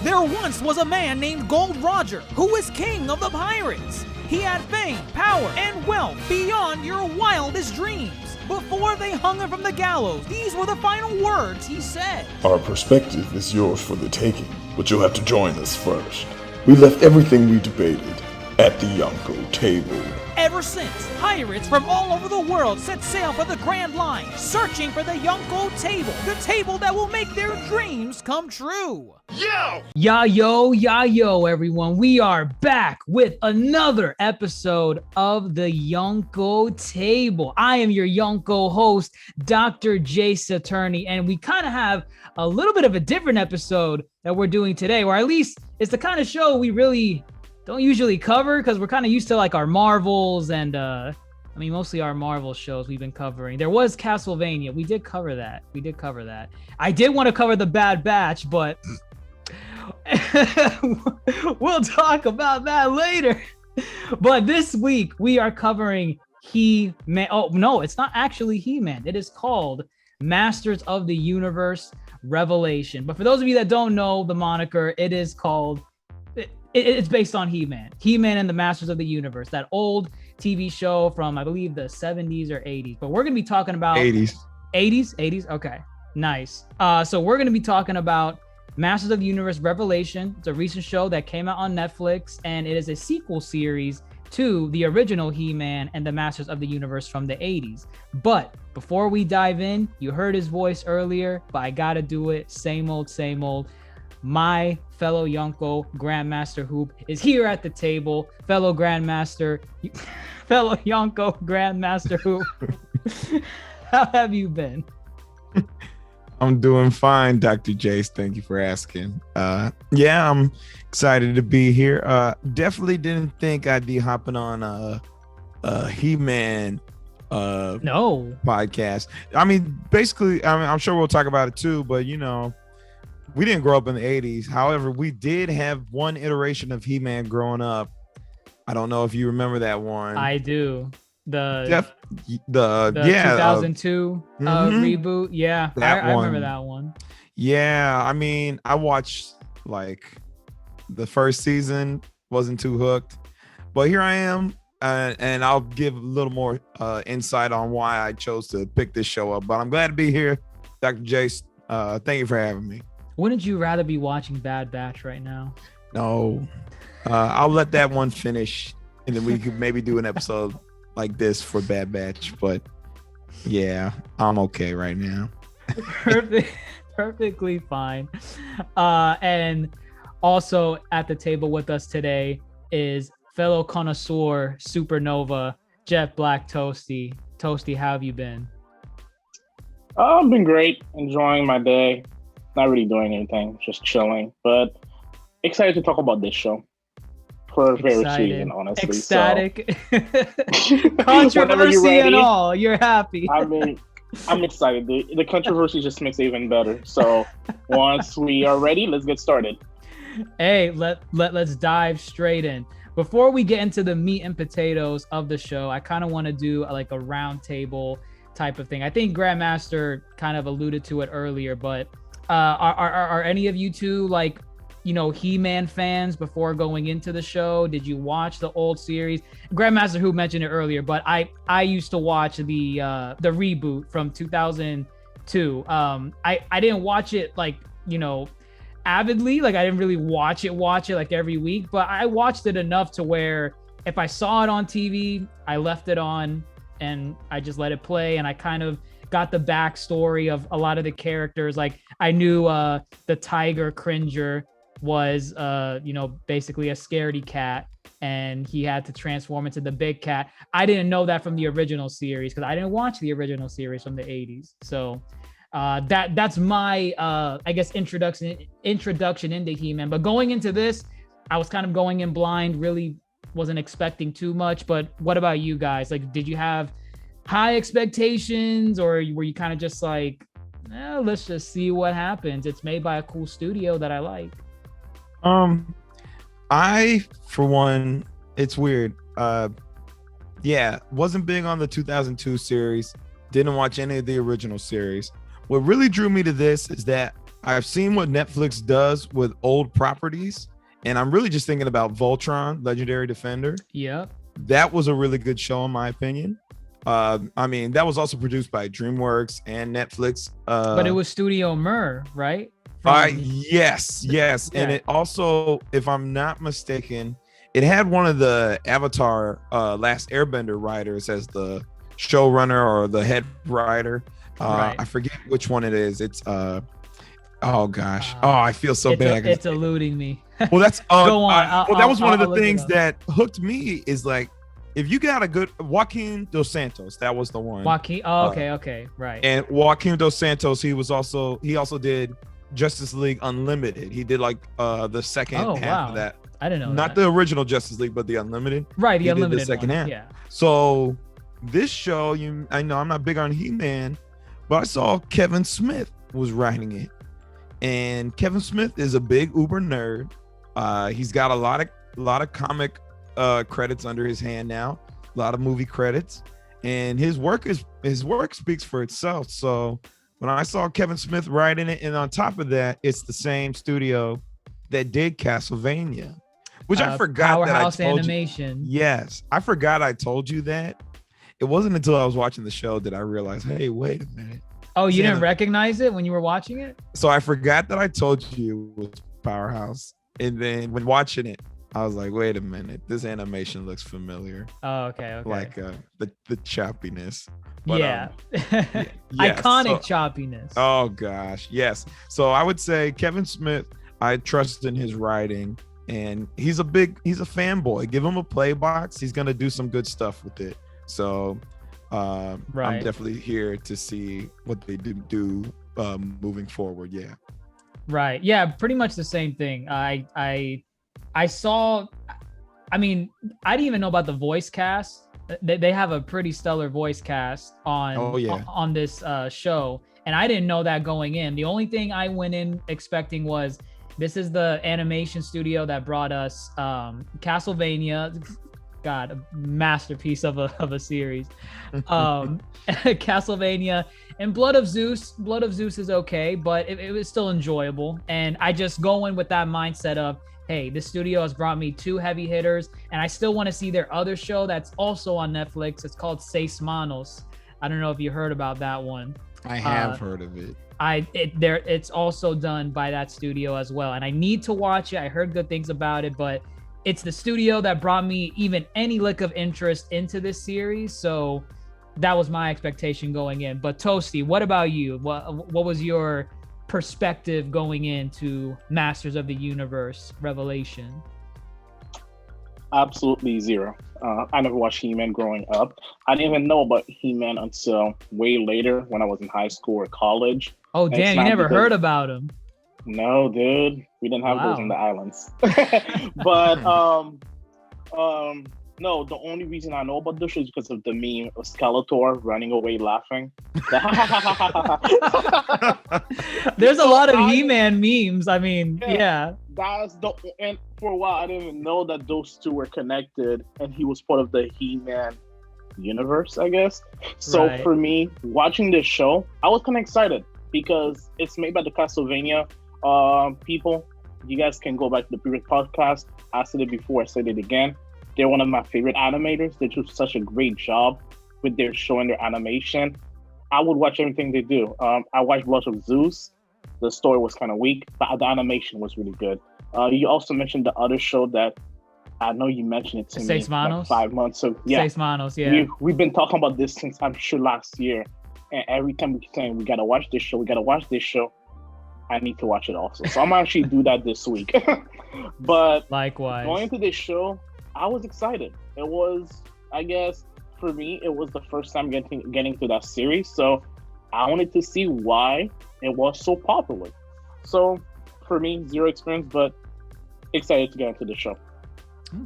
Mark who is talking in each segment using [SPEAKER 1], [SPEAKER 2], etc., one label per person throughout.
[SPEAKER 1] There once was a man named Gold Roger who was king of the pirates. He had fame, power, and wealth beyond your wildest dreams. Before they hung him from the gallows, these were the final words he said.
[SPEAKER 2] Our perspective is yours for the taking, but you'll have to join us first. We left everything we debated at the Yonkō Table.
[SPEAKER 1] Ever since, pirates from all over the world set sail for the Grand Line, searching for the Yonkō Table, the table that will make their dreams come true.
[SPEAKER 3] Yo, everyone. We are back with another episode of the Yonkō Table. I am your Yonkō host, DrJaceAttorney, and we kind of have a little bit of a different episode that we're doing today, or at least it's the kind of show we really don't usually cover because we're kind of used to like our Marvels and mostly our Marvel shows we've been covering. There was Castlevania. We did cover that. I did want to cover the Bad Batch, but we'll talk about that later. But this week we are covering He-Man. Oh, no, it's not actually He-Man. It is called Masters of the Universe Revelation. But for those of you that don't know the moniker, it is called it's based on He-Man and the Masters of the Universe, that old TV show from, I believe, the 70s or 80s. But we're going to be talking about 80s. Okay, nice. So we're going to be talking about Masters of the Universe Revelation. It's a recent show that came out on Netflix, and it is a sequel series to the original He-Man and the Masters of the Universe from the 80s. But before we dive in, you heard his voice earlier, but I got to do it. Same old. My fellow Yonkō GrandMasterHoop is here at the table. Fellow Yonkō GrandMasterHoop. How have you been?
[SPEAKER 4] I'm doing fine, Dr. Jace. Thank you for asking. I'm excited to be here. Definitely didn't think I'd be hopping on a He-Man podcast. I'm sure we'll talk about it too, but we didn't grow up in the 80s. However, we did have one iteration of He-Man growing up. I don't know if you remember that one.
[SPEAKER 3] I do. The 2002 reboot. Yeah, I remember that one.
[SPEAKER 4] Yeah, I watched like the first season, wasn't too hooked, but here I am, and I'll give a little more insight on why I chose to pick this show up. But I'm glad to be here, Dr. Jace. Thank you for having me.
[SPEAKER 3] Wouldn't you rather be watching Bad Batch right now?
[SPEAKER 4] No, I'll let that one finish, and then we could maybe do an episode like this for Bad Batch. But yeah, I'm okay right now.
[SPEAKER 3] Perfectly fine. And also at the table with us today is fellow connoisseur Supernova, Jet Black Toasty. Toasty, how have you been?
[SPEAKER 5] I've been great, enjoying my day. Not really doing anything, just chilling, but excited to talk about this show for a favorite season, honestly.
[SPEAKER 3] Ecstatic. Controversy and all, you're happy.
[SPEAKER 5] I'm excited. The controversy just makes it even better. So once we are ready, let's get started.
[SPEAKER 3] Hey, let's dive straight in. Before we get into the meat and potatoes of the show, I kind of want to do like a round table type of thing. I think Grandmaster kind of alluded to it earlier, but are any of you two like He-Man fans before going into the show? Did you watch the old series? GrandMasterHoop mentioned it earlier, but I used to watch the reboot from 2002. I didn't watch it like avidly, like I didn't really watch it like every week, but I watched it enough to where if I saw it on TV, I left it on and I just let it play, and I kind of got the backstory of a lot of the characters. Like I knew the Tiger Cringer was basically a scaredy cat, and he had to transform into the big cat. I didn't know that from the original series because I didn't watch the original series from the 80s. So that's my I guess introduction into He-Man. But going into this, I was kind of going in blind, really wasn't expecting too much. But what about you guys? Like, did you have high expectations, or were you kind of just like, let's just see what happens? It's made by a cool studio that I like.
[SPEAKER 4] I, for one, it's weird. Wasn't big on the 2002 series. Didn't watch any of the original series. What really drew me to this is that I've seen what Netflix does with old properties, and I'm really just thinking about Voltron, Legendary Defender.
[SPEAKER 3] Yep.
[SPEAKER 4] That was a really good show in my opinion. I mean, that was also produced by DreamWorks and Netflix.
[SPEAKER 3] But it was Studio Mir, right?
[SPEAKER 4] Yes. Yeah. And it also, if I'm not mistaken, it had one of the Avatar Last Airbender writers as the showrunner or the head writer.
[SPEAKER 3] Right.
[SPEAKER 4] I forget which one it is. It's oh gosh. I feel so bad.
[SPEAKER 3] It's eluding me.
[SPEAKER 4] Well, that's
[SPEAKER 3] Go on.
[SPEAKER 4] That was one of the things that hooked me is like, if you got a good Joaquin Dos Santos, that was the one.
[SPEAKER 3] Joaquin. Oh, okay, right.
[SPEAKER 4] And Joaquin Dos Santos, he also did Justice League Unlimited. He did like the second half of that.
[SPEAKER 3] I didn't know.
[SPEAKER 4] Not the original Justice League, but the Unlimited.
[SPEAKER 3] Right, the
[SPEAKER 4] he
[SPEAKER 3] Unlimited
[SPEAKER 4] did the second
[SPEAKER 3] one.
[SPEAKER 4] half.
[SPEAKER 3] Yeah.
[SPEAKER 4] So this show, I know I'm not big on He-Man, but I saw Kevin Smith was writing it, and Kevin Smith is a big Uber nerd. He's got a lot of comic credits under his hand now, a lot of movie credits, and his work speaks for itself. So when I saw Kevin Smith writing it, and on top of that, it's the same studio that did Castlevania, which I forgot
[SPEAKER 3] Powerhouse
[SPEAKER 4] that I told
[SPEAKER 3] Animation.
[SPEAKER 4] you. Yes, I forgot I told you that. It wasn't until I was watching the show that I realized, hey, wait a minute.
[SPEAKER 3] Oh, you didn't recognize it when you were watching it?
[SPEAKER 4] So I forgot that I told you it was Powerhouse, and then when watching it, I was like, wait a minute, this animation looks familiar.
[SPEAKER 3] Oh, okay.
[SPEAKER 4] Like the choppiness. But,
[SPEAKER 3] yeah.
[SPEAKER 4] yeah.
[SPEAKER 3] Iconic choppiness.
[SPEAKER 4] Oh gosh, yes. So I would say Kevin Smith, I trust in his writing, and he's a fanboy. Give him a play box. He's gonna do some good stuff with it. So I'm definitely here to see what they do moving forward. Yeah.
[SPEAKER 3] Right. Yeah, pretty much the same thing. I saw, I mean, I didn't even know about the voice cast. They have a pretty stellar voice cast on this show, and I didn't know that going in. The only thing I went in expecting was, this is the animation studio that brought us Castlevania, God, a masterpiece of a series, Castlevania, and Blood of Zeus. Blood of Zeus is okay, but it was still enjoyable, and I just go in with that mindset of, hey, this studio has brought me 2 heavy hitters, and I still want to see their other show that's also on Netflix. It's called Seis Manos. I don't know if you heard about that one.
[SPEAKER 4] I have heard of it.
[SPEAKER 3] It's also done by that studio as well, and I need to watch it. I heard good things about it, but it's the studio that brought me even any lick of interest into this series, so that was my expectation going in. But Toasty, what about you? What was your perspective going into Masters of the Universe Revelation?
[SPEAKER 5] Absolutely zero. I never watched He-Man growing up. I didn't even know about He-Man until way later when I was in high school or college.
[SPEAKER 3] Oh, damn, you never heard about him?
[SPEAKER 5] No, dude. We didn't have those in the islands. But no, the only reason I know about this is because of the meme of Skeletor running away laughing.
[SPEAKER 3] There's a lot of He-Man memes. I mean, yeah.
[SPEAKER 5] That's and for a while I didn't even know that those two were connected, and he was part of the He-Man universe, I guess. So for me, watching this show, I was kind of excited because it's made by the Castlevania people. You guys can go back to the previous podcast. I said it before, I said it again. They're one of my favorite animators. They do such a great job with their show and their animation. I would watch everything they do. I watched Blood of Zeus. The story was kind of weak, but the animation was really good. You also mentioned the other show that I know you mentioned it to me like 5 months ago. Yeah,
[SPEAKER 3] Seis Manos, yeah.
[SPEAKER 5] We've been talking about this since I'm sure last year. And every time we keep saying, we got to watch this show, I need to watch it also. So I'm actually do that this week. But
[SPEAKER 3] likewise,
[SPEAKER 5] going into this show, I was excited. It was, I guess, for me, it was the first time getting to that series. So I wanted to see why it was so popular. So for me, zero experience, but excited to get into the show.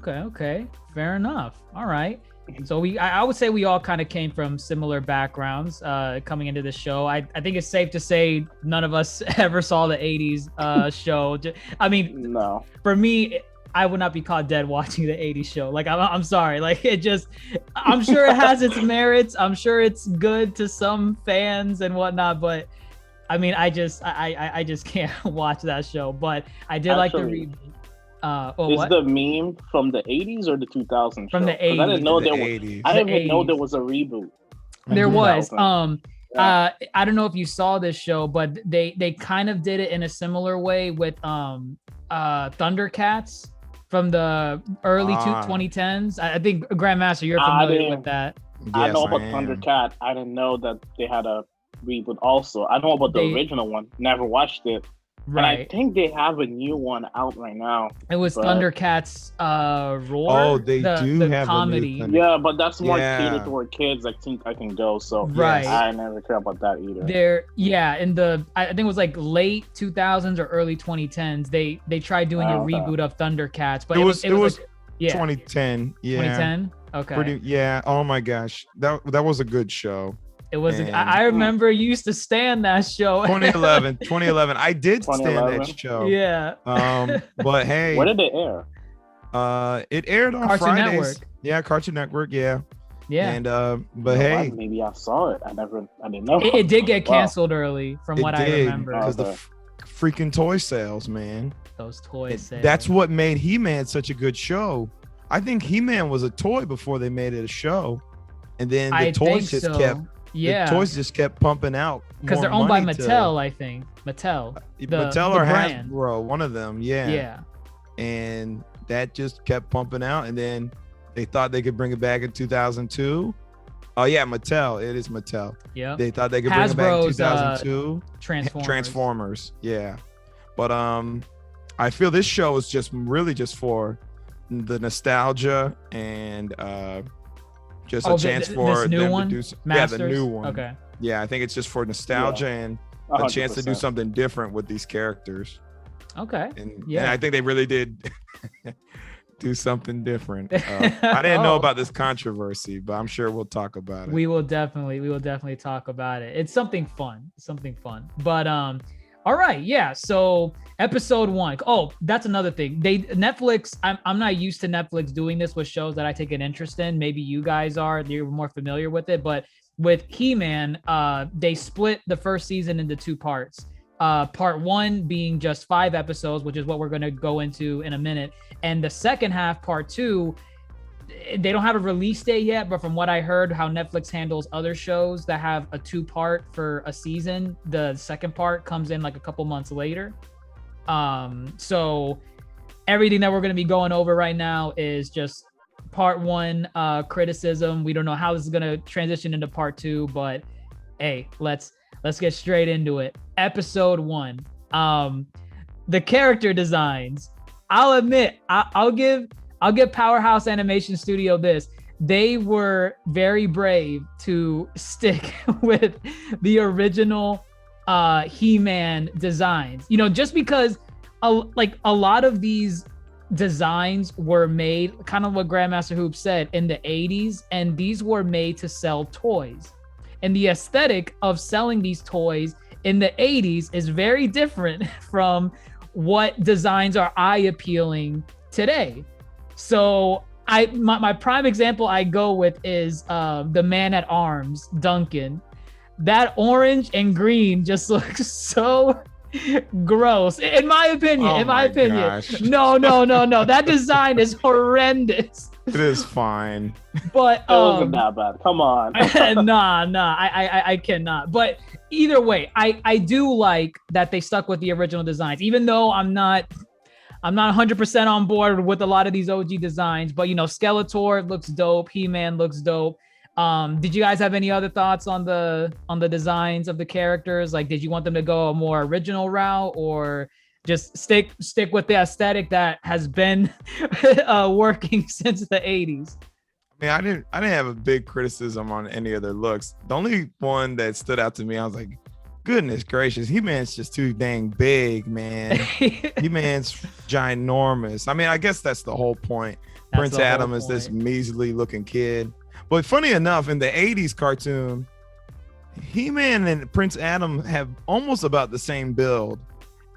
[SPEAKER 3] Okay. Fair enough. All right. So I would say we all kind of came from similar backgrounds coming into the show. I think it's safe to say none of us ever saw the 80s show. I mean,
[SPEAKER 5] no.
[SPEAKER 3] For me, I would not be caught dead watching the 80s show. Like, I'm sorry. Like, I'm sure it has its merits. I'm sure it's good to some fans and whatnot, but I mean, I just can't watch that show. But I did like the reboot.
[SPEAKER 5] Is the meme from the 80s or the 2000s?
[SPEAKER 3] From the 80s.
[SPEAKER 5] I didn't know
[SPEAKER 4] The
[SPEAKER 5] there
[SPEAKER 4] 80s.
[SPEAKER 5] was. I didn't even know there was a reboot.
[SPEAKER 3] There was.
[SPEAKER 5] Yeah.
[SPEAKER 3] I don't know if you saw this show, but they kind of did it in a similar way with Thundercats from the early 2010s. I think Grandmaster, you're familiar with that.
[SPEAKER 5] I know about Thundercat. I didn't know that they had a reboot also. I know about the original one. Never watched it. Right. And I think they have a new one out right now.
[SPEAKER 3] It was Thundercats Roar.
[SPEAKER 4] Oh, they do have
[SPEAKER 3] comedy.
[SPEAKER 4] a new
[SPEAKER 5] Yeah, but that's more catered toward kids. I think I can go. So I never care about that either. I think it was like late 2000s or early 2010s. They tried doing a reboot of Thundercats, but it was
[SPEAKER 4] 2010. Yeah.
[SPEAKER 3] 2010. Okay.
[SPEAKER 4] Oh my gosh, that was a good show.
[SPEAKER 3] It was. I remember you used to stand that show.
[SPEAKER 4] 2011. I did stand that show.
[SPEAKER 3] Yeah.
[SPEAKER 4] But hey,
[SPEAKER 5] where did it air?
[SPEAKER 4] It aired on
[SPEAKER 3] Cartoon
[SPEAKER 4] Fridays.
[SPEAKER 3] Network.
[SPEAKER 4] Yeah, Cartoon Network. Yeah.
[SPEAKER 3] Yeah.
[SPEAKER 4] And but hey,
[SPEAKER 5] maybe I saw it. I didn't know.
[SPEAKER 3] It did get canceled early, from what I remember.
[SPEAKER 4] Because the freaking toy sales, man.
[SPEAKER 3] Those toy sales.
[SPEAKER 4] That's what made He-Man such a good show. I think He-Man was a toy before they made it a show, and then the toys just kept.
[SPEAKER 3] Yeah,
[SPEAKER 4] the toys just kept pumping out
[SPEAKER 3] because they're owned by Mattel. I think Mattel
[SPEAKER 4] or
[SPEAKER 3] brand.
[SPEAKER 4] Hasbro, one of them. Yeah, and that just kept pumping out, and then they thought they could bring it back in 2002. Oh yeah, Mattel. It is Mattel. Yeah, they thought they could bring it back in 2002. Transformers. Yeah, but I feel this show is just really just for the nostalgia and just a chance for
[SPEAKER 3] this new
[SPEAKER 4] them
[SPEAKER 3] one?
[SPEAKER 4] to do
[SPEAKER 3] Masters?
[SPEAKER 4] the new one.
[SPEAKER 3] Okay.
[SPEAKER 4] Yeah, I think it's just for nostalgia and a 100%. Chance to do something different with these characters.
[SPEAKER 3] Okay.
[SPEAKER 4] And I think they really did do something different. I didn't know about this controversy, but I'm sure we'll talk about it.
[SPEAKER 3] We will definitely talk about it. It's something fun. But all right, yeah. So episode 1. Oh, that's another thing. Netflix. I'm not used to Netflix doing this with shows that I take an interest in. Maybe you guys are. You're more familiar with it. But with He-Man, they split the first season into 2 parts. Part 1 being just 5 episodes, which is what we're going to go into in a minute, and the second half, part 2. They don't have a release date yet, but from what I heard, how Netflix handles other shows that have a 2-part for a season, the second part comes in like a couple months later. So everything that we're going to be going over right now is just part 1 criticism. We don't know how this is going to transition into part 2, but hey, let's get straight into it. Episode 1. The character designs. I'll admit, I'll give Powerhouse Animation Studio this. They were very brave to stick with the original He-Man designs. You know, just because a lot of these designs were made, kind of what GrandMasterHoop said, in the 80s, and these were made to sell toys. And the aesthetic of selling these toys in the 80s is very different from what designs are eye appealing today. So my prime example I go with is the Man at Arms, Duncan. That orange and green just looks so gross, in my opinion.
[SPEAKER 4] Gosh.
[SPEAKER 3] No. That design is horrendous.
[SPEAKER 4] It is fine.
[SPEAKER 5] But it wasn't that bad. Come on.
[SPEAKER 3] Nah. I cannot. But either way, I do like that they stuck with the original designs, even though I'm not 100% on board with a lot of these OG designs. But you know, Skeletor looks dope. He-Man looks dope. Did you guys have any other thoughts on the designs of the characters? Like, did you want them to go a more original route, or just stick with the aesthetic that has been working since the 80s?
[SPEAKER 4] I mean, I didn't have a big criticism on any of their looks. The only one that stood out to me, I was like, goodness gracious, He-Man's just too dang big, man. He-Man's ginormous. I mean, I guess that's the whole point. Prince Adam is this measly looking kid. But funny enough, in the 80s cartoon, He-Man and Prince Adam have almost about the same build.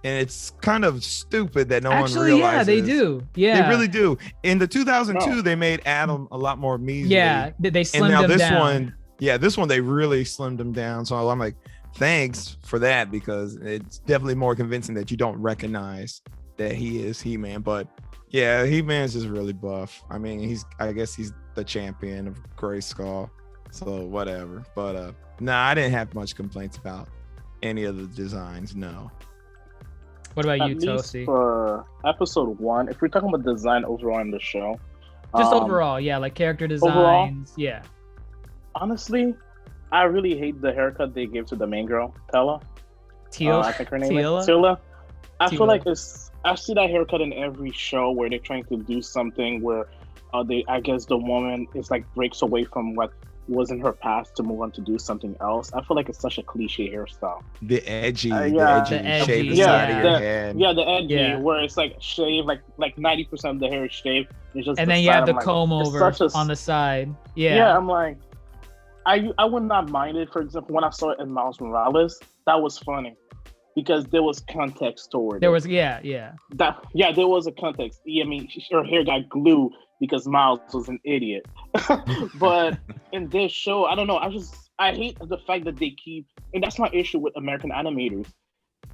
[SPEAKER 4] And it's kind of stupid that no one realizes.
[SPEAKER 3] Yeah, they do. Yeah,
[SPEAKER 4] they really do. In the 2002, they made Adam a lot more measly.
[SPEAKER 3] Yeah, they slimmed him down.
[SPEAKER 4] This one they really slimmed him down. So I'm like, thanks for that, because it's definitely more convincing that you don't recognize that he is He-Man. But yeah, He-Man's just really buff. I mean, I guess he's the champion of Grayskull, so whatever. But I didn't have much complaints about any of the designs. No.
[SPEAKER 3] What about you,
[SPEAKER 5] At least
[SPEAKER 3] Toasty?
[SPEAKER 5] for episode 1, if we're talking about design overall in the show,
[SPEAKER 3] Just overall, yeah, like character designs.
[SPEAKER 5] Overall,
[SPEAKER 3] yeah.
[SPEAKER 5] honestly, I really hate the haircut they gave to the main girl, Teela.
[SPEAKER 3] Teela.
[SPEAKER 5] I think her name
[SPEAKER 3] Teela?
[SPEAKER 5] is Teela. I
[SPEAKER 3] Teela.
[SPEAKER 5] feel like I see that haircut in every show where they're trying to do something where I guess the woman is like breaks away from what was in her past to move on to do something else. I feel like it's such a cliche hairstyle.
[SPEAKER 4] The edgy
[SPEAKER 3] The
[SPEAKER 4] shave the
[SPEAKER 3] edgy,
[SPEAKER 4] side of
[SPEAKER 3] yeah.
[SPEAKER 4] your head.
[SPEAKER 5] Yeah, the edgy,
[SPEAKER 3] Yeah.
[SPEAKER 5] where it's like shaved, like 90% of the hair is shaved. It's just
[SPEAKER 3] And
[SPEAKER 5] the
[SPEAKER 3] then you
[SPEAKER 5] side.
[SPEAKER 3] have the
[SPEAKER 5] I'm like,
[SPEAKER 3] comb
[SPEAKER 5] it's
[SPEAKER 3] over
[SPEAKER 5] such a-
[SPEAKER 3] on the side. Yeah.
[SPEAKER 5] Yeah, I'm like, I would not mind it. For example, when I saw it in Miles Morales, that was funny because there was context toward
[SPEAKER 3] There
[SPEAKER 5] it.
[SPEAKER 3] was, yeah.
[SPEAKER 5] There was a context. I mean, her hair got glued because Miles was an idiot. But in this show, I don't know. I hate the fact that they keep, and that's my issue with American animators.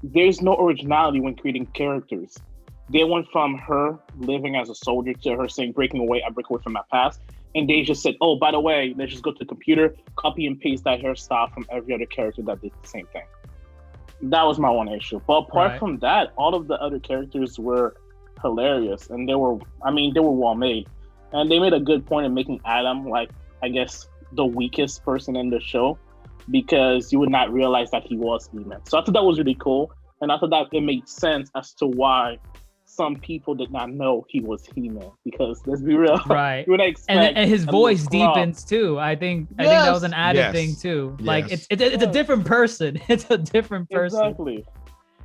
[SPEAKER 5] There's no originality when creating characters. They went from her living as a soldier to her saying, breaking away, I break away from my past. And they just said, oh, by the way, let's just go to the computer, copy and paste that hairstyle from every other character that did the same thing. That was my one issue. But apart from that, all of the other characters were hilarious. And they were well made. And they made a good point in making Adam, like, I guess, the weakest person in the show, because you would not realize that he was He-Man. So I thought that was really cool. And I thought that it made sense as to why some people did not know he was He-Man, because let's be real,
[SPEAKER 3] Right.
[SPEAKER 5] you would expect
[SPEAKER 3] And his voice
[SPEAKER 5] Claw.
[SPEAKER 3] deepens too. I think that was an added
[SPEAKER 4] Yes.
[SPEAKER 3] thing too. Like
[SPEAKER 4] Yes.
[SPEAKER 3] it's a different person. It's a different person.
[SPEAKER 5] Exactly.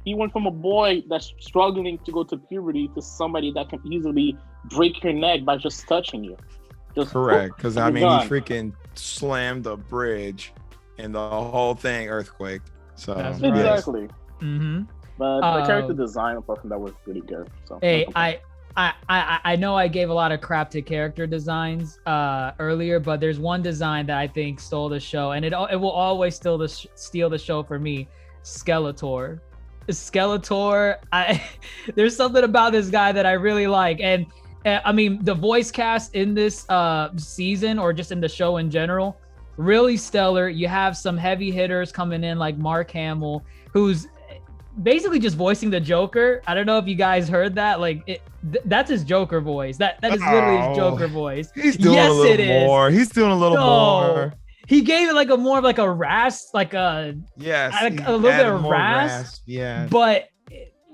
[SPEAKER 5] He went from a boy that's struggling to go to puberty to somebody that can easily break your neck by just touching you. Just
[SPEAKER 4] Correct, because I
[SPEAKER 5] you're
[SPEAKER 4] mean,
[SPEAKER 5] done.
[SPEAKER 4] he freaking slammed the bridge, and the whole thing earthquake. So
[SPEAKER 3] That's right.
[SPEAKER 5] Exactly.
[SPEAKER 3] Mm-hmm.
[SPEAKER 5] But the character design apart from that was pretty good. So
[SPEAKER 3] Hey, I know I gave a lot of crap to character designs earlier, but there's one design that I think stole the show, and it will always steal the show for me. Skeletor. There's something about this guy that I really like, and I mean the voice cast in this season or just in the show in general, really stellar. You have some heavy hitters coming in like Mark Hamill, who's basically just voicing the Joker. I don't know if you guys heard that. Like that's his Joker voice. That is literally his Joker voice.
[SPEAKER 4] he's doing a little more. He's doing a little more.
[SPEAKER 3] He gave it like a more of like a rasp, like a little bit of rasp.
[SPEAKER 4] Yeah,
[SPEAKER 3] but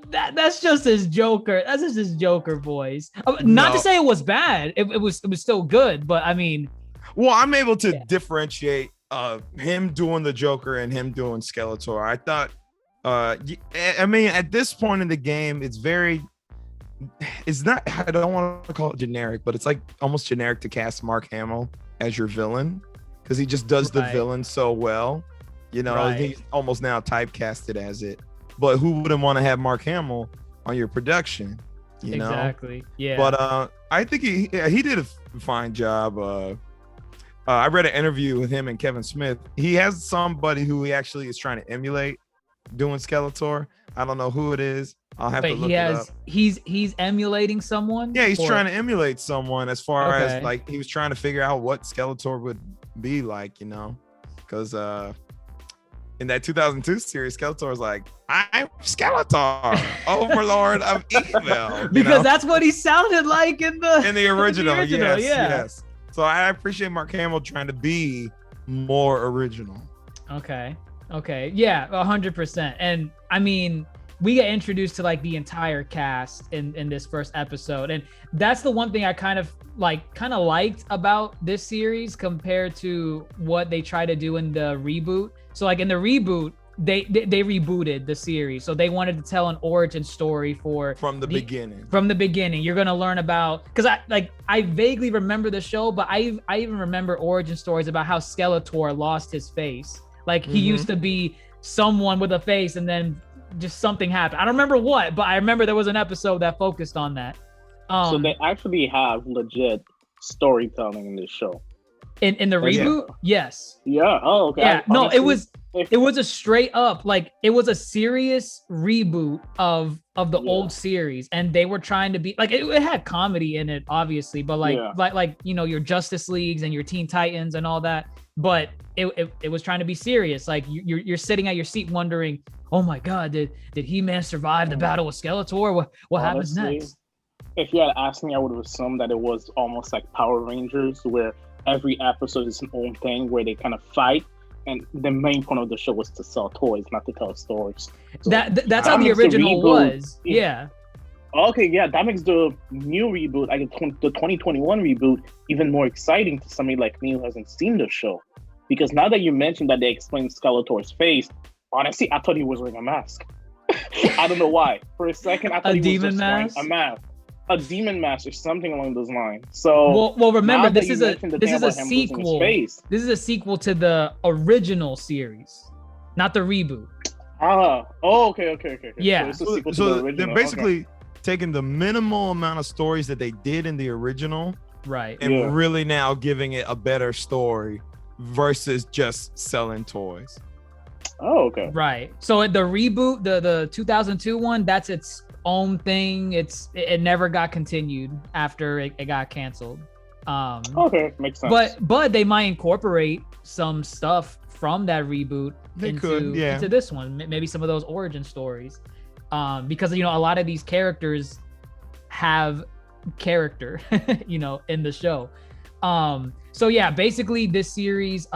[SPEAKER 3] that's just his Joker. That's just his Joker voice. Not to say it was bad. It was still good. But I mean,
[SPEAKER 4] well, I'm able to differentiate him doing the Joker and him doing Skeletor. I thought. I mean, at this point in the game, it's not, I don't want to call it generic, but it's like almost generic to cast Mark Hamill as your villain, because he just does the villain so well. You know, he's almost now typecasted as it. But who wouldn't want to have Mark Hamill on your production? You know?
[SPEAKER 3] Exactly. Yeah.
[SPEAKER 4] But I think he did a fine job. I read an interview with him and Kevin Smith. He has somebody who he actually is trying to emulate doing Skeletor. I don't know who it is. I'll have to look it up.
[SPEAKER 3] He's emulating someone.
[SPEAKER 4] Yeah, he's trying to emulate someone as far as like he was trying to figure out what Skeletor would be like, you know, because in that 2002 series, Skeletor was like, "I'm Skeletor, Overlord of Evil,"
[SPEAKER 3] because that's what he sounded like in the
[SPEAKER 4] original. Yes. So I appreciate Mark Hamill trying to be more original.
[SPEAKER 3] Okay. Yeah, 100%. And I mean, we get introduced to like the entire cast in this first episode. And that's the one thing I kind of liked about this series compared to what they try to do in the reboot. So like in the reboot, they rebooted the series. So they wanted to tell an origin story from the beginning. You're going to learn about, because I vaguely remember the show, but I even remember origin stories about how Skeletor lost his face. Like he used to be someone with a face and then just something happened. I don't remember what, but I remember there was an episode that focused on that.
[SPEAKER 5] So they actually have legit storytelling in this show.
[SPEAKER 3] In the reboot? Yes.
[SPEAKER 5] Yeah. Oh, okay.
[SPEAKER 3] Yeah.
[SPEAKER 5] Honestly,
[SPEAKER 3] it it was a straight up, like, it was a serious reboot of the old series, and they were trying to be like, it had comedy in it, obviously, but like you know, your Justice Leagues and your Teen Titans and all that, but it was trying to be serious. Like you're sitting at your seat wondering, oh my god, did He-Man survive the battle with Skeletor? What happens next?
[SPEAKER 5] If you had asked me, I would have assumed that it was almost like Power Rangers, where every episode is an own thing, where they kind of fight, and the main point of the show was to sell toys, not to tell stories. So
[SPEAKER 3] that's how the original was. Yeah.
[SPEAKER 5] Okay, yeah, that makes the new reboot, like the 2021 reboot, even more exciting to somebody like me who hasn't seen the show. Because now that you mentioned that they explained Skeletor's face, honestly, I thought he was wearing a mask. I don't know why. For a second, I thought he was just wearing a mask. A demon mask or something along those lines. So
[SPEAKER 3] well remember, this is a sequel. This is a sequel to the original series, not the reboot.
[SPEAKER 5] Okay.
[SPEAKER 3] Yeah.
[SPEAKER 4] So they're basically taking the minimal amount of stories that they did in the original,
[SPEAKER 3] right,
[SPEAKER 4] and really now giving it a better story versus just selling toys.
[SPEAKER 5] Oh, okay.
[SPEAKER 3] Right. So the reboot, the 2002 one, that's its own thing. It never got continued after it got canceled.
[SPEAKER 5] Okay, makes sense.
[SPEAKER 3] But they might incorporate some stuff from that reboot into this one. Maybe some of those origin stories, because you know a lot of these characters have character, you know, in the show. So yeah, basically this series,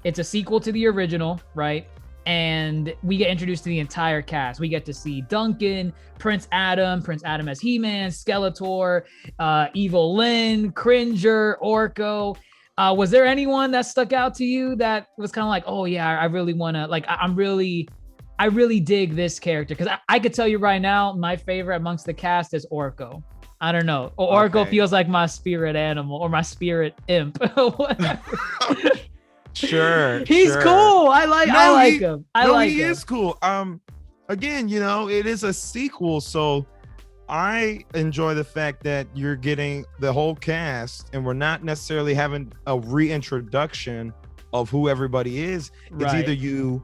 [SPEAKER 3] it's a sequel to the original, right? And we get introduced to the entire cast. We get to see Duncan, Prince Adam as He-Man, Skeletor, eva-lynn, Cringer, Orko. Was there anyone that stuck out to you that was kind of like, oh yeah, I really want to, like, I really dig this character? Because I could tell you right now, my favorite amongst the cast is Orko. I don't know. Orko feels like my spirit animal or my spirit imp.
[SPEAKER 4] Sure.
[SPEAKER 3] He's cool. I like him. He
[SPEAKER 4] is cool. Again, you know, it is a sequel, so I enjoy the fact that you're getting the whole cast and we're not necessarily having a reintroduction of who everybody is. It's either you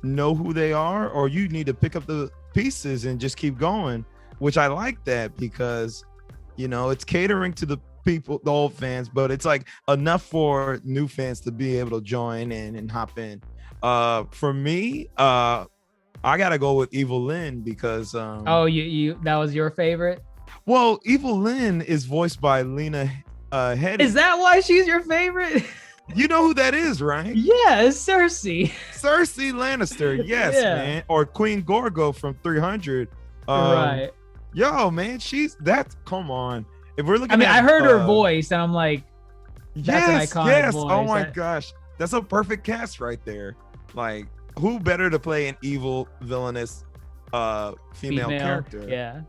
[SPEAKER 4] know who they are or you need to pick up the pieces and just keep going, which I like that because, you know, it's catering to the people, the old fans, but it's like enough for new fans to be able to join in and hop in. For me, I gotta go with eva-lynn because
[SPEAKER 3] you that was your favorite?
[SPEAKER 4] Well, eva-lynn is voiced by Lena Headey.
[SPEAKER 3] Is that why she's your favorite?
[SPEAKER 4] You know who that is, right?
[SPEAKER 3] Yeah, it's Cersei
[SPEAKER 4] Lannister. Yes, man. Or Queen Gorgo from 300.
[SPEAKER 3] Right.
[SPEAKER 4] Yo, man, come on. If we're looking
[SPEAKER 3] I heard her voice and I'm like, that's an iconic voice.
[SPEAKER 4] Oh my gosh. That's a perfect cast right there. Like, who better to play an evil, villainous female character?
[SPEAKER 3] Yeah.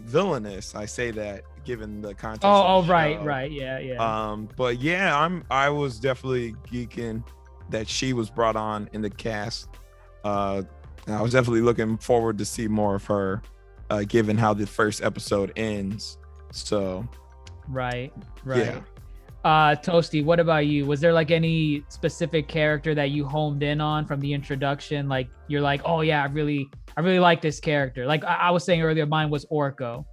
[SPEAKER 4] Villainous, I say that given the context.
[SPEAKER 3] Right. Yeah.
[SPEAKER 4] But yeah, I was definitely geeking that she was brought on in the cast. I was definitely looking forward to see more of her, given how the first episode ends. So
[SPEAKER 3] right.
[SPEAKER 4] Yeah.
[SPEAKER 3] Toasty, what about you? Was there like any specific character that you homed in on from the introduction? Like you're like, oh yeah, I really like this character. Like I was saying earlier, mine was Orko.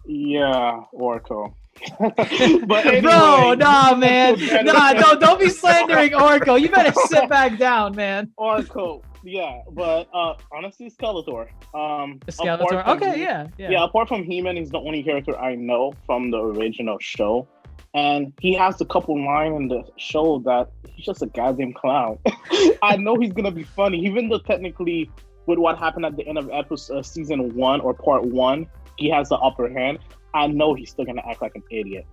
[SPEAKER 5] Yeah, Orko. But anyway,
[SPEAKER 3] bro, nah, man, don't be slandering Orko. You better sit back down, man.
[SPEAKER 5] Orko. Yeah, but honestly, Skeletor.
[SPEAKER 3] Skeletor. Okay, yeah.
[SPEAKER 5] Yeah, apart from He-Man, he's the only character I know from the original show, and he has a couple lines in the show that he's just a goddamn clown. I know he's gonna be funny, even though technically, with what happened at the end of episode season 1 or part 1, he has the upper hand. I know he's still gonna act like an idiot.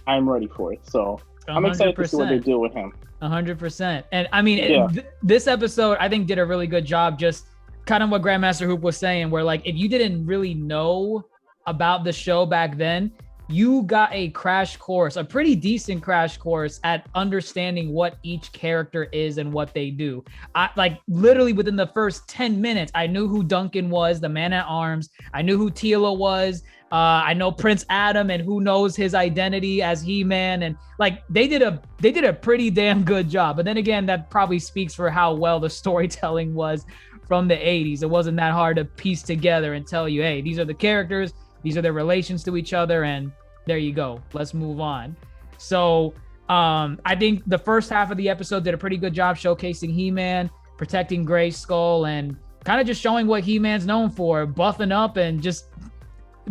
[SPEAKER 5] I'm ready for it, so 100%. I'm excited to see what they do with him.
[SPEAKER 3] 100%. And I mean, this episode, I think, did a really good job, just kind of what GrandMasterHoop was saying, where like, if you didn't really know about the show back then, you got a crash course, a pretty decent crash course at understanding what each character is and what they do. I like literally within the first 10 minutes, I knew who Duncan was, the man at arms. I knew who Teela was. I know Prince Adam and who knows his identity as He-Man, and like they did a pretty damn good job. But then again, that probably speaks for how well the storytelling was from the 80s. It wasn't that hard to piece together and tell you, hey, these are the characters, these are their relations to each other, and there you go. Let's move on. So I think the first half of the episode did a pretty good job showcasing He-Man, protecting Grayskull, and kind of just showing what He-Man's known for, buffing up and just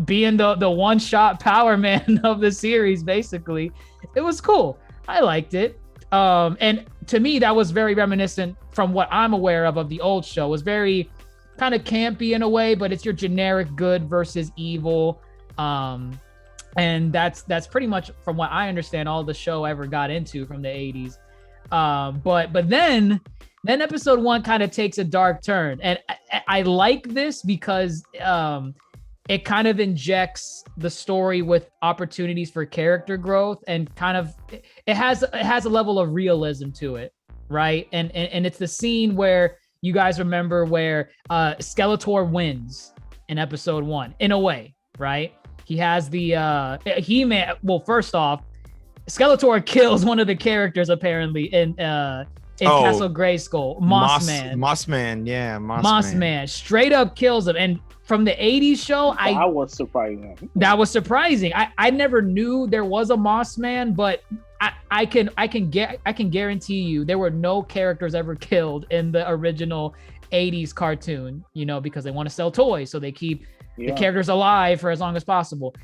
[SPEAKER 3] being the one-shot power man of the series, basically. It was cool. I liked it. And to me, that was very reminiscent from what I'm aware of the old show. It was very kind of campy in a way, but it's your generic good versus evil. And that's pretty much, from what I understand, all the show ever got into from the 80s. But then episode 1 kind of takes a dark turn. And I like this because it kind of injects the story with opportunities for character growth, and kind of it has a level of realism to it, right? And it's the scene where you guys remember where Skeletor wins in episode 1 in a way, right? He has the He-Man. Well, first off, Skeletor kills one of the characters apparently in Castle Grayskull, Mossman. Mossman straight up kills him. And from the 80s show,
[SPEAKER 5] that was surprising.
[SPEAKER 3] That was surprising. I never knew there was a Mossman, but I can guarantee you there were no characters ever killed in the original 80s cartoon, because they want to sell toys, so they keep the characters alive for as long as possible.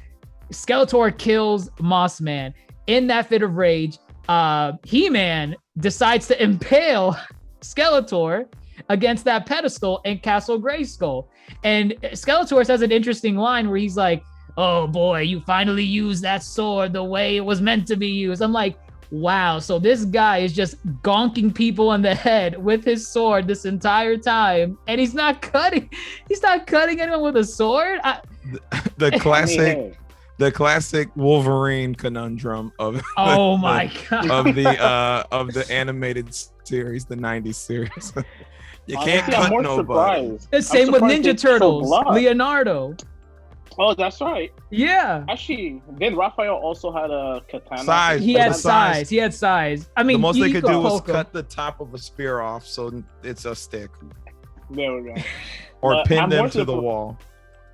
[SPEAKER 3] Skeletor kills Mossman. In that fit of rage, He-Man decides to impale Skeletor against that pedestal in Castle Grayskull. And Skeletor says an interesting line where he's like, "Oh boy, you finally used that sword the way it was meant to be used." I'm like, wow, so this guy is just gonking people on the head with his sword this entire time, and he's not cutting anyone with a sword.
[SPEAKER 4] The classic Wolverine conundrum of
[SPEAKER 3] my god
[SPEAKER 4] of the animated series, the 90s series. You can't cut nobody.
[SPEAKER 3] The same with Ninja Turtles, Leonardo.
[SPEAKER 5] Oh, that's right.
[SPEAKER 3] Yeah.
[SPEAKER 5] Actually, then Raphael also had a katana.
[SPEAKER 4] Size.
[SPEAKER 3] He had size. I mean,
[SPEAKER 4] the most they could do was cut the top of a spear off, so it's a stick.
[SPEAKER 5] There we go.
[SPEAKER 4] Or pin them to the wall.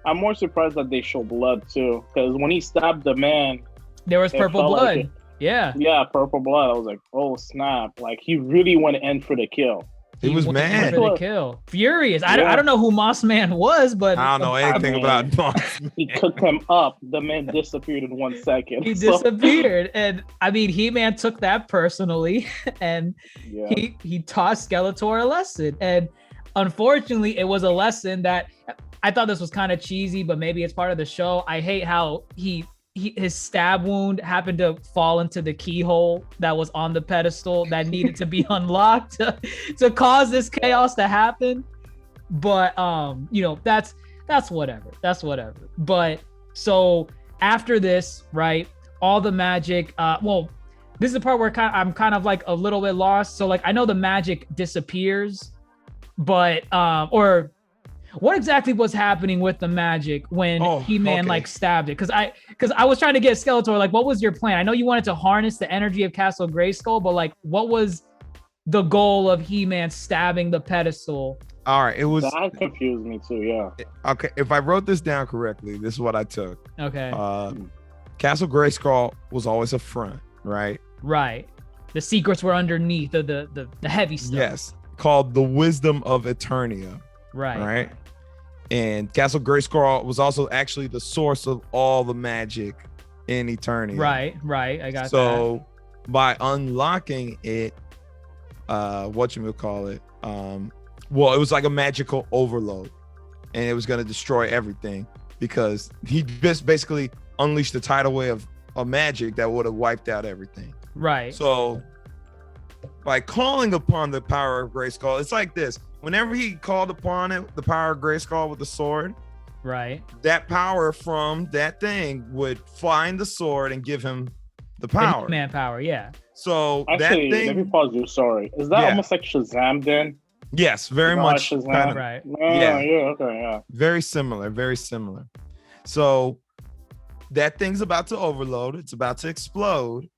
[SPEAKER 5] I'm more surprised that they show blood too, because when he stabbed the man,
[SPEAKER 3] there was purple blood. Yeah,
[SPEAKER 5] purple blood. I was like, oh snap! Like he really went in for the kill.
[SPEAKER 4] He was mad
[SPEAKER 3] for the kill, furious. I don't know who Mossman was, but
[SPEAKER 4] I don't know anything about Mossman.
[SPEAKER 5] He cooked him up. The man disappeared in 1 second.
[SPEAKER 3] He disappeared, and I mean, He-Man took that personally, and he taught Skeletor a lesson. And unfortunately, it was a lesson that I thought this was kind of cheesy, but maybe it's part of the show. I hate how his stab wound happened to fall into the keyhole that was on the pedestal that needed to be unlocked to cause this chaos to happen. But that's whatever. But so after this, right, all the magic, this is the part where I'm kind of like a little bit lost. So like I know the magic disappears, but or what exactly was happening with the magic when He-Man like stabbed it? Because I was trying to get Skeletor, like, what was your plan? I know you wanted to harness the energy of Castle Grayskull, but like, what was the goal of He-Man stabbing the pedestal?
[SPEAKER 4] All right, it was
[SPEAKER 5] that confused me too. Yeah.
[SPEAKER 4] Okay, if I wrote this down correctly, this is what I took.
[SPEAKER 3] Okay.
[SPEAKER 4] Castle Grayskull was always a front, right?
[SPEAKER 3] Right. The secrets were underneath the heavy stuff.
[SPEAKER 4] Yes, called the Wisdom of Eternia. Right. And Castle Grayskull was also actually the source of all the magic in Eternia.
[SPEAKER 3] Right. I got that.
[SPEAKER 4] So by unlocking it, whatchamacallit, it was like a magical overload, and it was going to destroy everything because he just basically unleashed the tidal wave of magic that would have wiped out everything.
[SPEAKER 3] Right.
[SPEAKER 4] So by calling upon the power of Grayskull, it's like this. Whenever he called upon it, the power of Grayskull with the sword,
[SPEAKER 3] Right.
[SPEAKER 4] that power from that thing would find the sword and give him the power.
[SPEAKER 3] Man power, yeah.
[SPEAKER 4] So
[SPEAKER 5] Actually,
[SPEAKER 4] that thing.
[SPEAKER 5] let me pause you. Sorry, is that almost like Shazam then?
[SPEAKER 4] Yes, very much.
[SPEAKER 5] Shazam?
[SPEAKER 4] Kind of,
[SPEAKER 3] Right.
[SPEAKER 5] Yeah. Okay. Yeah.
[SPEAKER 4] very similar. Very similar. So that thing's about to overload. It's about to explode.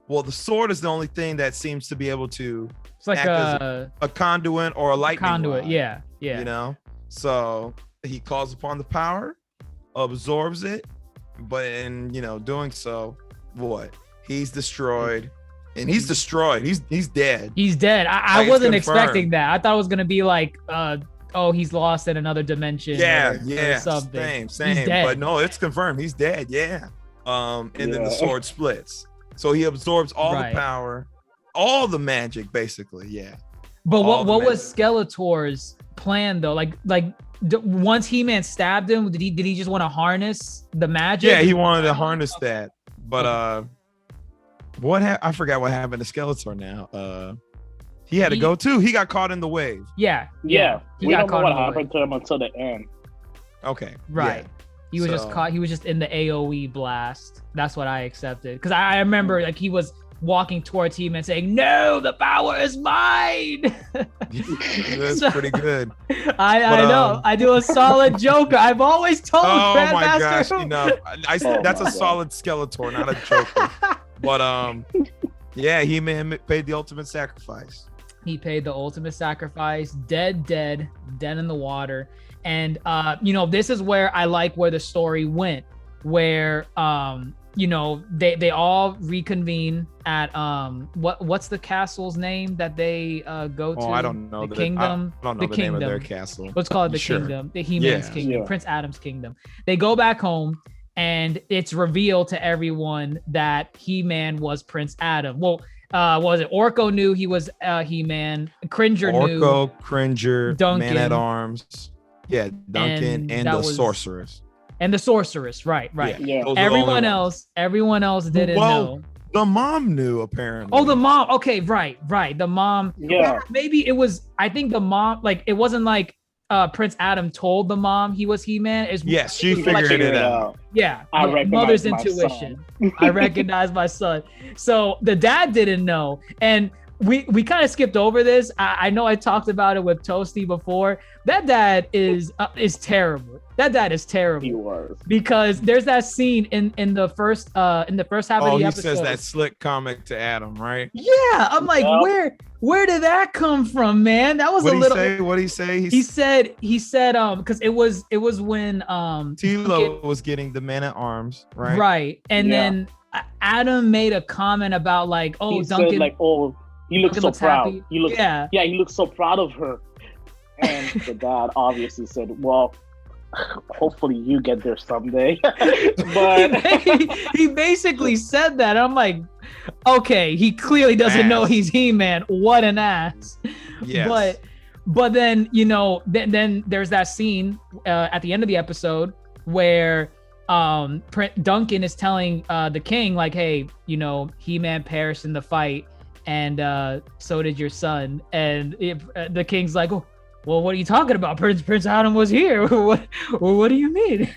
[SPEAKER 4] Well, the sword is the only thing that seems to be able to
[SPEAKER 3] It's like
[SPEAKER 4] act as a conduit or a lightning
[SPEAKER 3] conduit.
[SPEAKER 4] rod,
[SPEAKER 3] Yeah.
[SPEAKER 4] You know, so he calls upon the power, absorbs it, but in doing so, what? He's destroyed, and he's destroyed. He's dead.
[SPEAKER 3] He's dead. I
[SPEAKER 4] Like,
[SPEAKER 3] wasn't
[SPEAKER 4] it's confirmed.
[SPEAKER 3] expecting that. I thought it was gonna be like, he's lost in another dimension. or something.
[SPEAKER 4] Same.
[SPEAKER 3] He's dead.
[SPEAKER 4] But no, it's confirmed. He's dead. Yeah. And then the sword splits. So he absorbs all the power, all the magic, basically. Yeah.
[SPEAKER 3] But what was Skeletor's plan though? Once He-Man stabbed him, did he just want to harness the magic?
[SPEAKER 4] Yeah, he wanted to harness that. But I forgot what happened to Skeletor now. He had to go too. He got caught in the wave.
[SPEAKER 5] Yeah. We don't know what happened to him until the end.
[SPEAKER 4] Okay.
[SPEAKER 3] Right.
[SPEAKER 4] Yeah.
[SPEAKER 3] He was just caught. He was just in the AOE blast. That's what I accepted. Because I remember he was walking towards him and saying, "No, the power is mine."
[SPEAKER 4] That's pretty good.
[SPEAKER 3] I know. I do a solid Joker. I've always told
[SPEAKER 4] Oh
[SPEAKER 3] Grandmaster.
[SPEAKER 4] my gosh! That's a solid Skeletor, not a Joker. But He-Man paid the ultimate sacrifice.
[SPEAKER 3] He paid the ultimate sacrifice. Dead in the water. And this is where I like where the story went, where they all reconvene at what's the castle's name that they go to?
[SPEAKER 4] I don't know.
[SPEAKER 3] The kingdom.
[SPEAKER 4] I don't know the name of their castle.
[SPEAKER 3] Let's call it the kingdom, the He-Man's kingdom, Prince Adam's kingdom. They go back home, and it's revealed to everyone that He-Man was Prince Adam. Well, was it Orko knew he was He-Man? Cringer knew.
[SPEAKER 4] Orko, Cringer,
[SPEAKER 3] Duncan.
[SPEAKER 4] Man-at-Arms. Yeah, Duncan and the sorceress.
[SPEAKER 3] And the sorceress, right.
[SPEAKER 5] Yeah.
[SPEAKER 3] Everyone else didn't know.
[SPEAKER 4] The mom knew, apparently.
[SPEAKER 3] Oh, the mom. Okay, right. The mom.
[SPEAKER 5] Yeah.
[SPEAKER 3] Maybe it was. I think the mom. It wasn't like Prince Adam told the mom he was He-Man.
[SPEAKER 4] Yes, she figured it out.
[SPEAKER 3] Yeah,
[SPEAKER 5] I recognize
[SPEAKER 3] mother's
[SPEAKER 5] my
[SPEAKER 3] intuition. I recognize my son. So the dad didn't know, and we kind of skipped over this. I know I talked about it with Toasty before. That dad is terrible. That dad is terrible.
[SPEAKER 5] He was.
[SPEAKER 3] Because there's that scene in the first half of the episode.
[SPEAKER 4] He says that slick comment to Adam, right?
[SPEAKER 3] Yeah, I'm like, where did that come from, man? That was
[SPEAKER 4] What did he say?
[SPEAKER 3] He said because it was when
[SPEAKER 4] Teela was getting the Man-at-Arms, right?
[SPEAKER 3] Right, and then Adam made a comment about he
[SPEAKER 5] Duncan
[SPEAKER 3] said
[SPEAKER 5] he looks so proud.
[SPEAKER 3] Happy.
[SPEAKER 5] He looks so proud of her. And the dad obviously said, well, hopefully you get there someday. But
[SPEAKER 3] he basically said that. I'm like, okay, he clearly doesn't know he's He-Man. What an ass.
[SPEAKER 4] Yes.
[SPEAKER 3] But then, then there's that scene at the end of the episode where Duncan is telling the king, hey, He-Man perished in the fight, and so did your son. And the king's like, oh, well, what are you talking about? Prince Adam was here. What do you mean?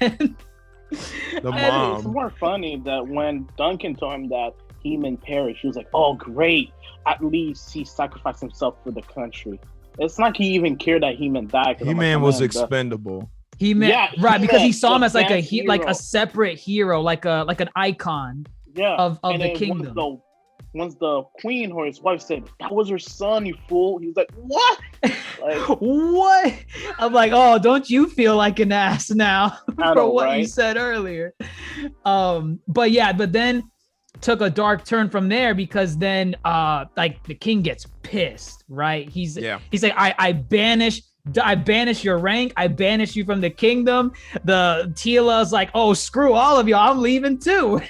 [SPEAKER 4] The mom.
[SPEAKER 5] It's more funny that when Duncan told him that He-Man perished, he was like, oh, great. At least he sacrificed himself for the country. It's not like he even cared that He-Man died.
[SPEAKER 4] He-Man was expendable.
[SPEAKER 3] Right, because he saw him as like a separate hero, like an icon of the kingdom.
[SPEAKER 5] Once the queen or his wife said, that was her son, you fool. He was like, what?
[SPEAKER 3] What? I'm like, oh, don't you feel like an ass now for what you said earlier? But then took a dark turn from there, because then the king gets pissed, right? He's like, I banish your rank. I banish you from the kingdom. The Teela's like, oh, screw all of y'all. I'm leaving too.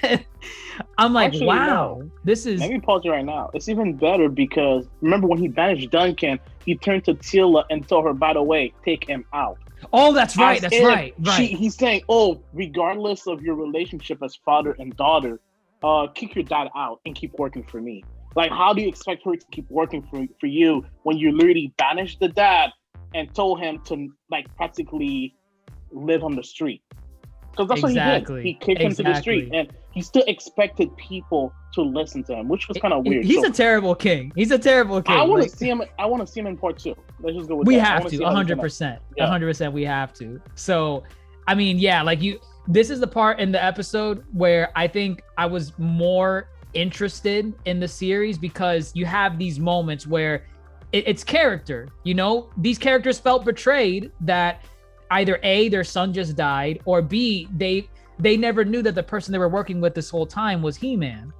[SPEAKER 3] I'm like, actually, wow, this is.
[SPEAKER 5] Let me pause you right now. It's even better because remember when he banished Duncan, he turned to Teela and told her, by the way, take him out.
[SPEAKER 3] Oh, that's right. That's right.
[SPEAKER 5] He's saying, oh, regardless of your relationship as father and daughter, kick your dad out and keep working for me. How do you expect her to keep working for you when you literally banished the dad and told him to practically live on the street. Because that's
[SPEAKER 3] Exactly.
[SPEAKER 5] what he did. He kicked him to the street, and he still expected people to listen to him, which was kind of weird.
[SPEAKER 3] He's a terrible king. He's a terrible king.
[SPEAKER 5] I want to see him. I want to see him in part 2. Let's just go with
[SPEAKER 3] we
[SPEAKER 5] that.
[SPEAKER 3] have to 100%.
[SPEAKER 5] Yeah.
[SPEAKER 3] 100%. We have to. So, I mean, yeah, like this is the part in the episode where I think I was more interested in the series, because you have these moments where it's character. You know, these characters felt betrayed that either A, their son just died, or B, they never knew that the person they were working with this whole time was He-Man.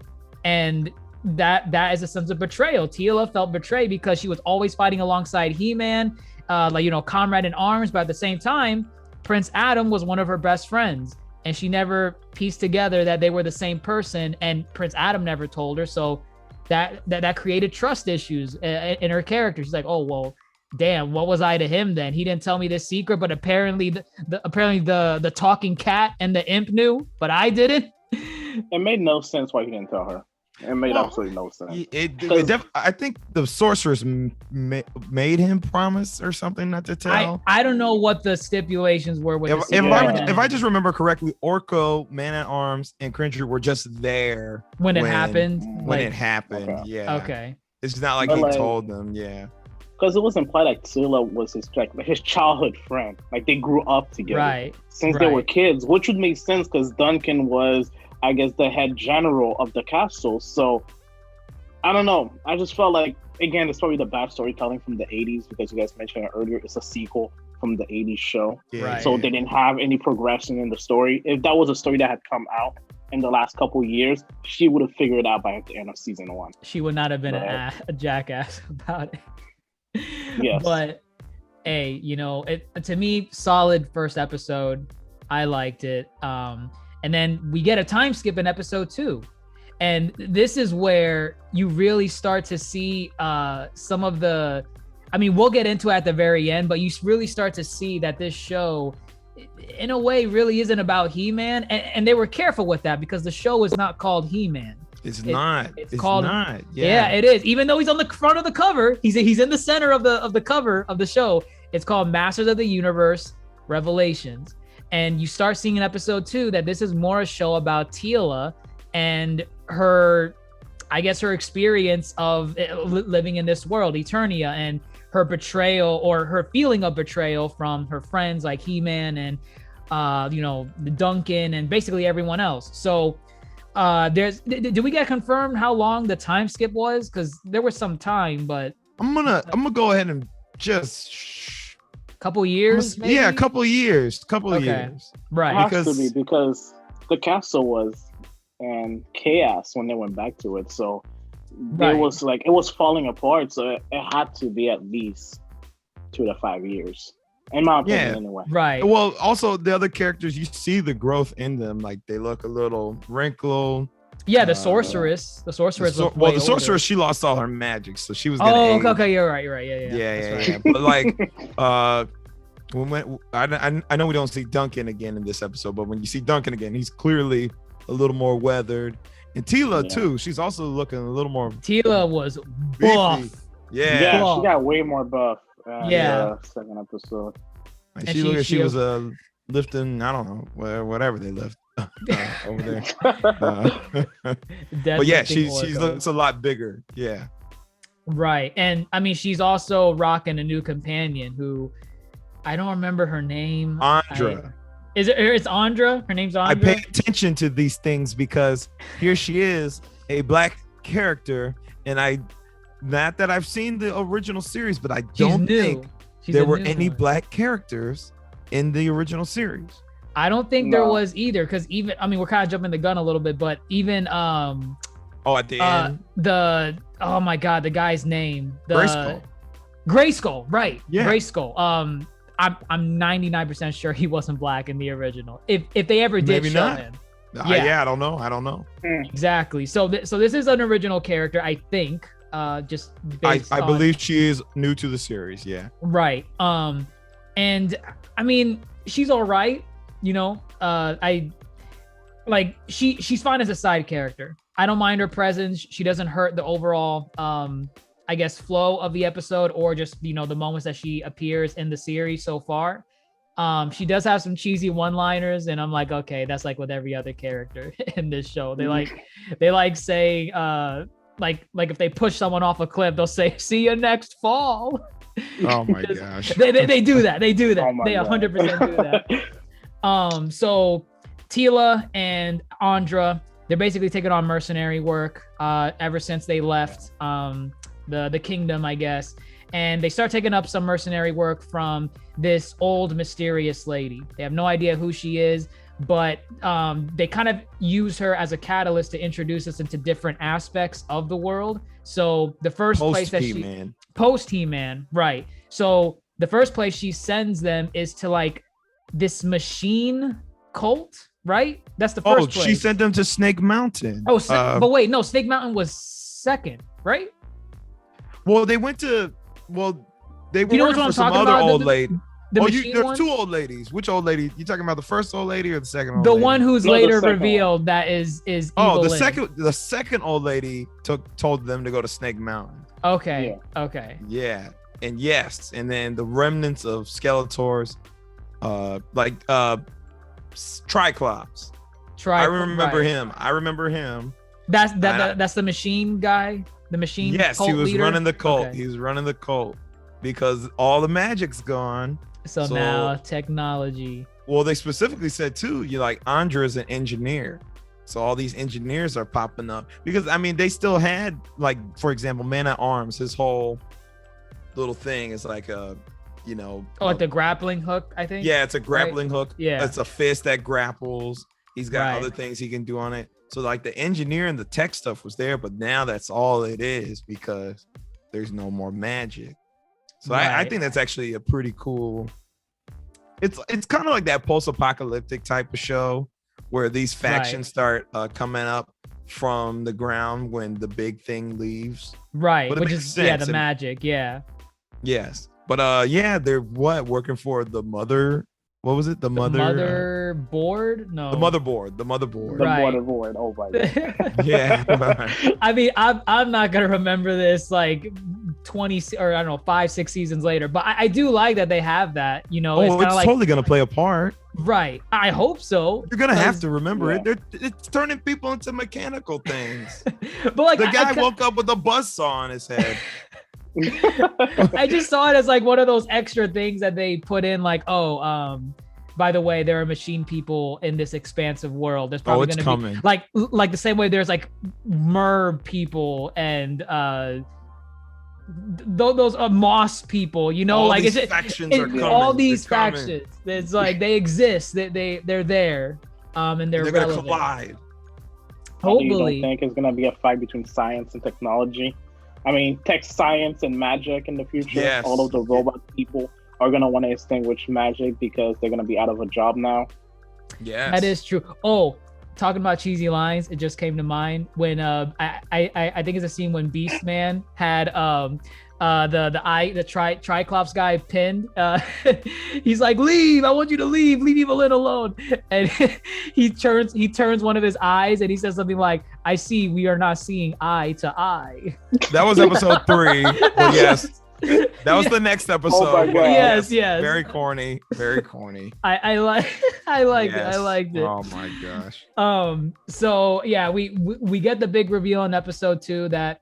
[SPEAKER 3] And that is a sense of betrayal. Teela felt betrayed because she was always fighting alongside He-Man, comrade in arms, but at the same time, Prince Adam was one of her best friends, and she never pieced together that they were the same person, and Prince Adam never told her. So that created trust issues in her character. She's like, oh, well, damn, what was I to him then? He didn't tell me this secret, but apparently the talking cat and the imp knew, but I didn't.
[SPEAKER 5] It made no sense why he didn't tell her. It made absolutely no sense.
[SPEAKER 4] I think the sorceress made him promise or something not to tell.
[SPEAKER 3] I don't know what the stipulations were with
[SPEAKER 4] if I just remember correctly, Orko, Man-at-Arms, and Cringer were just there
[SPEAKER 3] when it happened.
[SPEAKER 4] When it happened,
[SPEAKER 5] okay.
[SPEAKER 4] yeah.
[SPEAKER 3] Okay.
[SPEAKER 4] It's not like he told them, yeah.
[SPEAKER 5] Because it was implied like Teela was his childhood friend. Like they grew up together since they were kids, which would make sense because Duncan was, I guess, the head general of the castle. So I don't know. I just felt like, again, it's probably the bad storytelling from the 80s, because you guys mentioned it earlier. It's a sequel from the 80s show.
[SPEAKER 4] Yeah.
[SPEAKER 5] So they didn't have any progression in the story. If that was a story that had come out in the last couple of years, she would have figured it out by the end of season 1.
[SPEAKER 3] She would not have been a jackass about it.
[SPEAKER 5] Yes.
[SPEAKER 3] But hey, to me, solid first episode. I liked it. And then we get a time skip in episode 2. And this is where you really start to see some of the, we'll get into it at the very end, but you really start to see that this show, in a way, really isn't about He-Man. And they were careful with that, because the show is not called He-Man.
[SPEAKER 4] It's not.
[SPEAKER 3] It's called.
[SPEAKER 4] Not.
[SPEAKER 3] Yeah, it is. Even though he's on the front of the cover, he's in the center of the cover of the show. It's called Masters of the Universe Revelations, and you start seeing in episode 2 that this is more a show about Teela and her experience of living in this world, Eternia, and her betrayal, or her feeling of betrayal from her friends like He-Man and Duncan and basically everyone else. So. Did we get confirmed how long the time skip was? Because there was some time, but
[SPEAKER 4] I'm gonna go ahead and just
[SPEAKER 3] couple years. Maybe?
[SPEAKER 4] Yeah, a couple of years.
[SPEAKER 3] Right.
[SPEAKER 5] It has to be, because the castle was in chaos when they went back to it. So it was like it was falling apart. So it had to be at least 2 to 5 years. In my opinion, anyway.
[SPEAKER 3] Right.
[SPEAKER 4] Well, also the other characters, you see the growth in them. Like they look a little wrinkled.
[SPEAKER 3] Yeah, the sorceress. The
[SPEAKER 4] sorceress, she lost all her magic, so she was.
[SPEAKER 3] Okay. You're right.
[SPEAKER 4] Yeah. But like, I know we don't see Duncan again in this episode, but when you see Duncan again, he's clearly a little more weathered. And Teela too. She's also looking a little more.
[SPEAKER 3] Teela was buff.
[SPEAKER 5] Yeah, she got way more buff. Second episode.
[SPEAKER 4] And she was lifting, I don't know, whatever they lift over there. But yeah, she looks a lot bigger. Yeah.
[SPEAKER 3] Right. And she's also rocking a new companion who I don't remember her name.
[SPEAKER 4] Andra.
[SPEAKER 3] It's Andra? Her name's Andra?
[SPEAKER 4] I pay attention to these things because here she is, a black character, and not that I've seen the original series, but I don't think there were any black characters in the original series.
[SPEAKER 3] I don't think there was either, because even we're kind of jumping the gun a little bit, but even
[SPEAKER 4] at the end,
[SPEAKER 3] oh my god, the guy's name,
[SPEAKER 4] Grayskull,
[SPEAKER 3] right?
[SPEAKER 4] Yeah,
[SPEAKER 3] Grayskull. I'm 99% sure he wasn't black in the original. If they ever did show him.
[SPEAKER 4] Yeah, I don't know.
[SPEAKER 3] Exactly. So this is an original character, I think. Just based
[SPEAKER 4] I believe she is new to the series. Yeah. Right.
[SPEAKER 3] And she's all right. She's fine as a side character. I don't mind her presence. She doesn't hurt the overall, flow of the episode, or just, the moments that she appears in the series so far. She does have some cheesy one-liners, and I'm like, okay, that's like with every other character in this show. They like saying like if they push someone off a cliff, they'll say, "See you next fall."
[SPEAKER 4] Oh my gosh.
[SPEAKER 3] They do that. They do that.
[SPEAKER 5] Oh my
[SPEAKER 3] They 100% do that. So Teela and Andra, they're basically taking on mercenary work ever since they left the kingdom, I guess. And they start taking up some mercenary work from this old mysterious lady. They have no idea who she is, but they kind of use her as a catalyst to introduce us into different aspects of the world. So the first place that post He-Man, right? So the first place she sends them is to like this machine cult, right? That's the first place.
[SPEAKER 4] She sent them to Snake Mountain.
[SPEAKER 3] But wait, no, Snake Mountain was second, right?
[SPEAKER 4] Well, they went to. Well, they were
[SPEAKER 3] working
[SPEAKER 4] for some other old lady.
[SPEAKER 3] There's
[SPEAKER 4] two old ladies. Which old lady? You talking about the first old lady or the second old
[SPEAKER 3] lady?
[SPEAKER 4] The
[SPEAKER 3] one who's later revealed that is eva-lynn.
[SPEAKER 4] The second old lady told them to go to Snake Mountain.
[SPEAKER 3] Okay. Yeah. Okay.
[SPEAKER 4] Yeah. And yes, and then the remnants of Skeletors, Triclops. I remember him. I remember him.
[SPEAKER 3] That's the machine guy. The machine.
[SPEAKER 4] Yes,
[SPEAKER 3] cult
[SPEAKER 4] he was
[SPEAKER 3] leader?
[SPEAKER 4] running the cult.
[SPEAKER 3] Okay.
[SPEAKER 4] He was running the cult because all the magic's gone.
[SPEAKER 3] So now technology.
[SPEAKER 4] Well, they specifically said too, Andra is an engineer. So all these engineers are popping up because they still had, like, for example, Man at Arms, his whole little thing is like like
[SPEAKER 3] the grappling hook, I think.
[SPEAKER 4] Yeah, it's a grappling hook.
[SPEAKER 3] Yeah.
[SPEAKER 4] It's a fist that grapples. He's got other things he can do on it. So like the engineer and the tech stuff was there, but now that's all it is because there's no more magic. So I think that's actually a pretty cool. It's kind of like that post-apocalyptic type of show where these factions start coming up from the ground when the big thing leaves.
[SPEAKER 3] Right, which is the magic, yeah.
[SPEAKER 4] Yes, but they're working for the mother. What was it? The
[SPEAKER 3] motherboard? No.
[SPEAKER 4] The motherboard. The
[SPEAKER 5] motherboard. Oh my god.
[SPEAKER 4] Yeah.
[SPEAKER 3] I'm not gonna remember this like 20 or I don't know 5-6 seasons later, but I do like that they have that. It's
[SPEAKER 4] totally gonna play a part.
[SPEAKER 3] Right. I hope so.
[SPEAKER 4] You're gonna have to remember it. It's turning people into mechanical things.
[SPEAKER 3] But like
[SPEAKER 4] the guy woke up with a buzzsaw on his head.
[SPEAKER 3] I just saw it as like one of those extra things that they put in, like, by the way, there are machine people in this expansive world. There's probably gonna be like the same way there's like mer people and those moss people,
[SPEAKER 4] all
[SPEAKER 3] like
[SPEAKER 4] these factions are coming.
[SPEAKER 3] All these factions. It's like they exist. They're there. And they're
[SPEAKER 4] gonna
[SPEAKER 3] relevant.
[SPEAKER 4] collide.
[SPEAKER 3] Hopefully.
[SPEAKER 5] You don't think it's gonna be a fight between science and technology? Tech science and magic in the future.
[SPEAKER 4] Yes.
[SPEAKER 5] All of the robot people are going to want to extinguish magic because they're going to be out of a job now.
[SPEAKER 4] Yes.
[SPEAKER 3] That is true. Oh, talking about cheesy lines, it just came to mind when I think it's a scene when Beastman had the Triclops guy pinned. He's like, leave, I want you to leave eva-lynn alone. And he turns one of his eyes and he says something like, I see we are not seeing eye to eye.
[SPEAKER 4] That was episode 3, but yes, that was the next episode.
[SPEAKER 5] Oh my God.
[SPEAKER 3] Yes.
[SPEAKER 4] Very corny.
[SPEAKER 3] I liked it. I liked it.
[SPEAKER 4] Oh my gosh.
[SPEAKER 3] So yeah, we get the big reveal in episode 2 that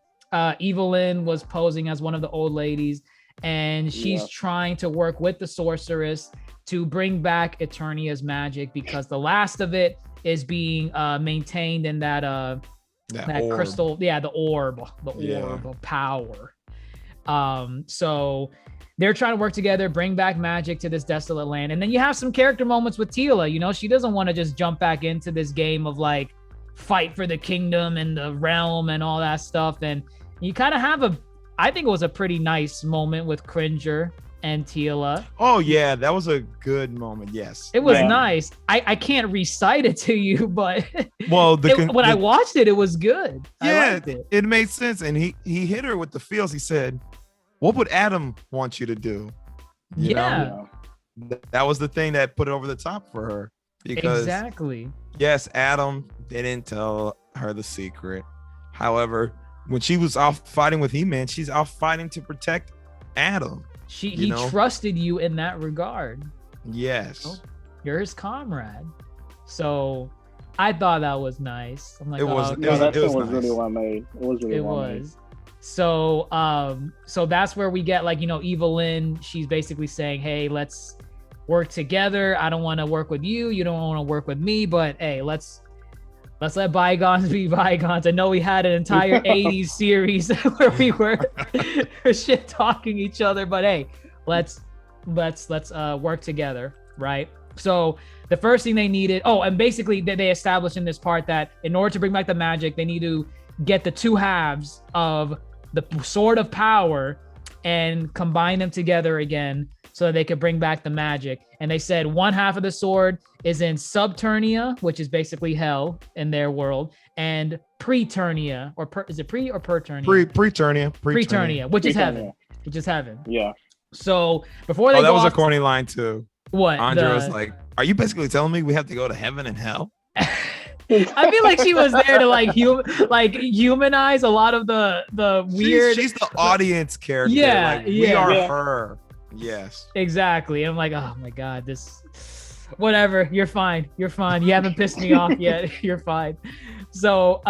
[SPEAKER 3] eva-lynn was posing as one of the old ladies, and she's trying to work with the sorceress to bring back Eternia's magic because the last of it is being maintained in that orb. Crystal, the orb of power. So they're trying to work together, bring back magic to this desolate land, and then you have some character moments with Teela. She doesn't want to just jump back into this game of like fight for the kingdom and the realm and all that stuff, and you kind of have I think it was a pretty nice moment with Cringer and Teela.
[SPEAKER 4] Oh yeah, that was a good moment. Yes,
[SPEAKER 3] it was nice. I can't recite it to you, but when I watched it, it was good.
[SPEAKER 4] Yeah, it made sense, and he hit her with the feels. He said, "What would Adam want you to do?" You know? That was the thing that put it over the top for her. Because
[SPEAKER 3] exactly.
[SPEAKER 4] Yes, Adam didn't tell her the secret. However, when she was off fighting with He-Man, she's off fighting to protect Adam.
[SPEAKER 3] He trusted you in that regard.
[SPEAKER 4] Yes.
[SPEAKER 3] You're his comrade. So I thought that was nice. I'm like,
[SPEAKER 4] It was.
[SPEAKER 3] okay.
[SPEAKER 5] That
[SPEAKER 4] It was
[SPEAKER 5] was
[SPEAKER 4] nice.
[SPEAKER 5] really well made. It was really well made.
[SPEAKER 3] So so that's where we get like, eva-lynn, she's basically saying, hey, let's work together. I don't want to work with you. You don't want to work with me, but hey, let's let bygones be bygones. I know we had an entire 80s series where we were shit talking each other, but hey, let's work together, right? So the first thing they needed, and basically they established in this part that in order to bring back the magic, they need to get the two halves of the sword of power and combine them together again so that they could bring back the magic. And they said one half of the sword is in Subternia, which is basically hell in their world, and Preternia, is it pre or Perternia? Preternia, which is heaven.
[SPEAKER 5] Yeah.
[SPEAKER 3] So before they
[SPEAKER 4] that was a corny line too.
[SPEAKER 3] What?
[SPEAKER 4] Andre was like, are you basically telling me we have to go to heaven and hell?
[SPEAKER 3] I feel like she was there to humanize a lot of the weird.
[SPEAKER 4] She's the audience character.
[SPEAKER 3] Yeah,
[SPEAKER 4] we are her. Yes.
[SPEAKER 3] Exactly. I'm like, oh my God, whatever. You're fine. You haven't pissed me off yet. You're fine. So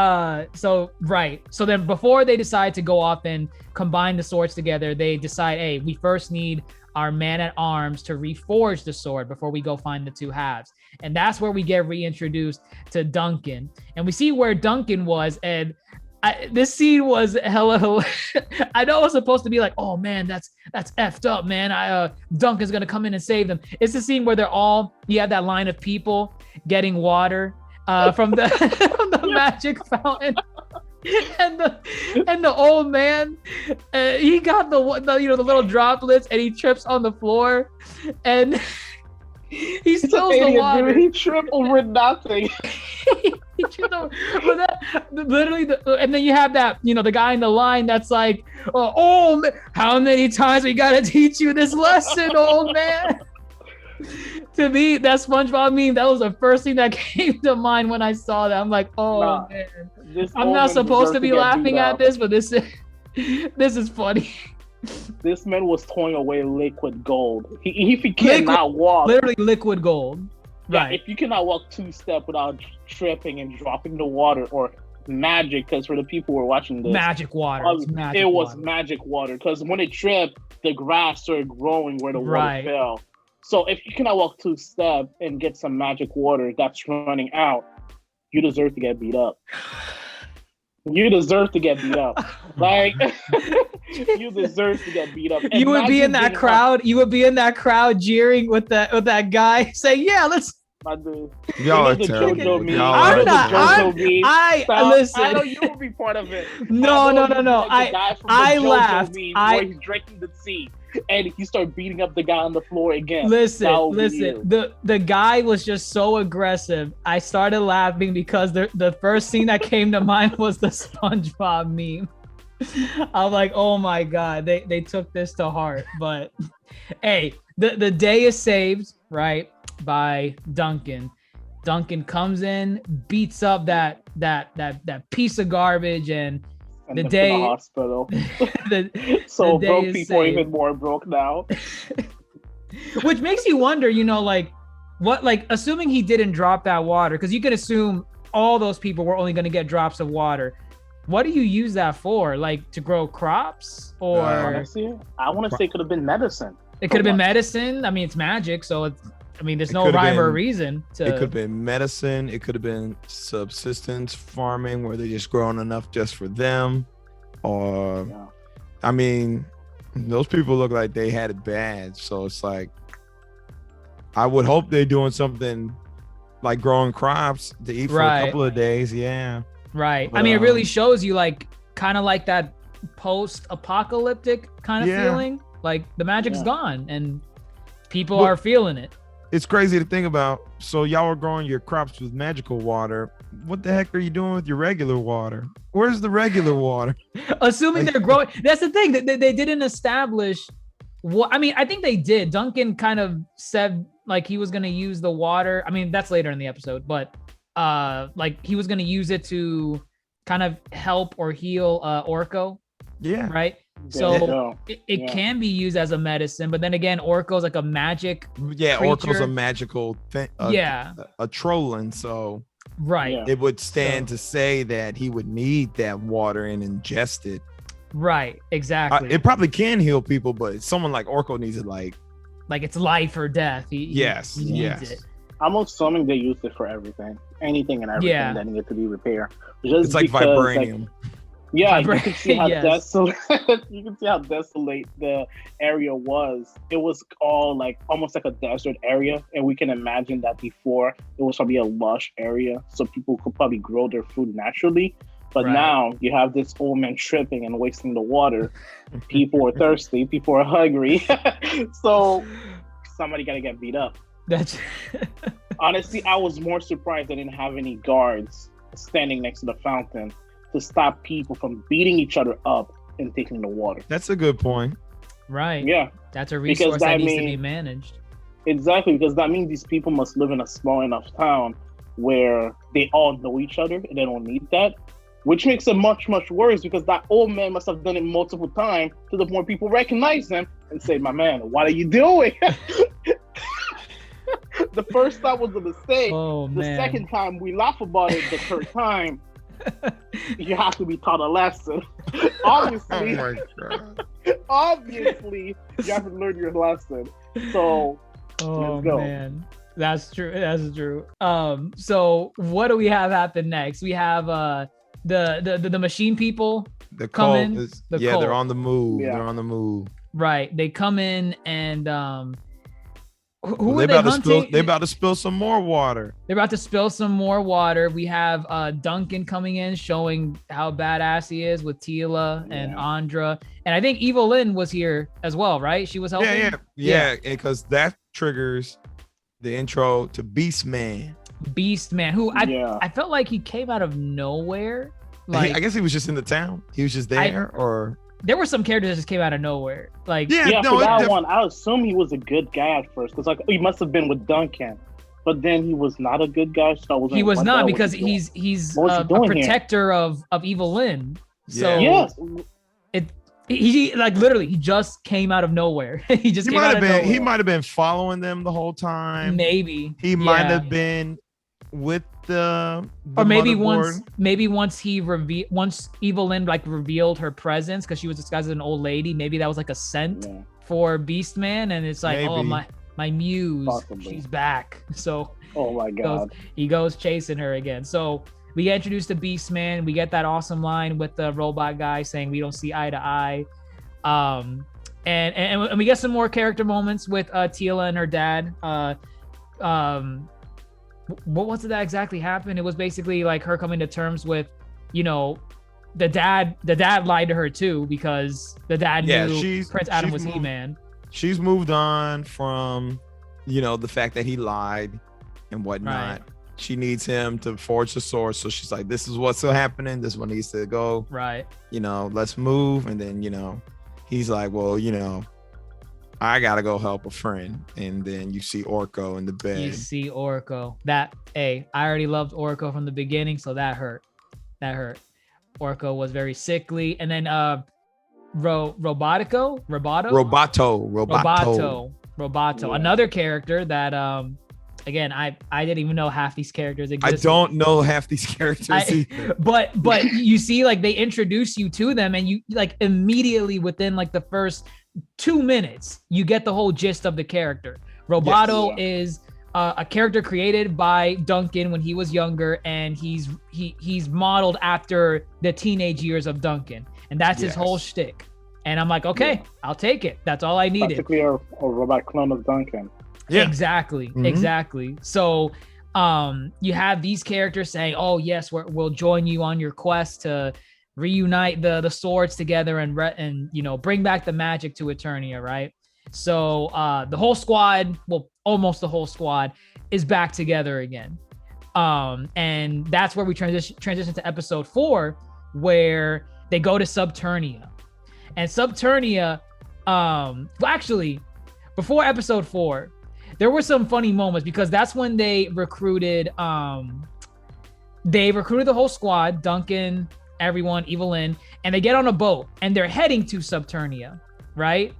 [SPEAKER 3] right. So then before they decide to go off and combine the swords together, they decide, hey, we first need our man at arms to reforge the sword before we go find the two halves. And that's where we get reintroduced to Duncan. And we see where Duncan was. And this scene was hella. I know it was supposed to be like, oh man, that's effed up, man. Duncan's gonna come in and save them. It's the scene where you have that line of people getting water from the from the magic fountain. And the old man, he got the little droplets, and he trips on the floor, and he spills the water.
[SPEAKER 5] He tripped over nothing.
[SPEAKER 3] He tripped over, and then you have that, the guy in the line that's like, oh, how many times we gotta teach you this lesson, old man? To me, that SpongeBob meme, that was the first thing that came to mind when I saw that. I'm like, man. I'm not supposed to be laughing at this, but this is funny.
[SPEAKER 5] This man was throwing away liquid gold. If he cannot walk,
[SPEAKER 3] literally liquid gold.
[SPEAKER 5] Yeah,
[SPEAKER 3] right.
[SPEAKER 5] If you cannot walk 2 steps without tripping and dropping the water or magic, because for the people who are watching this,
[SPEAKER 3] magic water.
[SPEAKER 5] It was magic water, because when it tripped, the grass started growing where the water fell. So if you cannot walk 2 steps and get some magic water that's running out, you deserve to get beat up. You deserst to get beat up. Like, you deserve to get beat up. And
[SPEAKER 3] you would be in that crowd. You would be in that crowd jeering with that guy saying, "Yeah, let's."
[SPEAKER 5] My dude.
[SPEAKER 4] Y'all are terrible.
[SPEAKER 3] Listen.
[SPEAKER 5] I know you will be part of it.
[SPEAKER 3] No. I laughed.
[SPEAKER 5] He's drinking the tea, and he started beating up the guy on the floor again.
[SPEAKER 3] Listen. The guy was just so aggressive. I started laughing because the first scene that came to mind was the SpongeBob meme. I'm like, oh my God, they took this to heart. But hey, the day is saved, right? By Duncan. Duncan comes in, beats up that piece of garbage, and the day
[SPEAKER 5] to the hospital.
[SPEAKER 3] So
[SPEAKER 5] the broke people are even more broke now.
[SPEAKER 3] Which makes you wonder, assuming he didn't drop that water, because you can assume all those people were only going to get drops of water. What do you use that for? Like to grow crops, or?
[SPEAKER 5] Honestly, I want to say it could have been medicine.
[SPEAKER 3] It could have been medicine. I mean, it's magic, so there's no rhyme or reason to.
[SPEAKER 4] It could have been medicine. It could have been subsistence farming, where they're just growing enough just for them. Or, those people look like they had it bad. So it's like, I would hope they're doing something like growing crops to eat for a couple of days. Yeah.
[SPEAKER 3] Right. But, it really shows you kind of like that post-apocalyptic kind of feeling. Like the magic's gone and people are feeling it.
[SPEAKER 4] It's crazy to think about. So y'all are growing your crops with magical water. What the heck are you doing with your regular water? Where's the regular water?
[SPEAKER 3] Assuming they're growing. That's the thing. That they didn't establish what. I think they did. Duncan kind of said he was going to use the water. That's later in the episode, but he was going to use it to kind of help or heal Orko.
[SPEAKER 4] Yeah.
[SPEAKER 3] Right. So it can be used as a medicine, but then again, Orko's like a magic creature.
[SPEAKER 4] Orko's a magical thing. A trolling, so it would stand to say that he would need that water and ingest it.
[SPEAKER 3] Right, exactly.
[SPEAKER 4] It probably can heal people, but someone like Orko needs it like
[SPEAKER 3] it's life or death. He needs it.
[SPEAKER 5] I'm assuming they used it for everything, anything and everything that needed to be repaired. Just
[SPEAKER 4] it's like vibranium.
[SPEAKER 5] You can see how desolate. You can see how desolate the area was. It was all like almost like a desert area, and we can imagine that before it was probably a lush area, so people could probably grow their food naturally. But now you have this old man tripping and wasting the water. People are thirsty. People are hungry. So somebody got to get beat up. Honestly, I was more surprised they didn't have any guards standing next to the fountain to stop people from beating each other up and taking the water.
[SPEAKER 4] That's a good point.
[SPEAKER 3] Right.
[SPEAKER 5] Yeah.
[SPEAKER 3] That's a resource that needs to be managed.
[SPEAKER 5] Exactly, because that means these people must live in a small enough town where they all know each other and they don't need that. Which makes it much, much worse because that old man must have done it multiple times to the point people recognize him and say, "My man, what are you doing?" The first time was a mistake. The second time we laugh about it. The third time, you have to be taught a lesson. Obviously, obviously, you have to learn your lesson. So let's go.
[SPEAKER 3] Man. That's true. That's true. So what do we have happen next? We have the machine people come in.
[SPEAKER 4] They're on the move. Yeah. They're on the move.
[SPEAKER 3] Right. They come in and who
[SPEAKER 4] are they hunting? They're about to spill some more water.
[SPEAKER 3] They're about to spill some more water. We have Duncan coming in, showing how badass he is with Teela and Andra. And I think eva-lynn was here as well, right? She was helping.
[SPEAKER 4] Yeah. Because that triggers the intro to Beastman, who
[SPEAKER 3] I felt like he came out of nowhere. Like
[SPEAKER 4] I guess he was just in the town. He was just there, or
[SPEAKER 3] there were some characters that just came out of nowhere. Like
[SPEAKER 5] for that one, I assume he was a good guy at first because he must have been with Duncan, but then he was not a good guy. So I wasn't.
[SPEAKER 3] He was not because he's a protector of eva-lynn. So he like literally he just came out of nowhere. He
[SPEAKER 4] might have been following them the whole time.
[SPEAKER 3] Maybe
[SPEAKER 4] he might have been with the
[SPEAKER 3] or maybe once eva-lynn like revealed her presence because she was disguised as an old lady. Maybe that was like a scent for Beastman, and it's like my muse, she's back. So
[SPEAKER 5] oh my god,
[SPEAKER 3] he goes chasing her again. So we get introduced to Beastman. We get that awesome line with the robot guy saying we don't see eye to eye. And we get some more character moments with Teela and her dad. What was it that exactly happened? It was basically like her coming to terms with, the dad lied to her too because the dad knew Prince Adam was He-Man.
[SPEAKER 4] She's moved on from, the fact that he lied and whatnot. Right. She needs him to forge the sword. So she's like, this is what's happening. This one needs to go.
[SPEAKER 3] Right.
[SPEAKER 4] Let's move. And then, he's like, well, I got to go help a friend. And then you see Orko in the bed.
[SPEAKER 3] You see Orko. I already loved Orko from the beginning. So that hurt. Orko was very sickly. And then Roboto. Another character that again, I didn't even know half these characters existed.
[SPEAKER 4] I don't know half these characters either.
[SPEAKER 3] But you see, like, they introduce you to them, and you like immediately within like the first 2 minutes, you get the whole gist of the character. Roboto is a character created by Duncan when he was younger, and he's modeled after the teenage years of Duncan, and that's his whole shtick. And I'm like, okay, I'll take it. That's all I needed.
[SPEAKER 5] Basically, a robot clone of Duncan.
[SPEAKER 3] Yeah. Exactly. So you have these characters saying, oh yes, we'll join you on your quest to reunite the swords together and bring back the magic to Eternia, right? So the whole squad, well, almost the whole squad is back together again. And that's where we transition to episode 4, where they go to Subternia. And Subternia, actually, before episode 4, there were some funny moments because that's when they recruited the whole squad, Duncan everyone, eva-lynn, and they get on a boat and they're heading to Subternia, right?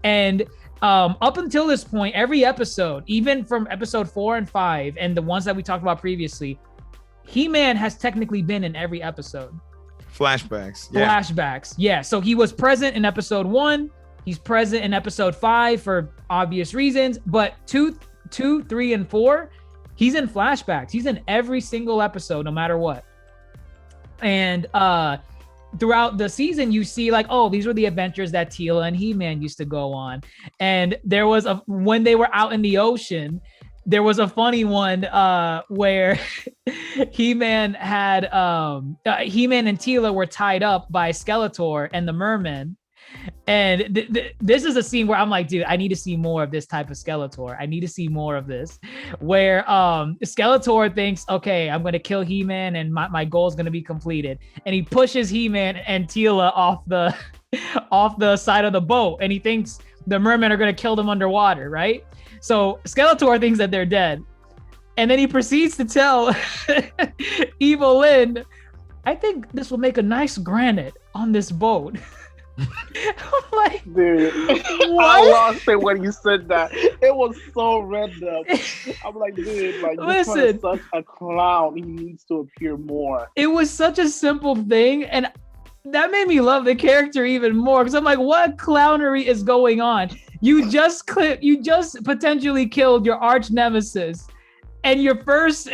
[SPEAKER 3] And up until this point, every episode, even from episode 4 and 5, and the ones that we talked about previously, He-Man has technically been in every episode.
[SPEAKER 4] Flashbacks.
[SPEAKER 3] Yeah. So he was present in episode 1. He's present in episode 5 for obvious reasons. But 2, 3, and 4, he's in flashbacks. He's in every single episode, no matter what. And throughout the season, you see like, oh, these were the adventures that Teela and He-Man used to go on. And there was when they were out in the ocean, there was a funny one where He-Man had He-Man and Teela were tied up by Skeletor and the Merman. And this is a scene where I'm like, dude, I need to see more of this type of Skeletor. I need to see more of this, where Skeletor thinks, okay, I'm gonna kill He-Man and my goal is gonna be completed, and he pushes He-Man and Teela off the side of the boat, and he thinks the mermen are gonna kill them underwater, right? So Skeletor thinks that they're dead, and then he proceeds to tell eva-lynn, I think this will make a nice granite on this boat. I'm like,
[SPEAKER 5] dude, I lost it when you said that. It was so random. I'm like, dude, like, this man is such a clown. He needs to appear more.
[SPEAKER 3] It was such a simple thing, and that made me love the character even more, because I'm like, what clownery is going on? You just potentially killed your arch nemesis, and your first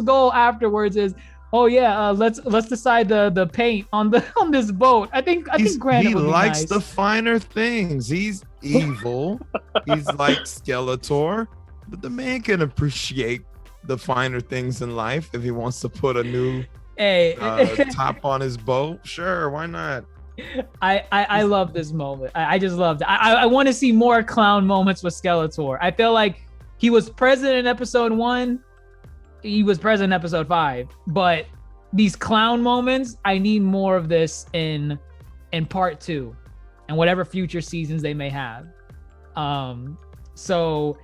[SPEAKER 3] goal afterwards is, oh yeah, let's decide the paint on this boat. I think Granite
[SPEAKER 4] he
[SPEAKER 3] would be
[SPEAKER 4] likes
[SPEAKER 3] nice.
[SPEAKER 4] the finer things. He's evil. He's like Skeletor, but the man can appreciate the finer things in life. If he wants to put a new top on his boat, sure, why not?
[SPEAKER 3] I love this moment. I just loved it. I want to see more clown moments with Skeletor. I feel like he was present in episode 1. He was present in episode 5, but these clown moments, I need more of this in part 2 and whatever future seasons they may have. So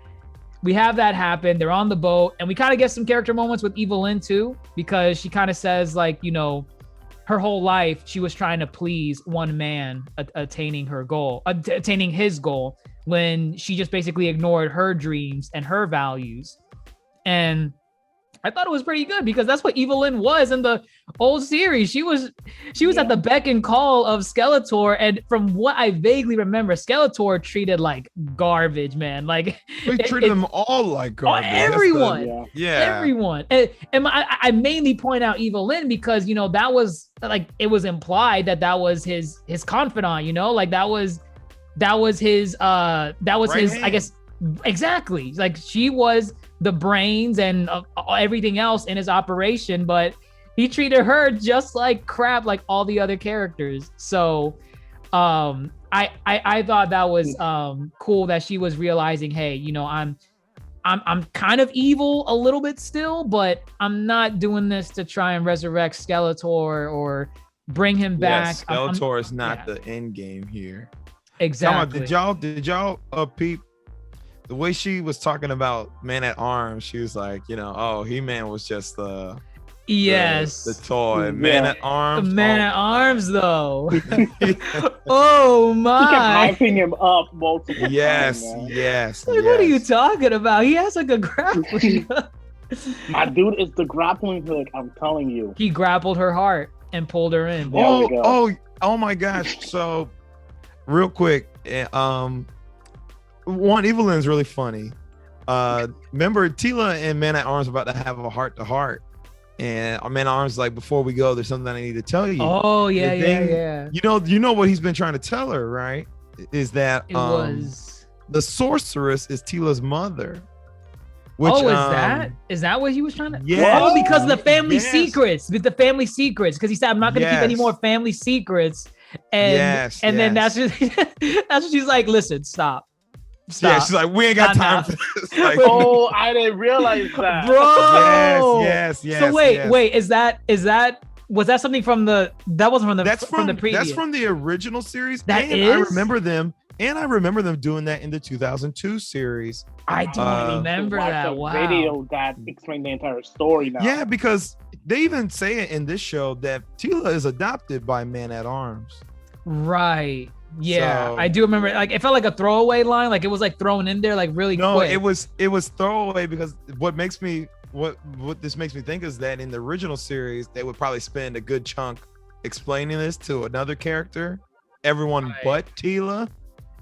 [SPEAKER 3] we have that happen. They're on the boat, and we kind of get some character moments with eva-lynn too, because she kind of says, like, you know, her whole life she was trying to please one man, attaining his goal, when she just basically ignored her dreams and her values. And I thought it was pretty good, because that's what eva-lynn was in the old series. She was at the beck and call of Skeletor, and from what I vaguely remember, Skeletor treated like garbage, man. Like,
[SPEAKER 4] we treated them all like garbage.
[SPEAKER 3] Everyone,
[SPEAKER 4] yeah,
[SPEAKER 3] everyone. And I mainly point out eva-lynn because, you know, that was like, it was implied that was his confidant. You know, like that was his right his hand. I guess exactly. Like, she was the brains and everything else in his operation, but he treated her just like crap, like all the other characters. So I thought that was cool that she was realizing, hey, you know, I'm kind of evil a little bit still, but I'm not doing this to try and resurrect Skeletor or bring him back.
[SPEAKER 4] Skeletor is not the end game here.
[SPEAKER 3] Exactly.
[SPEAKER 4] Did y'all peep the way she was talking about Man at Arms? She was like, you know, oh, He-Man was just the toy. Man at Arms.
[SPEAKER 3] Man at Arms, though. Oh my!
[SPEAKER 5] He kept hyping him up multiple times.
[SPEAKER 4] Yes.
[SPEAKER 3] Like, what are you talking about? He has like a grappling hook.
[SPEAKER 5] My dude is the grappling hook. I'm telling you.
[SPEAKER 3] He grappled her heart and pulled her in.
[SPEAKER 4] Oh my gosh! So, real quick, eva-lynn's really funny. Remember Teela and Man at Arms about to have a heart-to-heart, and Man at Arms is like, before we go, there's something I need to tell you.
[SPEAKER 3] Oh yeah.
[SPEAKER 4] You know what he's been trying to tell her, right? Is that
[SPEAKER 3] it was
[SPEAKER 4] the sorceress is Teela's mother. Which,
[SPEAKER 3] is that what he was trying to?
[SPEAKER 4] Yeah.
[SPEAKER 3] Oh, because of the family secrets. With the family secrets, because he said, I'm not going to keep any more family secrets. And then that's what she's like, listen, stop.
[SPEAKER 4] Yeah, she's like, we ain't got time for this. Like,
[SPEAKER 5] oh, I didn't realize that,
[SPEAKER 3] bro.
[SPEAKER 4] Yes.
[SPEAKER 3] So wait, was that something from the? That wasn't from the. That's from the previous.
[SPEAKER 4] That's from the original series.
[SPEAKER 3] I remember them.
[SPEAKER 4] And I remember them doing that in the 2002 series.
[SPEAKER 3] I don't remember that. Wow.
[SPEAKER 5] Video that explained the entire story now.
[SPEAKER 4] Yeah, because they even say it in this show that Teela is adopted by Man-at-Arms.
[SPEAKER 3] Right. Yeah,
[SPEAKER 4] So-
[SPEAKER 3] I do remember. Like, it felt like a throwaway line. Like, it was like thrown in there, like really
[SPEAKER 4] No,
[SPEAKER 3] quick.
[SPEAKER 4] it was throwaway because what this makes me think is that in the original series they would probably spend a good chunk explaining this to another character, everyone
[SPEAKER 3] Right.
[SPEAKER 4] but Teela,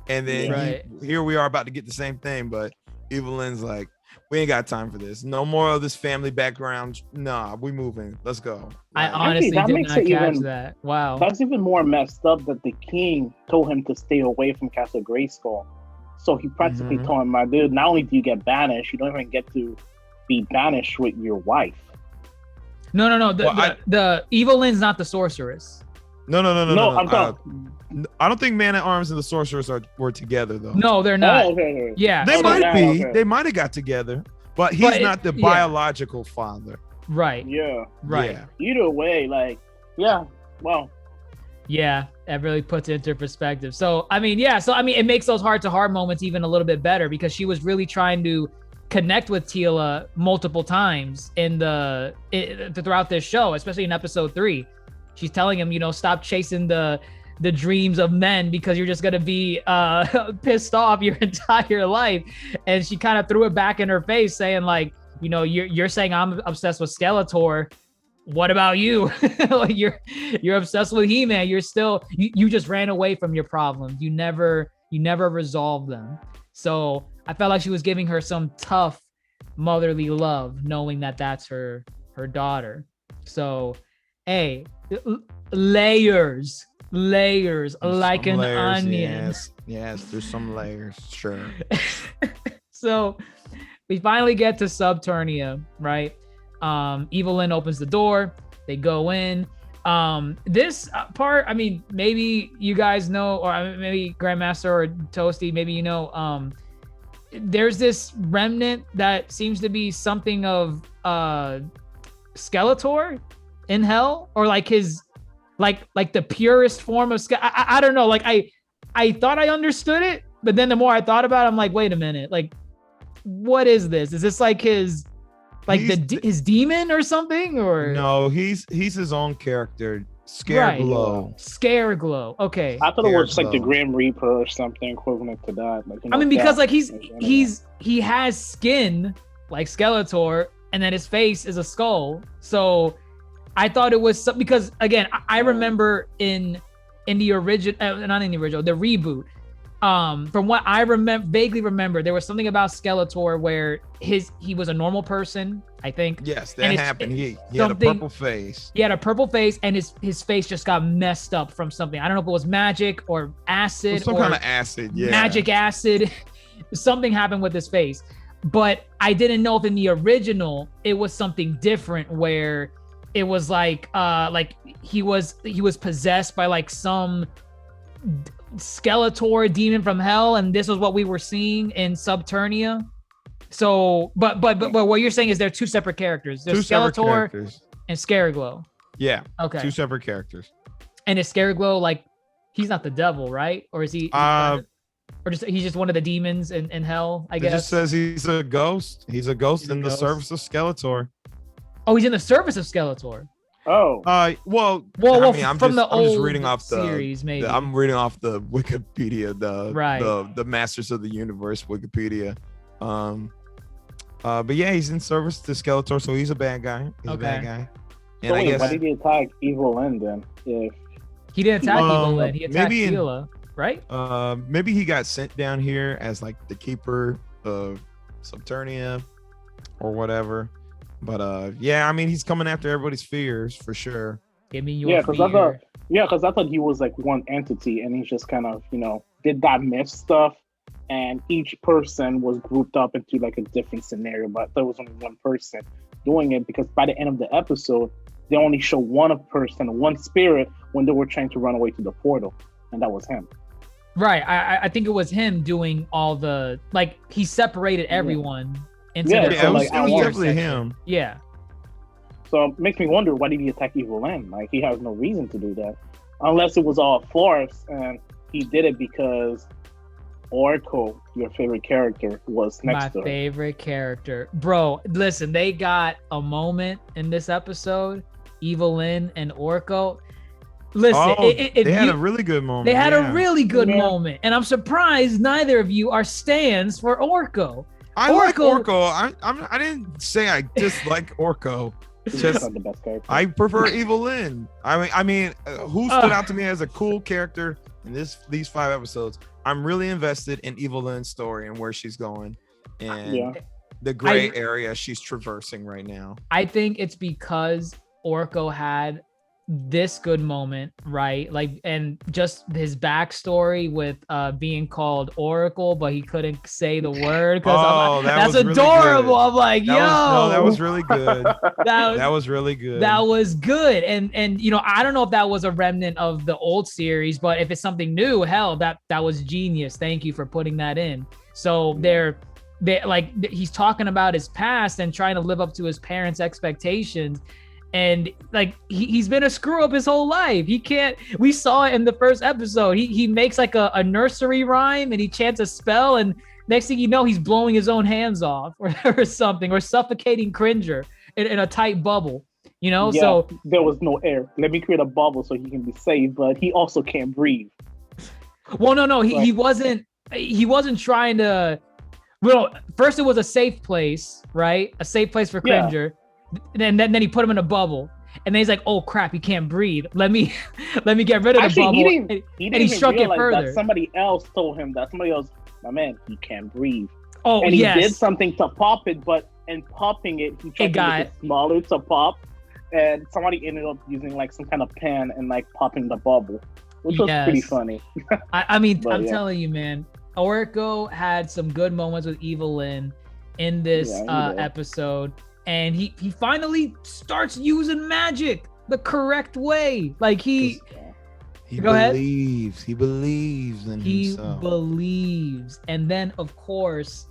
[SPEAKER 4] and then
[SPEAKER 3] Right.
[SPEAKER 4] here we are about to get the same thing, but eva-lynn's like, we ain't got time for this. No more of this family background. Nah, we moving. Let's go.
[SPEAKER 3] I
[SPEAKER 4] Like,
[SPEAKER 3] honestly
[SPEAKER 5] that
[SPEAKER 3] did
[SPEAKER 5] makes
[SPEAKER 3] not
[SPEAKER 5] it
[SPEAKER 3] catch
[SPEAKER 5] even-
[SPEAKER 3] that. Wow.
[SPEAKER 5] That's even more messed up that the king told him to stay away from Castle Grayskull. So he practically
[SPEAKER 4] Mhm.
[SPEAKER 5] told him, my dude, not only do you get banished, you don't even get to be banished with your wife.
[SPEAKER 3] No.
[SPEAKER 4] Well,
[SPEAKER 3] The eva-lynn's not the sorceress.
[SPEAKER 4] No.
[SPEAKER 5] I'm talking.
[SPEAKER 4] I don't think Man-at-Arms and the Sorcerers were together though.
[SPEAKER 3] No, they're not.
[SPEAKER 5] Oh, okay.
[SPEAKER 3] Yeah.
[SPEAKER 4] They
[SPEAKER 5] Okay,
[SPEAKER 4] might
[SPEAKER 5] yeah,
[SPEAKER 4] be.
[SPEAKER 5] okay.
[SPEAKER 4] They might have got together, but he's not the
[SPEAKER 3] yeah.
[SPEAKER 4] biological father.
[SPEAKER 3] Right.
[SPEAKER 5] Yeah.
[SPEAKER 3] Right.
[SPEAKER 4] Yeah.
[SPEAKER 5] Either way, like, yeah. Well,
[SPEAKER 3] Yeah, that really puts it into perspective. So, I mean, it makes those heart-to-heart moments even a little bit better because she was really trying to connect with Teela multiple times throughout this show, especially in episode 3. She's telling him, stop chasing the dreams of men because you're just gonna be pissed off your entire life. And she kind of threw it back in her face, saying like, you're saying I'm obsessed with Skeletor. What about you? Like you're obsessed with He-Man. You're still you just ran away from your problems. You never resolved them. So I felt like she was giving her some tough motherly love, knowing that that's her daughter. So, hey, layers
[SPEAKER 4] There's
[SPEAKER 3] like
[SPEAKER 4] some
[SPEAKER 3] an
[SPEAKER 4] layers,
[SPEAKER 3] onion.
[SPEAKER 4] Yes, there's some layers, sure.
[SPEAKER 3] So we finally get to Subternia, right? Eva-lynn opens the door. They go in. This part, I mean, maybe you guys know, or maybe Grandmaster or Toasty, maybe you know, there's this remnant that seems to be something of Skeletor in hell, or like his like the purest form of I don't know, like I thought I understood it, but then the more I thought about it, I'm like, wait a minute, like what is this? Is this like his his demon or something? Or
[SPEAKER 4] No, he's his own character, Scareglow.
[SPEAKER 3] Scareglow. Okay.
[SPEAKER 5] I thought it was like the
[SPEAKER 4] Scareglow.
[SPEAKER 5] Grim Reaper or something equivalent to that. Like,
[SPEAKER 3] I mean, because like
[SPEAKER 5] that.
[SPEAKER 3] he has skin like Skeletor, and then his face is a skull. So I thought it was because again, I remember in the original, not in the original, the reboot. From what I vaguely remember, there was something about Skeletor where he was a normal person, I think.
[SPEAKER 4] Yes,
[SPEAKER 3] And
[SPEAKER 4] that
[SPEAKER 3] it's-
[SPEAKER 4] happened. He had a
[SPEAKER 3] something-
[SPEAKER 4] purple face.
[SPEAKER 3] He had a purple face, and his face just got messed up from something. I don't know if it was magic or acid
[SPEAKER 4] Some
[SPEAKER 3] or
[SPEAKER 4] kind of acid, yeah.
[SPEAKER 3] magic acid. Something happened with his face. But I didn't know if in the original it was something different where it was like he was possessed by like some Skeletor demon from hell, and this was what we were seeing in Subternia. So, but what you're saying is they're two separate characters. There's
[SPEAKER 4] Two separate
[SPEAKER 3] Skeletor
[SPEAKER 4] characters.
[SPEAKER 3] and Scareglow.
[SPEAKER 4] Yeah,
[SPEAKER 3] Okay.
[SPEAKER 4] two separate characters.
[SPEAKER 3] And is Scareglow like he's not the devil, right? Or is he? Or just he's just one of the demons in hell, I
[SPEAKER 4] It
[SPEAKER 3] guess.
[SPEAKER 4] just says he's a ghost. He's a ghost in the service of Skeletor.
[SPEAKER 3] Oh, he's in the service of Skeletor.
[SPEAKER 5] Oh,
[SPEAKER 4] Well,
[SPEAKER 3] Well,
[SPEAKER 4] I mean, I'm
[SPEAKER 3] from
[SPEAKER 4] just
[SPEAKER 3] the
[SPEAKER 4] reading
[SPEAKER 3] old
[SPEAKER 4] off the
[SPEAKER 3] series, maybe.
[SPEAKER 4] I'm reading off the Wikipedia,
[SPEAKER 3] Right.
[SPEAKER 4] the Masters of the Universe Wikipedia. But yeah, he's in service to Skeletor, so he's a bad guy. He's a bad
[SPEAKER 3] Okay.
[SPEAKER 4] guy.
[SPEAKER 5] so
[SPEAKER 4] And I
[SPEAKER 5] wait,
[SPEAKER 4] guess
[SPEAKER 5] why did he attack Eva-lynn then? If
[SPEAKER 3] He didn't attack eva-lynn. He attacked
[SPEAKER 4] maybe in-
[SPEAKER 3] Teela, right?
[SPEAKER 4] maybe he got sent down here as like the keeper of Subternia or whatever. But yeah, I mean, he's coming after everybody's fears for sure.
[SPEAKER 3] Give me your
[SPEAKER 5] yeah, because
[SPEAKER 3] fear.
[SPEAKER 5] I thought he was like one entity, and he just kind of did that myth stuff, and each person was grouped up into like a different scenario. But there was only one person doing it because by the end of the episode, they only show one person, one spirit when they were trying to run away to the portal, and that was him.
[SPEAKER 3] Right. I think it was him doing all the like he separated everyone into
[SPEAKER 5] Yeah,
[SPEAKER 3] their
[SPEAKER 4] Yeah, it
[SPEAKER 3] own
[SPEAKER 4] was,
[SPEAKER 5] like,
[SPEAKER 4] it was
[SPEAKER 5] I want-
[SPEAKER 4] definitely him.
[SPEAKER 3] Yeah.
[SPEAKER 5] So it makes me wonder, why did he attack Eva-lynn? Like, he has no reason to do that. Unless it was all a farce and he did it because Oracle, your favorite character, was next to
[SPEAKER 3] My
[SPEAKER 5] her.
[SPEAKER 3] favorite character. Bro, listen, they got a moment in this episode, eva-lynn and Oracle. Listen,
[SPEAKER 4] they had a really good moment.
[SPEAKER 3] They had
[SPEAKER 4] yeah.
[SPEAKER 3] a really good
[SPEAKER 5] Yeah.
[SPEAKER 3] moment. And I'm surprised neither of you are stans for Oracle.
[SPEAKER 4] I like Orko. I didn't say I dislike Orko.
[SPEAKER 5] He's
[SPEAKER 4] Just
[SPEAKER 5] not the best character.
[SPEAKER 4] I prefer eva-lynn. I mean, who stood out to me as a cool character in these 5 episodes? I'm really invested in eva-lynn's story and where she's going, and the gray area she's traversing right now.
[SPEAKER 3] I think it's because Orko had this good moment, right? Like, and just his backstory with being called Oracle, but he couldn't say the word because that's adorable. Really I'm like,
[SPEAKER 4] that was really good.
[SPEAKER 3] that
[SPEAKER 4] was really good.
[SPEAKER 3] That was good. And you know, I don't know if that was a remnant of the old series, but if it's something new, hell, that was genius. Thank you for putting that in. So they're like, he's talking about his past and trying to live up to his parents' expectations. And like he's been a screw up his whole life. He can't. We saw it in the first episode. He makes like a nursery rhyme and he chants a spell, and next thing you know, he's blowing his own hands off or something, or suffocating Cringer in a tight bubble. You know, so
[SPEAKER 5] there was no air. Let me create a bubble so he can be safe, but he also can't breathe.
[SPEAKER 3] Well, no, he wasn't. He wasn't trying to. Well, first it was a safe place, right? A safe place for Cringer. Yeah. And then he put him in a bubble, and then he's like, "Oh crap, he can't breathe. Let me get rid of the bubble."
[SPEAKER 5] He didn't
[SPEAKER 3] struck it further.
[SPEAKER 5] That somebody else told him that my man, he can't breathe.
[SPEAKER 3] Oh,
[SPEAKER 5] and he did something to pop it, but in popping it, he tried to make it smaller to pop, and somebody ended up using like some kind of pen and like popping the bubble, which was pretty funny.
[SPEAKER 3] I mean, I'm telling you, man, Orko had some good moments with eva-lynn in this episode. And he finally starts using magic the correct way. Like he believes. He believes in himself. He believes. And then of course,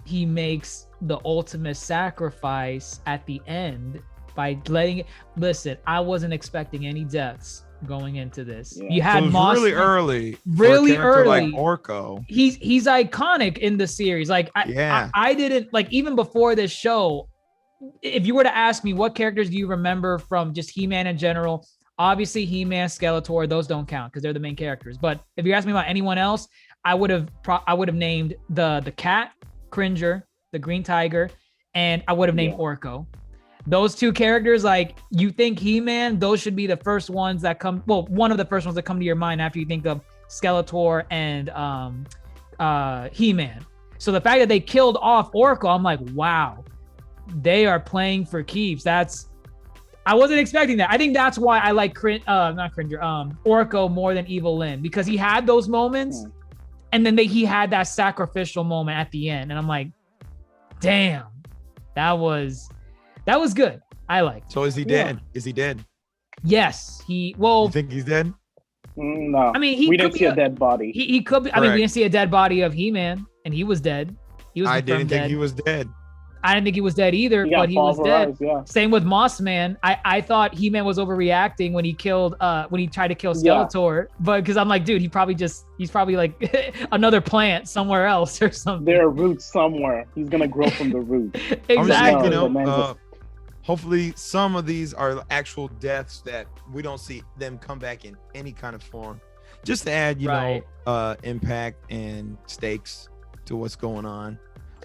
[SPEAKER 3] he makes the ultimate sacrifice at the end by letting it. Listen, I wasn't expecting any deaths going into this. Yeah. You had Moss
[SPEAKER 4] really early.
[SPEAKER 3] Really early.
[SPEAKER 4] Like Orko.
[SPEAKER 3] He's iconic in the series. Like I didn't like, even before this show, if you were to ask me what characters do you remember from just He-Man in general, obviously He-Man, Skeletor, those don't count because they're the main characters. But if you ask me about anyone else, I would have named the cat, Cringer, the Green Tiger, and I would have named Orko. Those two characters, like, you think He-Man, those should be the first ones that come. Well, one of the first ones that come to your mind after you think of Skeletor and He-Man. So the fact that they killed off Orko, I'm like, wow, they are playing for keeps. I wasn't expecting that. I think that's why I like Orko more than eva-lynn, because he had those moments, and then he had that sacrificial moment at the end, and I'm like, damn, that was good. I liked.
[SPEAKER 4] So is he dead? Is he dead?
[SPEAKER 3] Yes. You
[SPEAKER 4] think he's dead?
[SPEAKER 5] No.
[SPEAKER 3] I mean,
[SPEAKER 5] we didn't see a dead body.
[SPEAKER 3] He could be. Correct. I mean, we didn't see a dead body of He-Man, and he was dead.
[SPEAKER 4] I didn't think he was dead.
[SPEAKER 3] I didn't think he was dead either, but he was dead. Same with Moss Man. I thought He-Man was overreacting when he tried to kill Skeletor, but because I'm like, dude, he's probably like another plant somewhere else or something.
[SPEAKER 5] There are roots somewhere. He's gonna grow from the roots.
[SPEAKER 3] Exactly.
[SPEAKER 4] Hopefully some of these are actual deaths that we don't see them come back in any kind of form, just to add, impact and stakes to what's going on.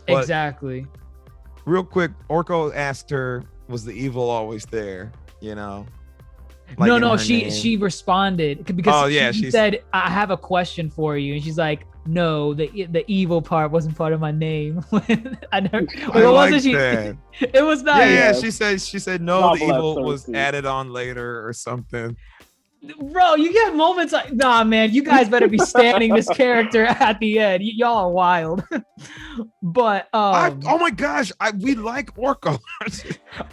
[SPEAKER 4] But
[SPEAKER 3] exactly.
[SPEAKER 4] Real quick, Orko asked her, was the evil always there?
[SPEAKER 3] No, she responded because she said, I have a question for you. And she's like, no, the evil part wasn't part of my name. It was not.
[SPEAKER 4] Yeah, she said no, the evil was added on later or something.
[SPEAKER 3] Bro, you get moments like, nah, man, you guys better be standing this character at the end. Y'all are wild. But
[SPEAKER 4] oh my gosh, we like Orko.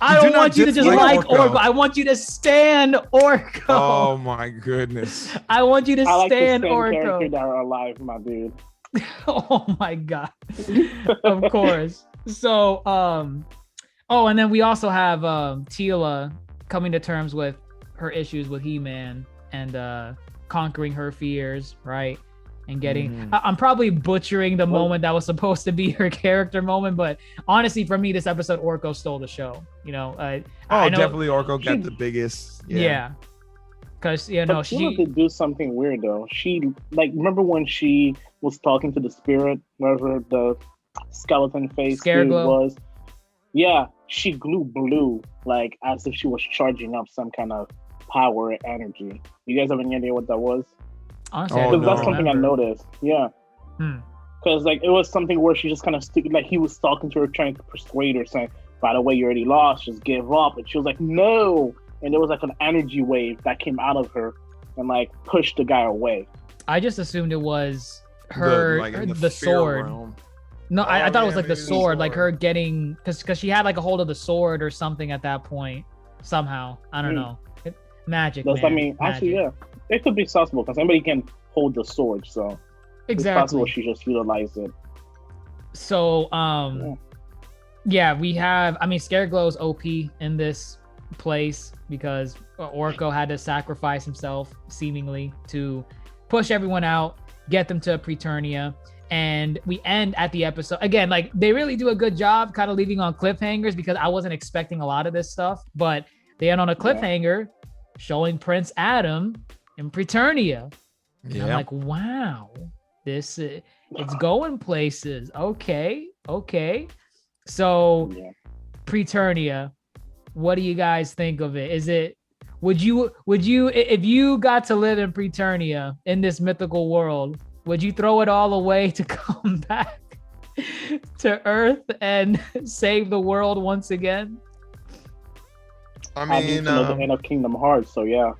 [SPEAKER 3] I don't want you to just like Orko. I want you to stand Orko.
[SPEAKER 4] Oh my goodness.
[SPEAKER 3] I want you to stand
[SPEAKER 5] Orko.
[SPEAKER 3] Characters
[SPEAKER 5] that are alive, my dude.
[SPEAKER 3] Oh my god. Of course. So and then we also have Teela coming to terms with her issues with He-Man and conquering her fears, right? and getting. I'm probably butchering the moment that was supposed to be her character moment, but honestly, for me, this episode, Orko stole the show. You know, I know,
[SPEAKER 4] definitely Orko got the biggest.
[SPEAKER 3] Yeah. Because she
[SPEAKER 5] did do something weird though. She remember when she was talking to the spirit, wherever the skeleton face dude was. Yeah, she grew blue, like as if she was charging up some kind of power energy. You guys have any idea what that was?
[SPEAKER 3] Honestly,
[SPEAKER 5] that's something I noticed. Yeah. Because it was something where she just kind of he was talking to her, trying to persuade her, saying, "By the way, you already lost. Just give up." And she was like, "No." And there was an energy wave that came out of her and pushed the guy away.
[SPEAKER 3] I just assumed it was the sword. Realm. No, I thought it was the sword, like her getting because she had a hold of the sword or something at that point somehow. I don't know. Magic.
[SPEAKER 5] I mean, actually, yeah, it could be possible because anybody can hold the sword, so exactly. It's possible she just utilized it.
[SPEAKER 3] So, yeah, we have. I mean, Scareglow's OP in this place because Orko had to sacrifice himself seemingly to push everyone out, get them to Preternia. And we end at the episode again, they really do a good job kind of leaving on cliffhangers because I wasn't expecting a lot of this stuff, but they end on a cliffhanger showing Prince Adam in Preternia. And I'm like, wow, it's going places. Okay. So Preternia, what do you guys think of it? Would you if you got to live in Preternia in this mythical world, would you throw it all away to come back to Earth and save the world once again?
[SPEAKER 5] I need to know the end of Kingdom Hearts, so yeah.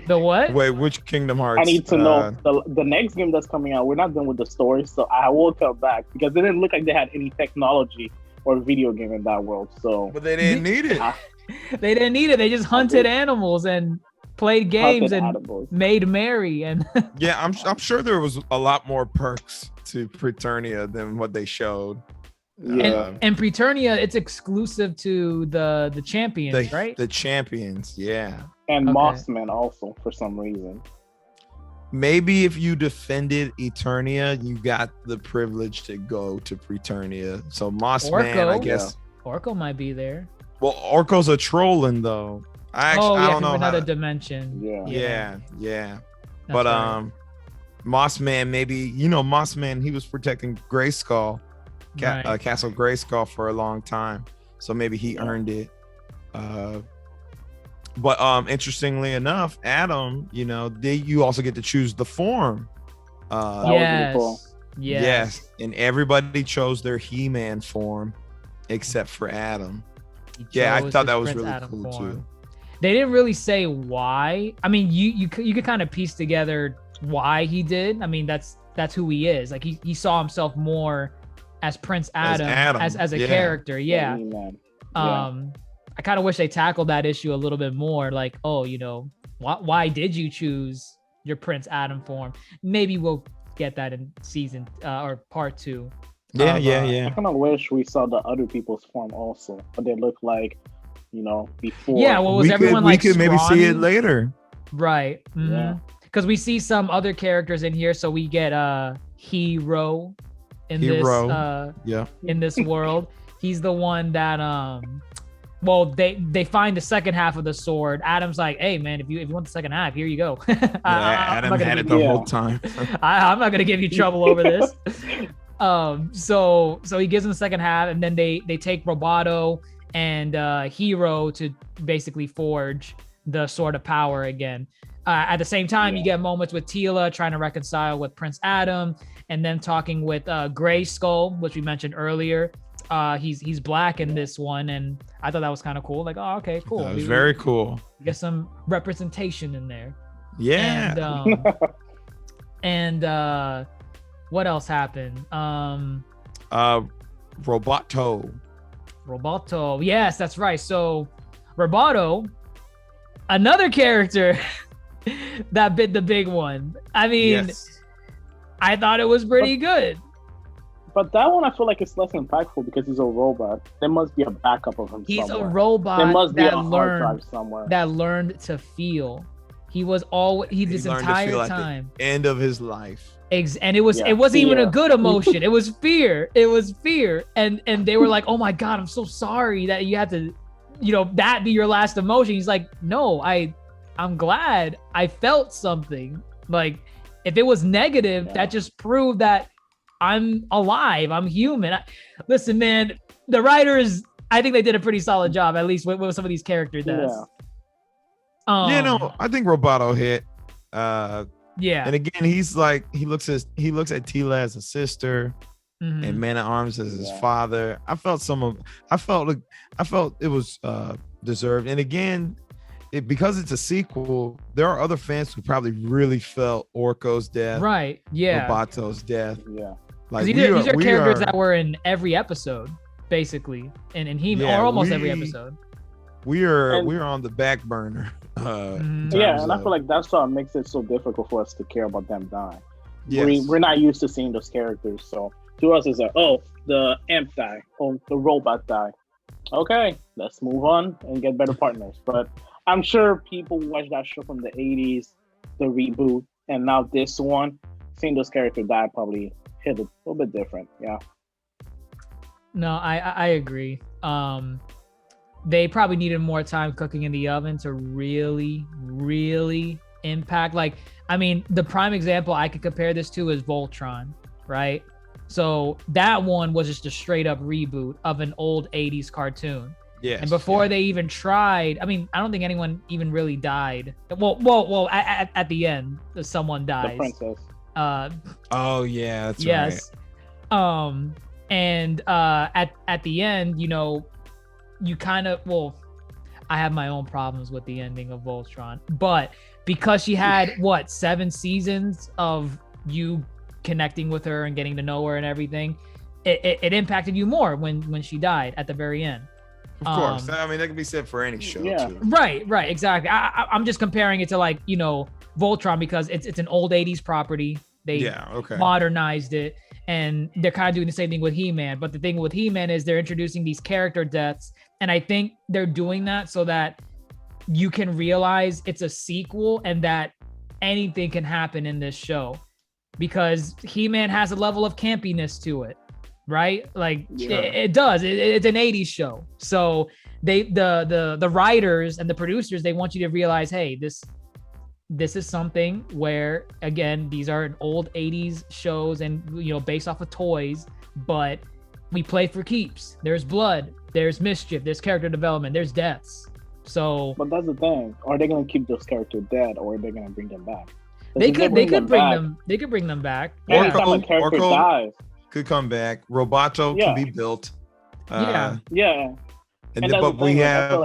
[SPEAKER 3] The what?
[SPEAKER 4] Wait, which Kingdom Hearts?
[SPEAKER 5] I need to know the next game that's coming out. We're not done with the story, so I will come back because it didn't look like they had any technology or video game in that world. So,
[SPEAKER 4] but they didn't need it.
[SPEAKER 3] They didn't need it. They just hunted animals and played games and made merry. And
[SPEAKER 4] yeah, I'm sure there was a lot more perks to Preternia than what they showed.
[SPEAKER 3] And Preternia, it's exclusive to the champions, right?
[SPEAKER 4] The champions, yeah.
[SPEAKER 5] And Mossman also, for some reason.
[SPEAKER 4] Maybe if you defended Eternia, you got the privilege to go to Preternia. So Mossman, I guess.
[SPEAKER 3] Orko might be there.
[SPEAKER 4] Well, Orko's a trolling though. I don't know.
[SPEAKER 3] Another dimension.
[SPEAKER 4] Yeah. But right. Mossman, maybe Mossman, he was protecting Grayskull, Castle Grayskull for a long time, so maybe he earned it. But interestingly enough, Adam, you also get to choose the form.
[SPEAKER 3] Yes.
[SPEAKER 4] And everybody chose their He-Man form except for Adam. Yeah, I thought that was really cool too.
[SPEAKER 3] They didn't really say why. I mean, you could kind of piece together why he did. I mean, that's who he is. Like he saw himself more as Prince Adam as a character. Yeah. I kind of wish they tackled that issue a little bit more. Like, why did you choose your Prince Adam form? Maybe we'll get that in season or part 2.
[SPEAKER 4] Yeah.
[SPEAKER 5] I kind of wish we saw the other people's form also, but they look like, before.
[SPEAKER 3] Yeah, well, was everyone
[SPEAKER 4] we could maybe see it later.
[SPEAKER 3] Right. Mm-hmm. Yeah. Because we see some other characters in here, so we get Hero in this world. He's the one that they find the second half of the sword. Adam's like, hey man, if you want the second half, here you go.
[SPEAKER 4] Adam had it the whole time.
[SPEAKER 3] I'm not gonna give you trouble over this. So he gives him the second half, and then they take Roboto and Hero to basically forge the Sword of Power again. At the same time, you get moments with Teela trying to reconcile with Prince Adam, and then talking with Grayskull, which we mentioned earlier. He's black in this one, and I thought that was kind of cool. Like, oh, okay, cool.
[SPEAKER 4] That was very cool.
[SPEAKER 3] We get some representation in there.
[SPEAKER 4] Yeah.
[SPEAKER 3] And what else happened? Roboto. Yes, that's right. So Roboto, another character that bit the big one. I mean, I thought it was pretty good.
[SPEAKER 5] But that one, I feel like it's less impactful because he's a robot. There must be a backup of him somewhere.
[SPEAKER 3] He's a robot
[SPEAKER 5] there must be a hard drive somewhere.
[SPEAKER 3] That learned to feel. He was this entire time.
[SPEAKER 4] At the end of his life.
[SPEAKER 3] And it wasn't even a good emotion. It was fear. And they were like, oh my God, I'm so sorry that you had to, that be your last emotion. He's like, no, I'm glad I felt something. Like, if it was negative, that just proved that I'm alive. I'm human. Listen, man, the writers, I think they did a pretty solid job, at least with some of these character deaths.
[SPEAKER 4] I think Roboto hit.
[SPEAKER 3] Yeah.
[SPEAKER 4] And again, he's like, he looks at Teela as a sister and Man at Arms as his father. I felt it was deserved. And again, because it's a sequel, there are other fans who probably really felt Orko's death.
[SPEAKER 3] Right. Yeah.
[SPEAKER 4] Robato's death.
[SPEAKER 5] Yeah.
[SPEAKER 4] Like
[SPEAKER 3] these are characters that were in every episode, basically. And he or almost every episode.
[SPEAKER 4] We are on the back burner.
[SPEAKER 5] And I feel like that's what makes it so difficult for us to care about them dying.
[SPEAKER 4] Yes.
[SPEAKER 5] We're not used to seeing those characters, so to us it's like, oh, the amp died, oh, the robot died. Okay, let's move on and get better partners. But I'm sure people watch that show from the 80s, the reboot, and now this one, seeing those characters die probably hit a little bit different. Yeah.
[SPEAKER 3] No, I agree. They probably needed more time cooking in the oven to really, really impact. Like, I mean, the prime example I could compare this to is Voltron, right? So that one was just a straight up reboot of an old 80s cartoon.
[SPEAKER 4] Yes.
[SPEAKER 3] And before they even tried, I mean, I don't think anyone even really died. Well, at the end, someone dies.
[SPEAKER 5] The princess.
[SPEAKER 4] Oh yeah, that's
[SPEAKER 3] yes.
[SPEAKER 4] right.
[SPEAKER 3] And at the end, you kind of, I have my own problems with the ending of Voltron, but because she had 7 seasons of you connecting with her and getting to know her and everything, it impacted you more when she died at the very end.
[SPEAKER 4] Of course. I mean, that can be said for any show too.
[SPEAKER 3] Right, exactly. I'm just comparing it to Voltron because it's an old 80s property. They modernized it, and they're kind of doing the same thing with He-Man. But the thing with He-Man is they're introducing these character deaths, and I think they're doing that so that you can realize it's a sequel and that anything can happen in this show, because He-Man has a level of campiness to it, right? Like it does. It's an 80s show, so the writers and the producers, they want you to realize, hey, this is something where, again, these are an old 80s shows and, based off of toys, but we play for keeps. There's blood, there's mischief, there's character development, there's deaths. So,
[SPEAKER 5] but that's the thing. Are they going to keep those characters dead, or are they going to bring them back?
[SPEAKER 3] They could bring them back.
[SPEAKER 5] Every time a character dies,
[SPEAKER 4] could come back. Roboto can be built.
[SPEAKER 5] Yeah.
[SPEAKER 4] And but we have.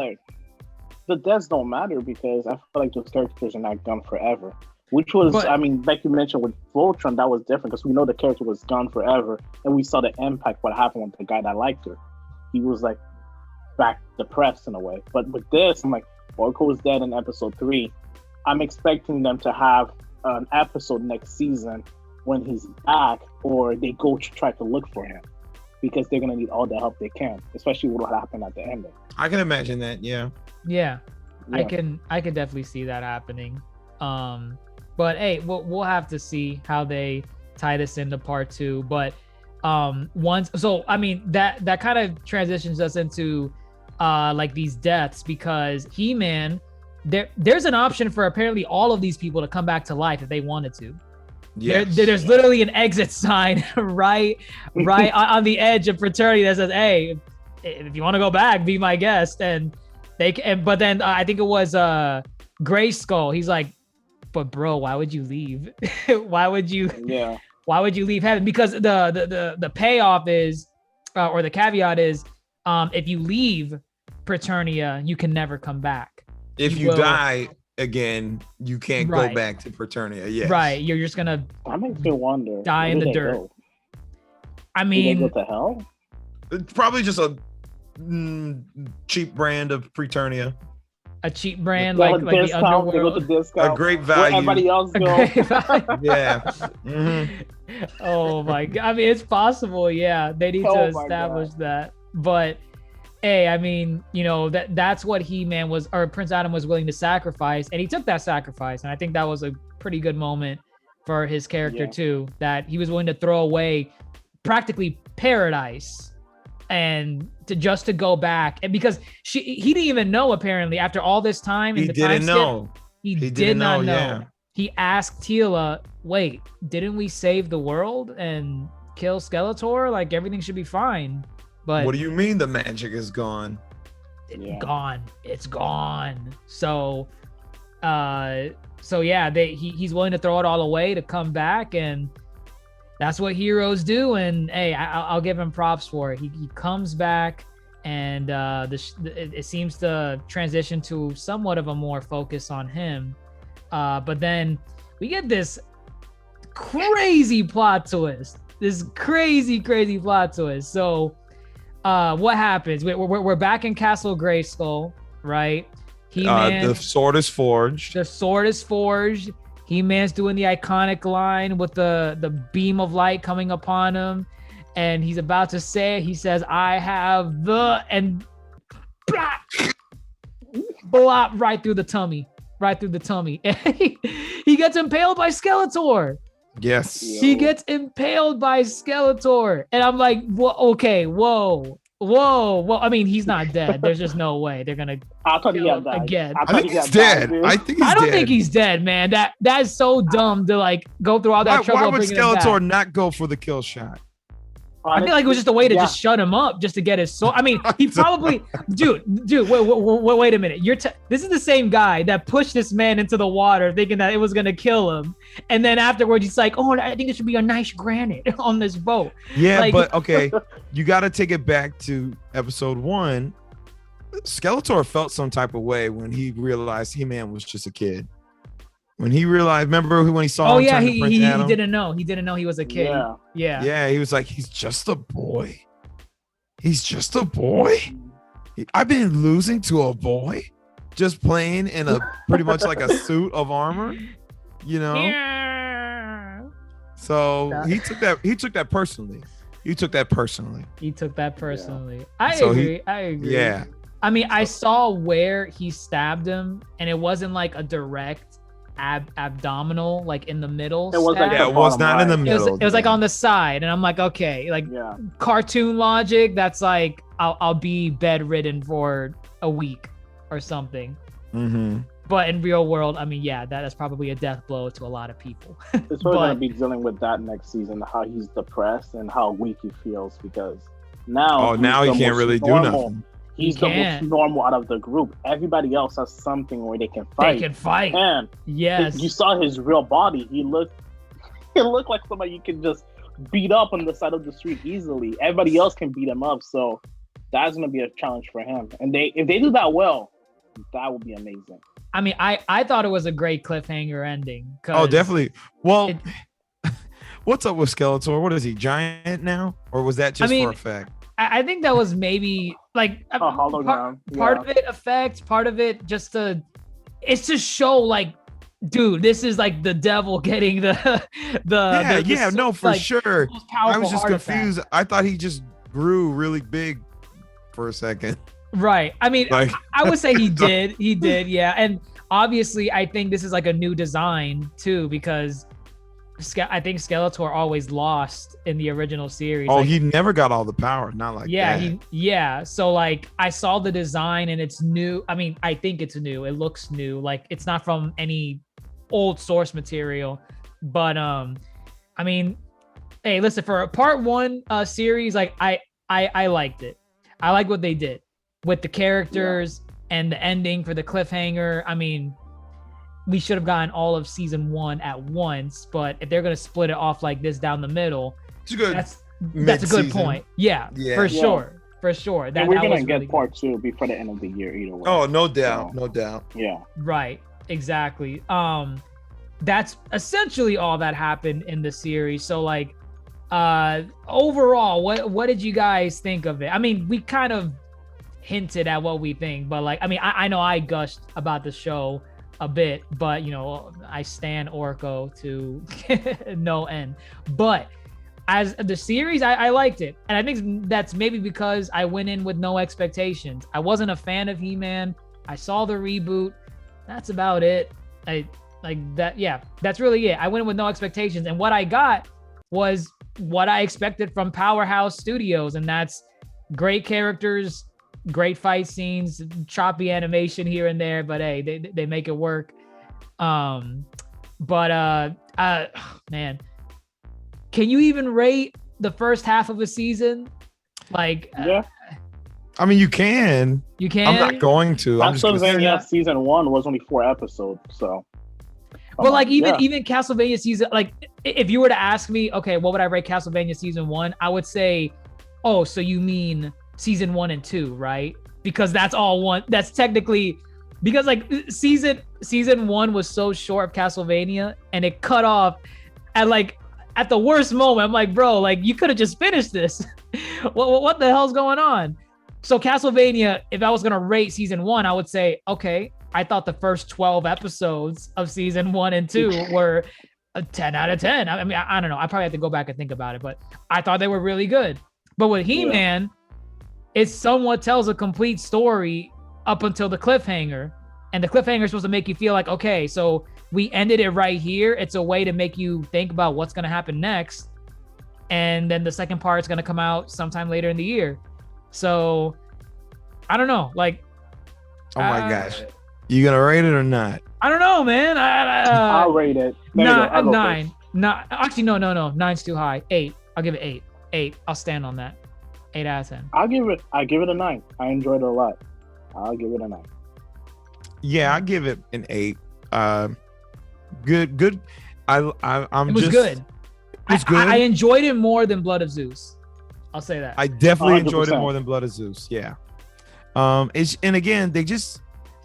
[SPEAKER 5] The deaths don't matter because I feel like those characters are not gone forever. Which was, like you mentioned with Voltron, that was different because we know the character was gone forever, and we saw the impact what happened with the guy that liked her. He was like back depressed in a way. But with this, I'm like, Orko was dead in episode 3. I'm expecting them to have an episode next season when he's back, or they go to try to look for him, because they're gonna need all the help they can, especially what happened at the ending.
[SPEAKER 4] I can imagine that.
[SPEAKER 3] Yeah. I can definitely see that happening. But hey, we'll have to see how they tie this into part 2. But that kind of transitions us into like these deaths, because He-Man, there's an option for apparently all of these people to come back to life if they wanted to. Yes. There's literally an exit sign right on the edge of Fraternity that says, hey, if you want to go back, be my guest. And but then I think it was Gray Skull. He's like, but bro, why would you leave? why would you leave heaven? Because the payoff is, or the caveat is, if you leave Preternia, you can never come back.
[SPEAKER 4] If you die again, you can't go back to Preternia. Yes. Right.
[SPEAKER 3] You're just gonna.
[SPEAKER 5] That makes me wonder.
[SPEAKER 3] Die in the dirt.
[SPEAKER 5] Go?
[SPEAKER 3] I mean,
[SPEAKER 5] what the hell?
[SPEAKER 4] It's probably just a cheap brand of Preternia.
[SPEAKER 3] A cheap brand, like the underworld.
[SPEAKER 4] A great value.
[SPEAKER 5] Everybody else go.
[SPEAKER 4] Yeah.
[SPEAKER 3] Mm-hmm. Oh my god! I mean, it's possible. Yeah, they need to establish that. But hey, I mean, that's what He-Man was, or Prince Adam was willing to sacrifice, and he took that sacrifice, and I think that was a pretty good moment for his character too, that he was willing to throw away practically paradise and to go back, and because he didn't even know, apparently, after all this time.
[SPEAKER 4] He didn't know.
[SPEAKER 3] He did not know.
[SPEAKER 4] Yeah.
[SPEAKER 3] He asked Teela, wait, didn't we save the world and kill Skeletor? Like, everything should be fine. But
[SPEAKER 4] what do you mean the magic is gone?
[SPEAKER 3] Gone. It's gone. So yeah, he's willing to throw it all away to come back, and that's what heroes do. And hey, I'll give him props for it. He comes back, and it seems to transition to somewhat of a more focus on him. But then we get this crazy plot twist. So what happens? We're back in Castle Grayskull, right?
[SPEAKER 4] The sword is forged. He-Man's doing the iconic line with the beam of light coming upon him, and he's about to say it. He says, "I have the," and blop right through the tummy. And he gets impaled by Skeletor. Yes.
[SPEAKER 3] He gets impaled by Skeletor. And I'm like, whoa. I mean, he's not dead. There's just no way they're gonna kill him again.
[SPEAKER 4] I think he's dead. I don't
[SPEAKER 3] think he's dead, man. That is so dumb to like go through all that trouble.
[SPEAKER 4] Why would Skeletor not go for the kill shot?
[SPEAKER 3] I feel like it was just a way to just shut him up, just to get his soul. I mean, he probably, dude. Wait a minute. This is the same guy that pushed this man into the water, thinking that it was gonna kill him, and then afterwards he's like, "Oh, I think there should be a nice granite on this boat."
[SPEAKER 4] Yeah,
[SPEAKER 3] like,
[SPEAKER 4] but okay, you got to take it back to episode 1. Skeletor felt some type of way when he realized He-Man was just a kid. When he realized, remember when he saw him turn to Prince Adam?
[SPEAKER 3] He didn't know. He didn't know he was a kid. Yeah.
[SPEAKER 4] He was like, he's just a boy. I've been losing to a boy, just playing in a pretty much like a suit of armor, you know?
[SPEAKER 3] Yeah.
[SPEAKER 4] So he took that personally.
[SPEAKER 3] I agree.
[SPEAKER 4] Yeah.
[SPEAKER 3] I mean, I saw where he stabbed him, and it wasn't like a direct abdominal, like in the middle.
[SPEAKER 5] It was
[SPEAKER 3] stab.
[SPEAKER 5] like
[SPEAKER 4] it was not in the middle.
[SPEAKER 3] It was like on the side, and I'm like, okay, like cartoon logic. That's like I'll be bedridden for a week or something.
[SPEAKER 4] Mm-hmm.
[SPEAKER 3] But in real world, I mean, that's probably a death blow to a lot of people.
[SPEAKER 5] It's probably gonna be dealing with that next season, how he's depressed and how weak he feels, because now
[SPEAKER 4] he can't really do nothing.
[SPEAKER 5] He's the most normal out of the group. Everybody else has something where they can fight. And
[SPEAKER 3] yes,
[SPEAKER 5] you saw his real body. He looked like somebody you can just beat up on the side of the street easily. Everybody else can beat him up. So that's gonna be a challenge for him. And if they do that well, that would be amazing.
[SPEAKER 3] I mean, I thought it was a great cliffhanger ending.
[SPEAKER 4] Oh, definitely. Well, what's up with Skeletor? What is he, giant now? Or was that just for effect?
[SPEAKER 3] I think that was maybe like
[SPEAKER 5] a hologram.
[SPEAKER 3] Part of it effect, part of it it's to show like, dude, this is like the devil getting for
[SPEAKER 4] sure. I was just confused. I thought he just grew really big for a second.
[SPEAKER 3] Right. I mean, I would say he did. He did. Yeah. And obviously I think this is like a new design too, because I think Skeletor always lost in the original series.
[SPEAKER 4] Oh, he never got all the power. Not like that.
[SPEAKER 3] So like I saw the design and it's new. I mean, I think it's new. It looks new. Like it's not from any old source material. But I mean, hey, listen, for a part 1 series, like I liked it. I like what they did with the characters and the ending for the cliffhanger. I mean, we should have gotten all of season 1 at once, but if they're gonna split it off like this down the middle, that's a good point. Yeah. For sure.
[SPEAKER 5] And we're gonna get part 2 before the end of the year either way.
[SPEAKER 4] Oh, no doubt.
[SPEAKER 5] Yeah.
[SPEAKER 3] Right. Exactly. That's essentially all that happened in the series. So like, overall, what did you guys think of it? I mean, we kind of hinted at what we think, but like, I mean, I know I gushed about the show a bit, but you know, I stan Orko to no end. But as the series, I liked it, and I think that's maybe because I went in with no expectations. I wasn't a fan of He-Man. I saw the reboot. That's about it. Like that, yeah, that's really it. I went with no expectations, and what I got was what I expected from Powerhouse Studios, and that's great characters, great fight scenes, choppy animation here and there, but hey, they make it work. Man, can you even rate the first half of a season? Like,
[SPEAKER 5] Yeah.
[SPEAKER 4] I mean, you can.
[SPEAKER 3] You can.
[SPEAKER 4] I'm not going to. I'm just gonna say,
[SPEAKER 5] Castlevania season 1 was only 4 episodes, so.
[SPEAKER 3] But like even Castlevania season, like if you were to ask me, okay, what would I rate Castlevania season 1? I would say, oh, so you mean season 1 and 2, right? Because that's all one. That's technically because like season 1 was so short of Castlevania, and it cut off at the worst moment. I'm like, bro, like you could have just finished this. What the hell's going on? So Castlevania, if I was gonna rate season 1, I would say, okay, I thought the first 12 episodes of season 1 and 2 were a 10 out of 10. I mean, I don't know. I probably have to go back and think about it, but I thought they were really good. But with He-Man, it somewhat tells a complete story up until the cliffhanger. And the cliffhanger is supposed to make you feel like, okay, so we ended it right here. It's a way to make you think about what's going to happen next. And then the second part is going to come out sometime later in the year. So I don't know. Like,
[SPEAKER 4] oh my gosh. You gonna rate it or not?
[SPEAKER 3] I don't know, man.
[SPEAKER 5] I'll rate it.
[SPEAKER 3] Nine. Actually, no. 9's too high. 8. I'll give it 8. 8. I'll stand on that. 8 out of 10.
[SPEAKER 5] I give it a 9. I enjoyed it a lot. I'll give it a 9.
[SPEAKER 4] Yeah, I give it an 8. Good. I'm
[SPEAKER 3] it was
[SPEAKER 4] just
[SPEAKER 3] good.
[SPEAKER 4] It was good.
[SPEAKER 3] I enjoyed it more than Blood of Zeus. I'll say that.
[SPEAKER 4] I definitely
[SPEAKER 5] 100%.
[SPEAKER 4] enjoyed it more than Blood of Zeus. Yeah. And again,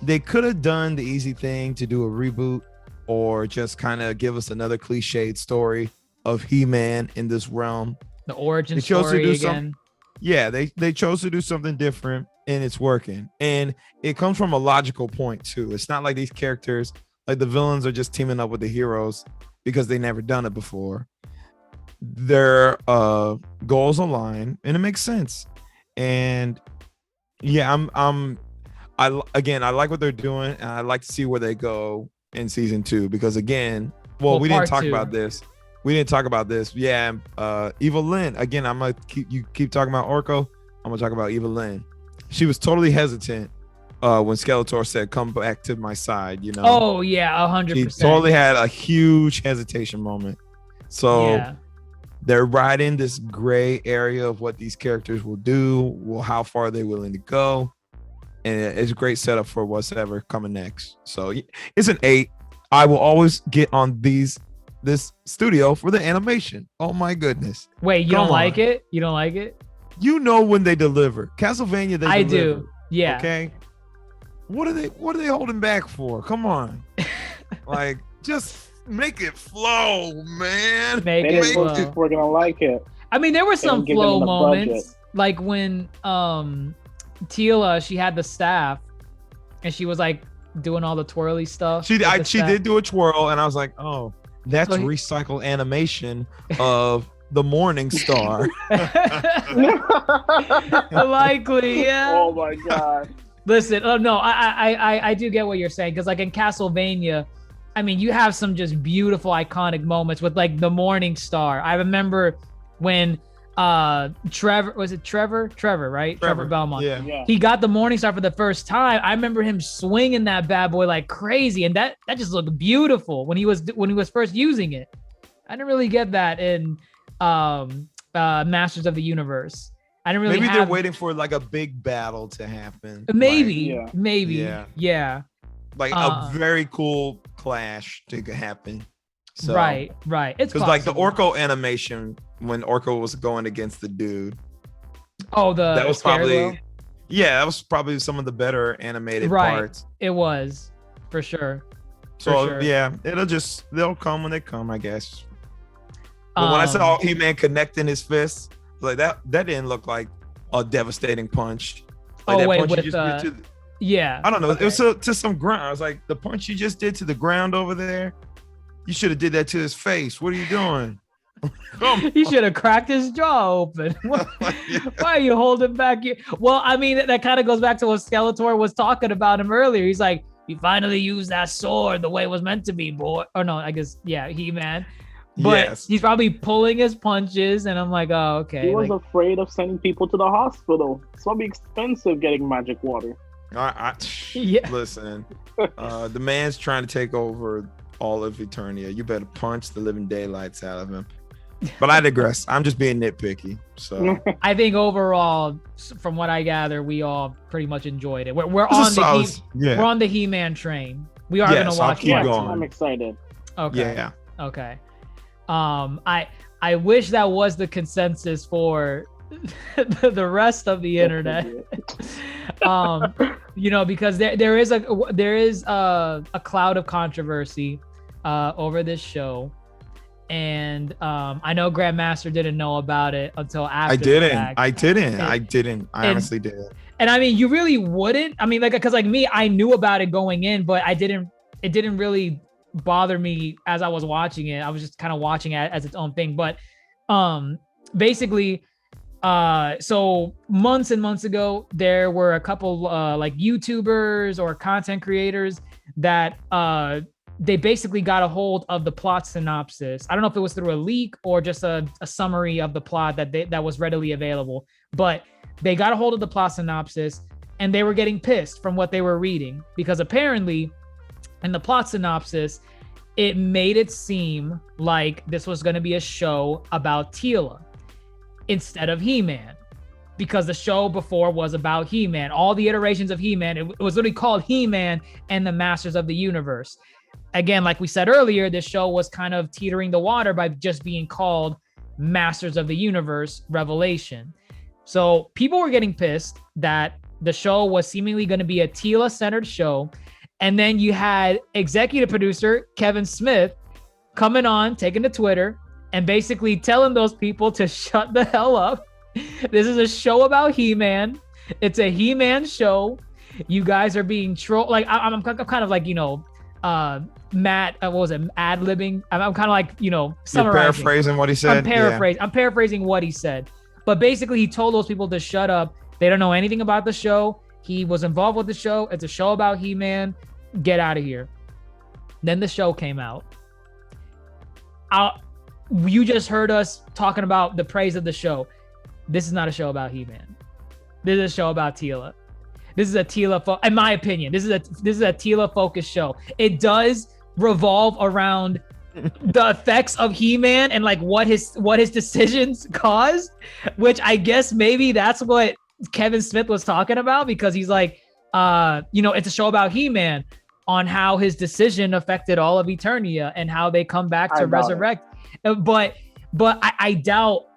[SPEAKER 4] they could have done the easy thing to do a reboot or just kind of give us another cliched story of He-Man in this realm.
[SPEAKER 3] The origin
[SPEAKER 4] They chose
[SPEAKER 3] story
[SPEAKER 4] to do
[SPEAKER 3] again.
[SPEAKER 4] Yeah, they chose to do something different, and it's working. And it comes from a logical point too. It's not like these characters, like the villains, are just teaming up with the heroes because they never done it before. Their goals align, and it makes sense. And yeah, I like what they're doing, and I like to see where they go in season 2 because again, we didn't talk about this. Yeah, eva-lynn. Again, I'm gonna keep talking about Orko. I'm gonna talk about eva-lynn. She was totally hesitant when Skeletor said, "Come back to my side." You know.
[SPEAKER 3] Oh yeah, 100%.
[SPEAKER 4] She totally had a huge hesitation moment. So they're riding this gray area of what these characters will do, how far they're willing to go. And it's a great setup for what's ever coming next. So it's an 8. I will always get on this studio for the animation. Oh my goodness.
[SPEAKER 3] Wait, you don't like it? You don't like it?
[SPEAKER 4] You know when they deliver. Castlevania, they
[SPEAKER 3] I
[SPEAKER 4] deliver.
[SPEAKER 3] do. Yeah.
[SPEAKER 4] Okay. What are they holding back for? Come on. Like, just make it flow, man.
[SPEAKER 3] Make it flow.
[SPEAKER 5] People are gonna like it.
[SPEAKER 3] I mean, there were some
[SPEAKER 5] give
[SPEAKER 3] flow
[SPEAKER 5] them the
[SPEAKER 3] moments,
[SPEAKER 5] budget.
[SPEAKER 3] like when Teela, she had the staff, and she was like doing all the twirly stuff.
[SPEAKER 4] She did do a twirl, and I was like, oh, that's
[SPEAKER 3] So
[SPEAKER 4] recycled animation of the Morning Star.
[SPEAKER 3] Likely, yeah.
[SPEAKER 5] Oh my god.
[SPEAKER 3] Listen, no, I do get what you're saying, because like in Castlevania, I mean, you have some just beautiful iconic moments with like the Morning Star. I remember when Trevor, right? Trevor Belmont.
[SPEAKER 4] Yeah.
[SPEAKER 3] He got the Morning Star for the first time. I remember him swinging that bad boy like crazy, and that just looked beautiful when he was first using it. I didn't really get that in Masters of the Universe. I didn't really.
[SPEAKER 4] Maybe they're waiting for like a big battle to happen.
[SPEAKER 3] Maybe.
[SPEAKER 4] Yeah. Like a very cool clash to happen. So,
[SPEAKER 3] right. It's
[SPEAKER 4] because like the Orko animation when Orko was going against the dude.
[SPEAKER 3] Oh,
[SPEAKER 4] that was
[SPEAKER 3] Scarecrow?
[SPEAKER 4] that was probably some of the better animated parts.
[SPEAKER 3] It was for sure.
[SPEAKER 4] Yeah, they'll come when they come, I guess. But when I saw He-Man connecting his fists, like that didn't look like a devastating punch. Like that punch you just did I don't know. Okay. It was to some ground. I was like, the punch you just did to the ground over there, you should have did that to his face. What are you doing?
[SPEAKER 3] You should have cracked his jaw open. Why are you holding back? Well, I mean, that kind of goes back to what Skeletor was talking about him earlier. He's like, you finally used that sword the way it was meant to be, boy. Or no, I guess, yeah, He-Man. But he's probably pulling his punches, and I'm like, oh, okay.
[SPEAKER 5] He was afraid of sending people to the hospital. It's gonna be expensive getting magic water.
[SPEAKER 4] Listen, the man's trying to take over all of Eternia. You better punch the living daylights out of him. But I digress. I'm just being nitpicky. So
[SPEAKER 3] I think overall, from what I gather, we all pretty much enjoyed it. We're on the He-Man train. We are gonna watch it.
[SPEAKER 5] I'm excited.
[SPEAKER 3] Okay. Yeah. Okay. I wish that was the consensus for the rest of the internet. Because there is a cloud of controversy over this show, and I know Grandmaster didn't know about it until after. I didn't. I honestly didn't. And I mean, you really wouldn't. I mean, because me, I knew about it going in, but it didn't really bother me as I was watching it. I was just kind of watching it as its own thing. But basically, so months and months ago, there were a couple like YouTubers or content creators that they basically got a hold of the plot synopsis. I don't know if it was through a leak or just a summary of the plot that was readily available, but they got a hold of the plot synopsis and they were getting pissed from what they were reading, because apparently in the plot synopsis, it made it seem like this was going to be a show about Teela instead of He-Man, because the show before was about He-Man. All the iterations of He-Man, it was literally called He-Man and the Masters of the Universe. Again, like we said earlier, this show was kind of teetering the water by just being called Masters of the Universe Revelation. So people were getting pissed that the show was seemingly going to be a Teela-centered show. And then you had executive producer Kevin Smith coming on, taking to Twitter, and basically telling those people to shut the hell up. This is a show about He-Man. It's a He-Man show. You guys are being trolled. Like, I'm kind of like, Matt, what was it? Ad-libbing. I'm kind of like, summarizing.
[SPEAKER 4] You're paraphrasing what he said?
[SPEAKER 3] I'm paraphrasing what he said. But basically, he told those people to shut up. They don't know anything about the show. He was involved with the show. It's a show about He-Man. Get out of here. Then the show came out. You just heard us talking about the praise of the show. This is not a show about He-Man. This is a show about Teela. This is a Teela, in my opinion, this is a Teela focused show. It does revolve around the effects of He-Man and like what his decisions caused, which I guess maybe that's what Kevin Smith was talking about, because he's like, it's a show about He-Man on how his decision affected all of Eternia and how they come back to resurrect. But I doubt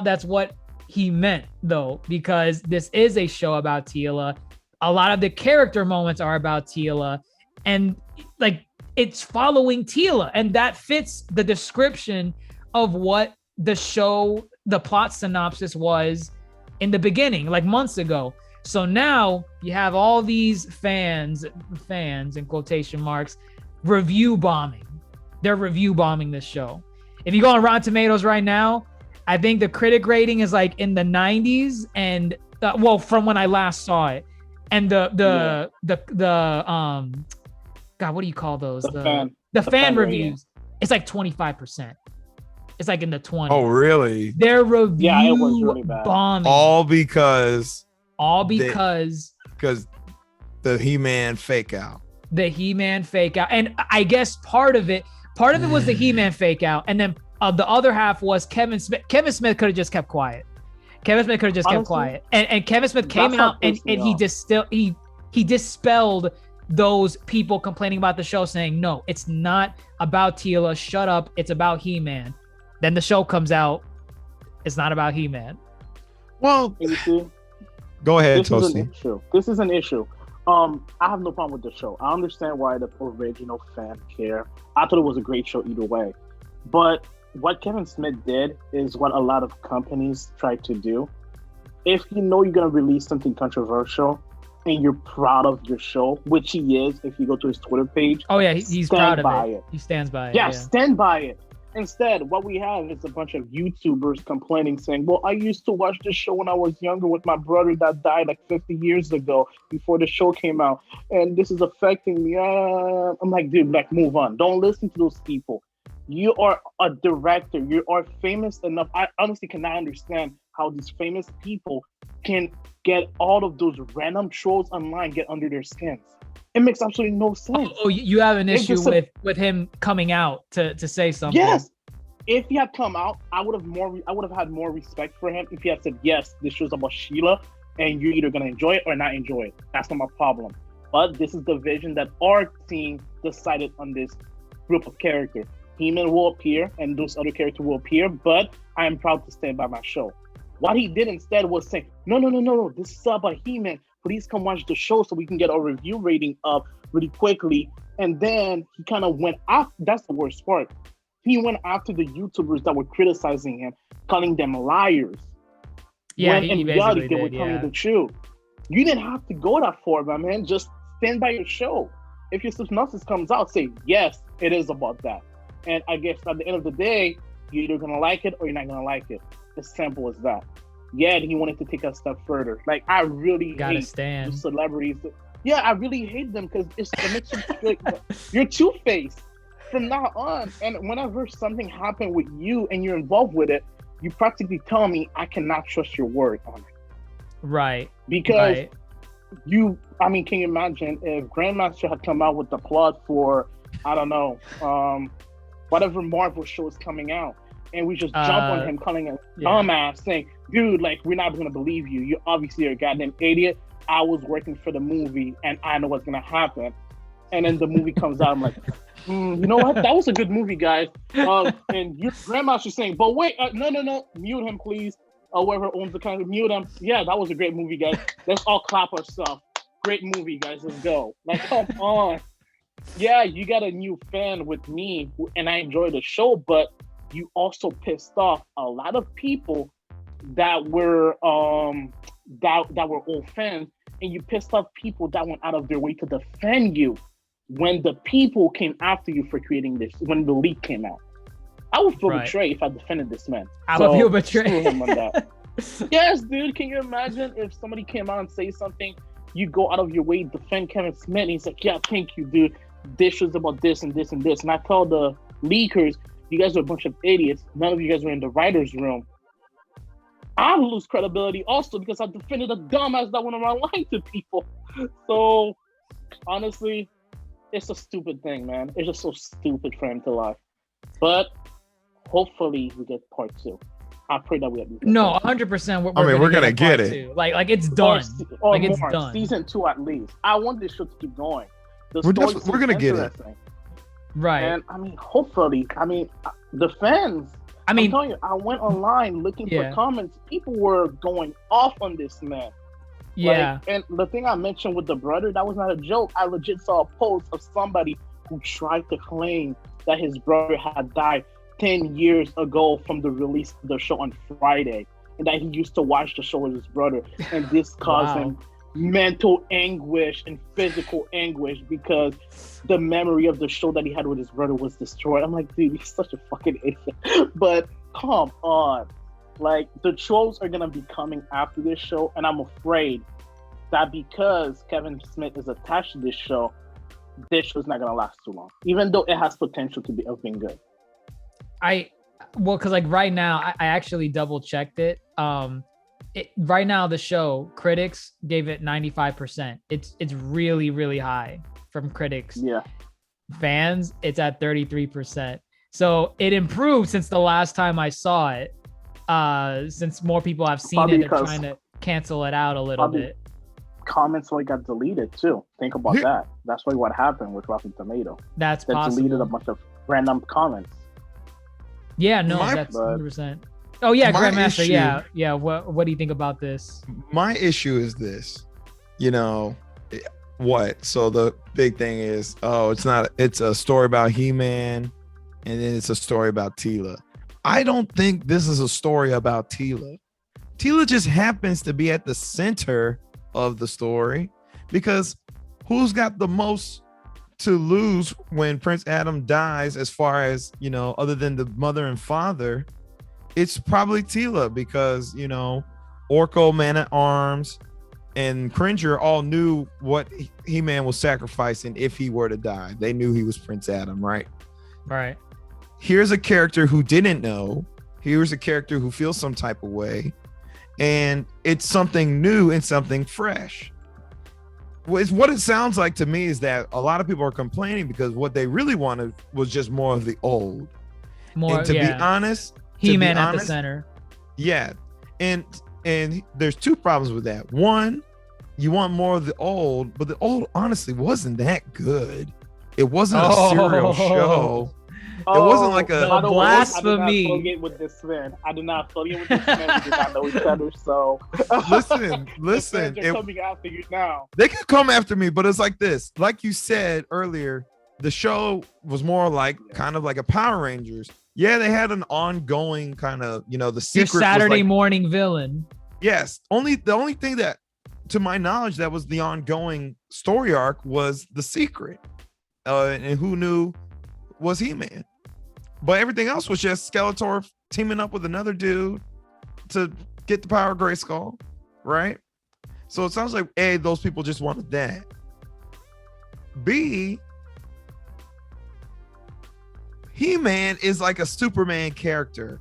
[SPEAKER 3] that's what he meant, though, because this is a show about Teela. A lot of the character moments are about Teela, and like it's following Teela, and that fits the description of what the show, the plot synopsis was in the beginning, like months ago. So now you have all these fans in quotation marks, review bombing. They're review bombing this show. If you go on Rotten Tomatoes right now, I think the critic rating is like in the 90s, and from when I last saw it, and the God, what do you call those? The fan reviews. It's like 25%. It's like in the 20s.
[SPEAKER 4] Oh, really?
[SPEAKER 3] Their review
[SPEAKER 5] it was really bad.
[SPEAKER 3] bombing.
[SPEAKER 4] All because the He-Man fake out.
[SPEAKER 3] The He-Man fake out. And I guess part of it was the He-Man fake out. And then the other half was Kevin Smith. Kevin Smith could have just kept quiet. Kept quiet. And Kevin Smith came out and he dispelled those people complaining about the show, saying, no, it's not about Teela. Shut up. It's about He-Man. Then the show comes out. It's not about He-Man.
[SPEAKER 4] Well, go ahead, Toasty.
[SPEAKER 5] This is an issue. I have no problem with the show. I understand why the original fans care. I thought it was a great show either way. But what Kevin Smith did is what a lot of companies try to do. If you know you're going to release something controversial and you're proud of your show, which he is, if you go to his Twitter page.
[SPEAKER 3] Oh, yeah, he's proud of it. He stands by it.
[SPEAKER 5] Yeah, stand by it. Instead, what we have is a bunch of YouTubers complaining, saying, well, I used to watch this show when I was younger with my brother that died like 50 years ago before the show came out, and this is affecting me. I'm like, dude, like, move on. Don't listen to those people. You are a director. You are famous enough. I honestly cannot understand how these famous people can get all of those random trolls online get under their skins. It makes absolutely no sense.
[SPEAKER 3] Oh, you have an issue with him coming out to say something.
[SPEAKER 5] Yes. If he had come out, I would have had more respect for him if he had said, yes, this show's about Sheila and you're either gonna enjoy it or not enjoy it. That's not my problem. But this is the vision that our team decided on this group of characters. He-Man will appear and those other characters will appear, but I am proud to stand by my show. What he did instead was say, no, this is about He-Man. Please come watch the show so we can get our review rating up really quickly. And then he kind of went after, that's the worst part. He went after the YouTubers that were criticizing him, calling them liars.
[SPEAKER 3] Yeah,
[SPEAKER 5] when in reality, they were telling the truth. You didn't have to go that far, my man. Just stand by your show. If your synopsis comes out, say, yes, it is about that. And I guess at the end of the day, you're either going to like it or you're not going to like it. As simple as that. Yeah, he wanted to take a step further. Like, I really hate the celebrities. Yeah, I really hate them because it makes you like, you're two-faced from now on. And whenever something happened with you and you're involved with it, you practically tell me I cannot trust your word on it.
[SPEAKER 3] Right.
[SPEAKER 5] Because can you imagine if Grandmaster had come out with the plot for, I don't know, whatever Marvel show is coming out, and we just jump on him, calling him dumbass, saying, dude, like, we're not going to believe you. You obviously are a goddamn idiot. I was working for the movie, and I know what's going to happen. And then the movie comes out. I'm like, you know what? That was a good movie, guys. And your Grandmaster's saying, but wait, no. Mute him, please. Whoever owns the country, mute him. Yeah, that was a great movie, guys. Let's all clap ourselves. Great movie, guys. Let's go. Like, come on. Yeah, you got a new fan with me, and I enjoy the show, but you also pissed off a lot of people that were that were old fans, and you pissed off people that went out of their way to defend you when the people came after you for creating this, when the leak came out. I would feel betrayed if I defended this man.
[SPEAKER 3] I would feel betrayed.
[SPEAKER 5] Screw him on that. Yes, dude. Can you imagine if somebody came out and say something, you go out of your way to defend Kevin Smith, and he's like, yeah, thank you, dude. This was about this and this and this. And I tell the leakers, you guys are a bunch of idiots. None of you guys were in the writer's room. I lose credibility also because I defended a dumbass that went around lying to people. So, honestly, it's a stupid thing, man. It's just so stupid for him to lie. But hopefully we get part 2. I pray that we have.
[SPEAKER 3] No, 100%.
[SPEAKER 4] We're gonna get it.
[SPEAKER 3] Two. Like it's done.
[SPEAKER 5] Or
[SPEAKER 3] like
[SPEAKER 5] more.
[SPEAKER 3] It's done.
[SPEAKER 5] Season 2 at least. I want this show to keep going.
[SPEAKER 4] We're gonna get it.
[SPEAKER 3] Right.
[SPEAKER 5] And hopefully, the fans. I'm telling you, I went online looking for comments. People were going off on this man.
[SPEAKER 3] Yeah.
[SPEAKER 5] And the thing I mentioned with the brother, that was not a joke. I legit saw a post of somebody who tried to claim that his brother had died 10 years ago from the release of the show on Friday, and that he used to watch the show with his brother, and this caused him mental anguish and physical anguish because the memory of the show that he had with his brother was destroyed. I'm like, dude, he's such a fucking idiot. But come on. Like, the trolls are gonna be coming after this show, and I'm afraid that because Kevin Smith is attached to this show's not gonna last too long, even though it has potential to be being good.
[SPEAKER 3] Because like right now, I actually double checked it. Right now, the show critics gave it 95%. It's really, really high from critics.
[SPEAKER 5] Yeah.
[SPEAKER 3] Fans, it's at 33%. So it improved since the last time I saw it. Since more people have seen it and trying to cancel it out a little bit.
[SPEAKER 5] Comments only got deleted too. Think about that. That's what happened with Rotten Tomato.
[SPEAKER 3] That's
[SPEAKER 5] they
[SPEAKER 3] possible.
[SPEAKER 5] Deleted a bunch of random comments.
[SPEAKER 3] Yeah, no, that's 100%. Oh yeah, Grandmaster. Yeah. What do you think about this?
[SPEAKER 4] My issue is this. What? So the big thing is, it's a story about He-Man, and then it's a story about Teela. I don't think this is a story about Teela. Teela just happens to be at the center of the story because who's got the most to lose when Prince Adam dies, as far as, you know, other than the mother and father, it's probably Teela, because, you know, Orko, Man-at-Arms, and Cringer all knew what He-Man was sacrificing if he were to die. They knew he was Prince Adam, right?
[SPEAKER 3] Right.
[SPEAKER 4] Here's a character who didn't know. Here's a character who feels some type of way. And it's something new and something fresh. What it sounds like to me is that a lot of people are complaining because what they really wanted was just more of the old.
[SPEAKER 3] More,
[SPEAKER 4] and to be honest,
[SPEAKER 3] He-Man at the center.
[SPEAKER 4] Yeah. And there's two problems with that. One, you want more of the old, but the old honestly wasn't that good. It wasn't a serial show. It wasn't like a
[SPEAKER 3] blasphemy.
[SPEAKER 5] I do not affiliate with this man. We do not know each other. So
[SPEAKER 4] listen.
[SPEAKER 5] They're coming after you now.
[SPEAKER 4] They could come after me, but it's like this. Like you said earlier, the show was more like kind of like a Power Rangers. Yeah, they had an ongoing kind of, you know, the secret.
[SPEAKER 3] Your Saturday morning villain.
[SPEAKER 4] Yes. The only thing that, to my knowledge, that was the ongoing story arc was the secret. And who knew was He-Man. But everything else was just Skeletor teaming up with another dude to get the power of Grayskull, right? So it sounds like A, those people just wanted that. B, He-Man is like a Superman character.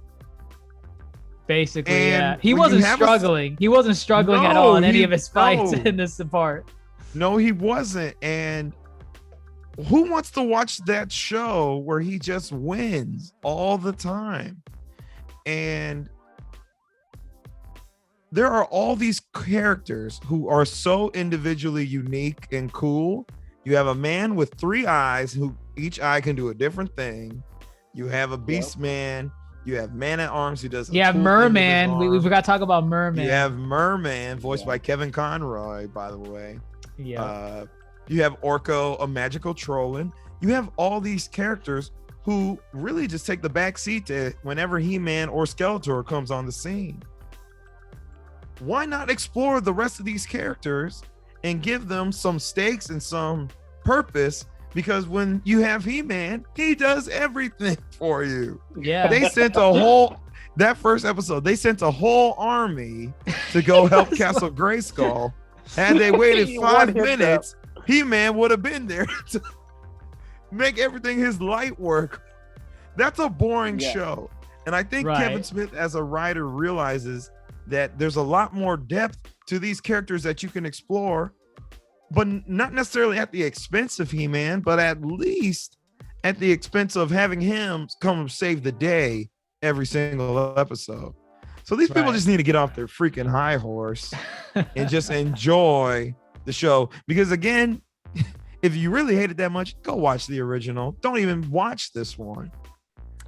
[SPEAKER 3] Basically,
[SPEAKER 4] and
[SPEAKER 3] yeah. He wasn't struggling. He wasn't struggling at all in any of his fights in this part.
[SPEAKER 4] No, he wasn't. And who wants to watch that show where he just wins all the time? And there are all these characters who are so individually unique and cool. You have a man with 3 eyes who each eye can do a different thing. You have a Beast Man. You have Man-at-Arms who does.
[SPEAKER 3] Yeah, Merman. We forgot to talk about Merman.
[SPEAKER 4] You have Merman, voiced by Kevin Conroy, by the way.
[SPEAKER 3] Yeah.
[SPEAKER 4] You have Orko, a magical trolling. You have all these characters who really just take the back seat to whenever He-Man or Skeletor comes on the scene. Why not explore the rest of these characters and give them some stakes and some purpose? Because when you have He-Man, he does everything for you.
[SPEAKER 3] Yeah.
[SPEAKER 4] They sent that first episode, they sent a whole army to go help Castle Grayskull. Had they waited 5 minutes, He-Man would have been there to make everything his light work. That's a boring show. And I think Kevin Smith, as a writer, realizes that there's a lot more depth to these characters that you can explore, but not necessarily at the expense of He-Man, but at least at the expense of having him come save the day every single episode. So these people just need to get off their freaking high horse and just enjoy the show. Because again, if you really hate it that much, go watch the original. Don't even watch this one.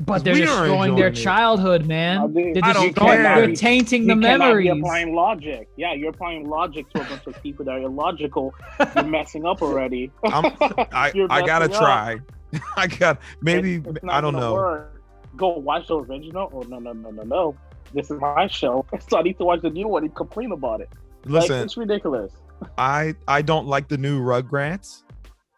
[SPEAKER 3] But they're destroying their childhood, man. They're tainting the memories.
[SPEAKER 5] You're applying logic. Yeah, you're applying logic to a bunch of people that are illogical. You're messing up already.
[SPEAKER 4] I gotta try. I don't know.
[SPEAKER 5] Work. Go watch the original. Oh no. This is my show. So I need to watch the new one and complain about it.
[SPEAKER 4] Listen,
[SPEAKER 5] it's ridiculous.
[SPEAKER 4] I don't like the new Rugrats.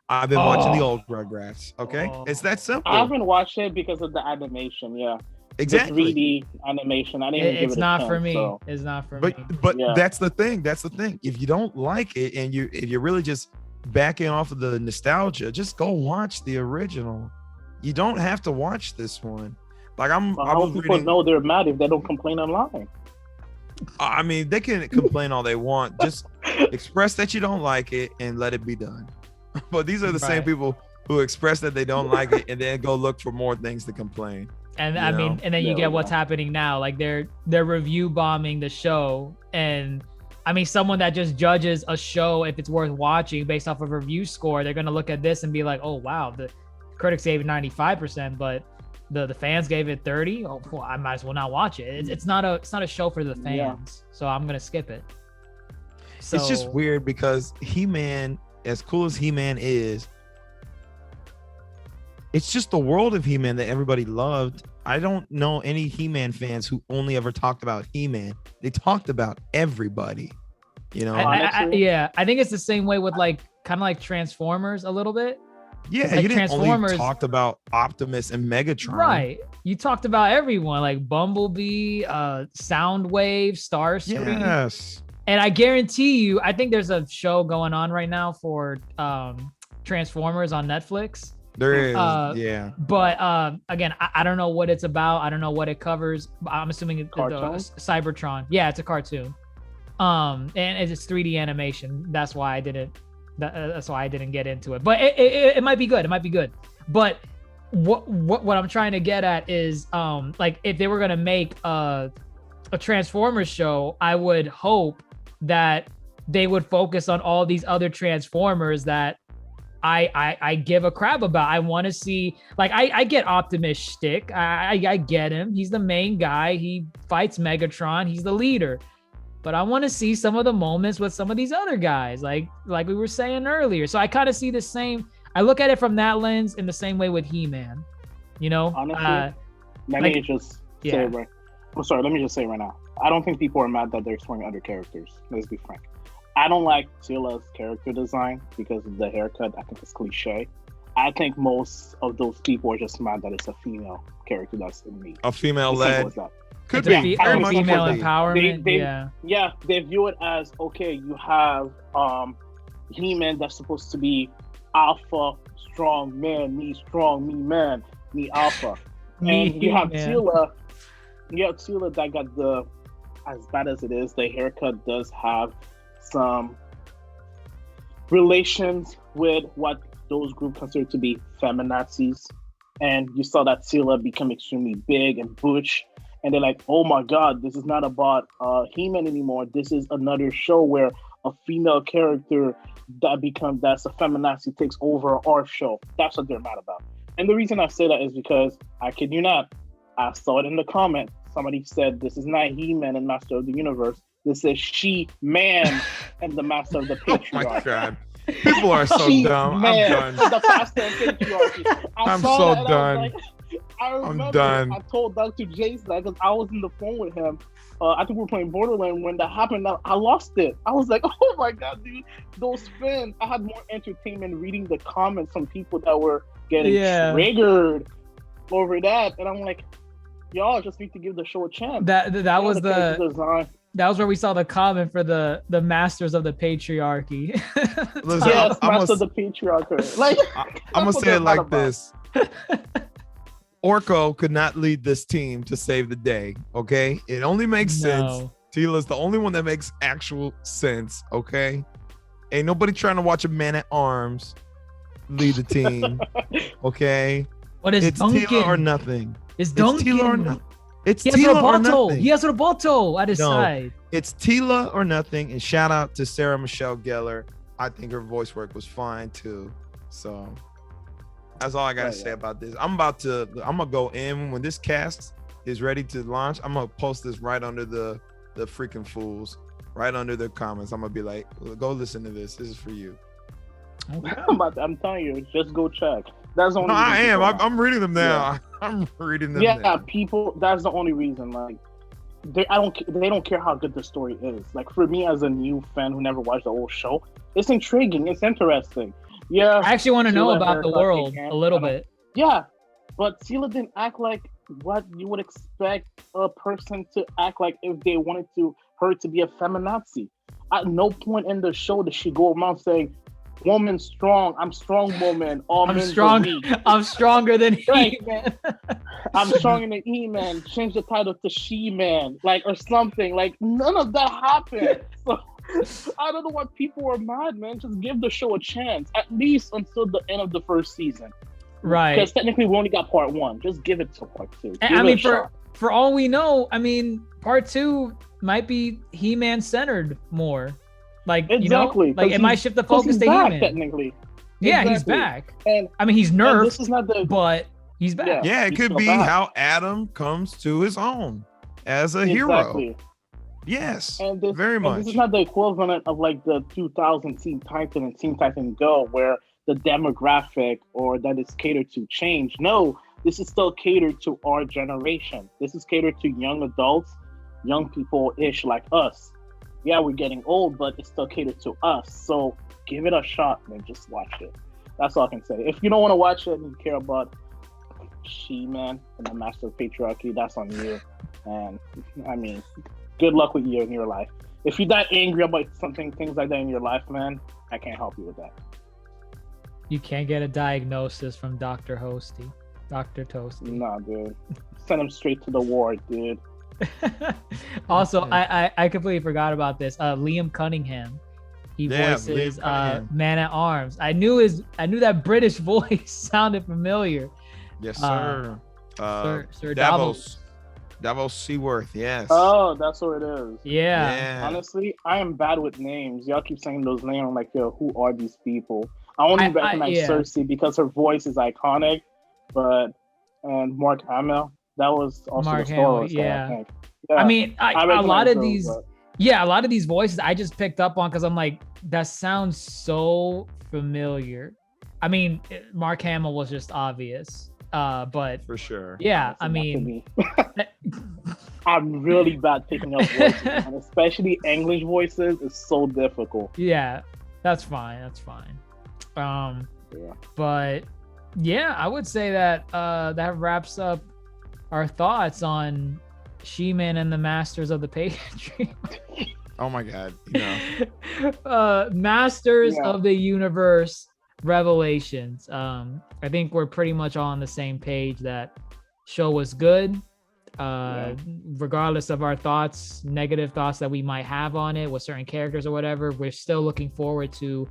[SPEAKER 4] I've been watching the old Rugrats. Okay, it's that simple.
[SPEAKER 5] I haven't watched it because of the animation. Yeah,
[SPEAKER 4] exactly.
[SPEAKER 5] The 3D animation. I didn't even give it a chance,
[SPEAKER 3] for me.
[SPEAKER 5] So.
[SPEAKER 3] It's not for me.
[SPEAKER 4] But that's the thing. That's the thing. If you don't like it and if you're really just backing off of the nostalgia, just go watch the original. You don't have to watch this one. Like
[SPEAKER 5] how people know they're mad if they don't complain online?
[SPEAKER 4] I mean, they can complain all they want. Just express that you don't like it and let it be done. But these are the same people who express that they don't like it and then go look for more things to complain.
[SPEAKER 3] And and then you get what's happening now. Like they're review bombing the show. And I mean, someone that just judges a show if it's worth watching based off of a review score, they're gonna look at this and be like, oh wow, the critics gave it 95%, but the fans gave it 30. Oh, well, I might as well not watch it. It's not a show for the fans, so I'm gonna skip it. So,
[SPEAKER 4] it's just weird because He-Man, as cool as He-Man is, it's just the world of He-Man that everybody loved. I don't know any He-Man fans who only ever talked about He-Man. They talked about everybody, you know?
[SPEAKER 3] I think it's the same way with kind of like Transformers a little bit.
[SPEAKER 4] Yeah,
[SPEAKER 3] like
[SPEAKER 4] you didn't
[SPEAKER 3] Transformers
[SPEAKER 4] only talked about Optimus and Megatron.
[SPEAKER 3] Right. You talked about everyone like Bumblebee, Soundwave, Starscream.
[SPEAKER 4] Yes.
[SPEAKER 3] And I guarantee you, I think there's a show going on right now for Transformers on Netflix.
[SPEAKER 4] There is, yeah.
[SPEAKER 3] But again, I don't know what it's about. I don't know what it covers. I'm assuming it's Cybertron. Yeah, it's a cartoon. And it's 3D animation. That's why I didn't. That's why I didn't get into it. But it might be good. It might be good. But what I'm trying to get at is like if they were gonna make a Transformers show, I would hope that they would focus on all these other Transformers that I give a crap about. I want to see, like, I get Optimus shtick. I get him. He's the main guy. He fights Megatron. He's the leader. But I want to see some of the moments with some of these other guys, like we were saying earlier. So I kind of see the same. I look at it from that lens in the same way with He-Man. You know,
[SPEAKER 5] honestly, let me just say right now. I don't think people are mad that they're swinging other characters. Let's be frank. I don't like Teela's character design because of the haircut. I think it's cliche. I think most of those people are just mad that it's a female character that's in me.
[SPEAKER 4] A female led.
[SPEAKER 3] Could be very much female empowerment.
[SPEAKER 5] They view it as, okay, you have He-Man that's supposed to be alpha, strong man, me strong, me man, me alpha. And you have Teela that got the, as bad as it is, the haircut does have some relations with what those groups consider to be feminazis. And you saw that Teela become extremely big and butch. And they're like, oh my God, this is not about He-Man anymore. This is another show where a female character that's a feminazi takes over our show. That's what they're mad about. And the reason I say that is because, I kid you not, I saw it in the comment. Somebody said, this is not He-Man and Master of the Universe. This is She-Man and the Master of the Patriarchy.
[SPEAKER 4] Oh my God. People are so dumb. I'm done.
[SPEAKER 5] The Master of Patriarchy.
[SPEAKER 4] I'm so done.
[SPEAKER 5] I'm
[SPEAKER 4] done.
[SPEAKER 5] I told Dr. Jace that because I was on the phone with him. I think we were playing Borderlands when that happened. I lost it. I was like, oh my God, dude. Those fans. I had more entertainment reading the comments from people that were getting triggered over that. And I'm like, y'all just need to give the show a chance.
[SPEAKER 3] That was that was where we saw the comment for the Masters of the Patriarchy.
[SPEAKER 4] Listen,
[SPEAKER 5] yes, Masters of the Patriarchy. Like,
[SPEAKER 4] I'm gonna say it like this. Orko could not lead this team to save the day, okay? It only makes sense. Teela's the only one that makes actual sense, okay? Ain't nobody trying to watch a man-at-arms lead the team, okay?
[SPEAKER 3] What is
[SPEAKER 4] it's
[SPEAKER 3] Duncan?
[SPEAKER 4] Teela or nothing.
[SPEAKER 3] It's Duncan.
[SPEAKER 4] Teela or nothing. It's Teela or nothing.
[SPEAKER 3] He has Roboto at his side.
[SPEAKER 4] It's Teela or nothing. And shout out to Sarah Michelle Gellar. I think her voice work was fine too. So that's all I gotta say about this. I'm gonna go in when this cast is ready to launch. I'm gonna post this right under the freaking fools, right under their comments. I'm gonna be like, go listen to this. This is for you.
[SPEAKER 5] Okay. I'm telling you, just go check. That's the only.
[SPEAKER 4] No, I am. I'm reading them now. Yeah. I'm reading them.
[SPEAKER 5] Yeah, people. That's the only reason. Like, they don't care how good the story is. Like, for me as a new fan who never watched the old show, it's intriguing. It's interesting. Yeah,
[SPEAKER 3] I actually want to know about the world a little bit.
[SPEAKER 5] Yeah, but Teela didn't act like what you would expect a person to act like if they wanted her to be a feminazi. At no point in the show did she go around saying, "Woman strong, I'm strong woman. All men
[SPEAKER 3] strong. I'm stronger than
[SPEAKER 5] He-Man. I'm stronger than He-Man. Change the title to She-Man, like, or something. Like, none of that happened. So I don't know why people are mad, man. Just give the show a chance, at least until the end of the first season.
[SPEAKER 3] Right.
[SPEAKER 5] Because technically we only got part 1. Just give it to part 2.
[SPEAKER 3] I mean, for all we know, I mean, part 2 might be He-Man centered more. Like,
[SPEAKER 5] exactly.
[SPEAKER 3] You know, like it might shift the focus to He-Man.
[SPEAKER 5] Technically.
[SPEAKER 3] Yeah, exactly. He's back. And I mean, he's nerfed, this is not but he's back.
[SPEAKER 4] Yeah, it could be back. How Adam comes to his own as a hero. Yes, very much.
[SPEAKER 5] This is not the equivalent of like the 2000 Teen Titan and Teen Titan Go, where the demographic or that is catered to change. No, this is still catered to our generation. This is catered to young adults, young people-ish like us. Yeah, we're getting old, but it's still catered to us. So give it a shot, man. Just watch it. That's all I can say. If you don't want to watch it and you care about She-Man and the Master of Patriarchy, that's on you. And I mean, good luck with you in your life. If you're that angry about things like that in your life, man, I can't help you with that.
[SPEAKER 3] You can't get a diagnosis from Dr. Toasty.
[SPEAKER 5] Nah, dude. Send him straight to the ward, dude.
[SPEAKER 3] Also, I completely forgot about this. Liam Cunningham. He voices Man at Arms. I knew that British voice sounded familiar.
[SPEAKER 4] Yes, sir.
[SPEAKER 3] Sir
[SPEAKER 4] Davos Seaworth, yes.
[SPEAKER 5] Oh, that's what it is.
[SPEAKER 3] Yeah.
[SPEAKER 5] Honestly, I am bad with names. Y'all keep saying those names. I'm like, yo, who are these people? I only recognize Cersei because her voice is iconic, and Mark Hamill, that was also
[SPEAKER 3] Mark
[SPEAKER 5] the story.
[SPEAKER 3] Hamill, yeah.
[SPEAKER 5] I think. Yeah.
[SPEAKER 3] I mean, a lot of
[SPEAKER 5] those,
[SPEAKER 3] a lot of these voices I just picked up on because I'm like, that sounds so familiar. I mean, Mark Hamill was just obvious, but
[SPEAKER 4] for sure.
[SPEAKER 3] Yeah, I mean,
[SPEAKER 5] I'm really bad picking up voices, and especially English voices is so difficult.
[SPEAKER 3] Yeah, that's fine. But yeah, I would say that that wraps up our thoughts on She-Man and the Masters of the Patriarchy.
[SPEAKER 4] Oh my God,
[SPEAKER 3] Masters of the Universe Revelations. I think we're pretty much all on the same page that show was good. Regardless of our thoughts, negative thoughts that we might have on it with certain characters or whatever, we're still looking forward to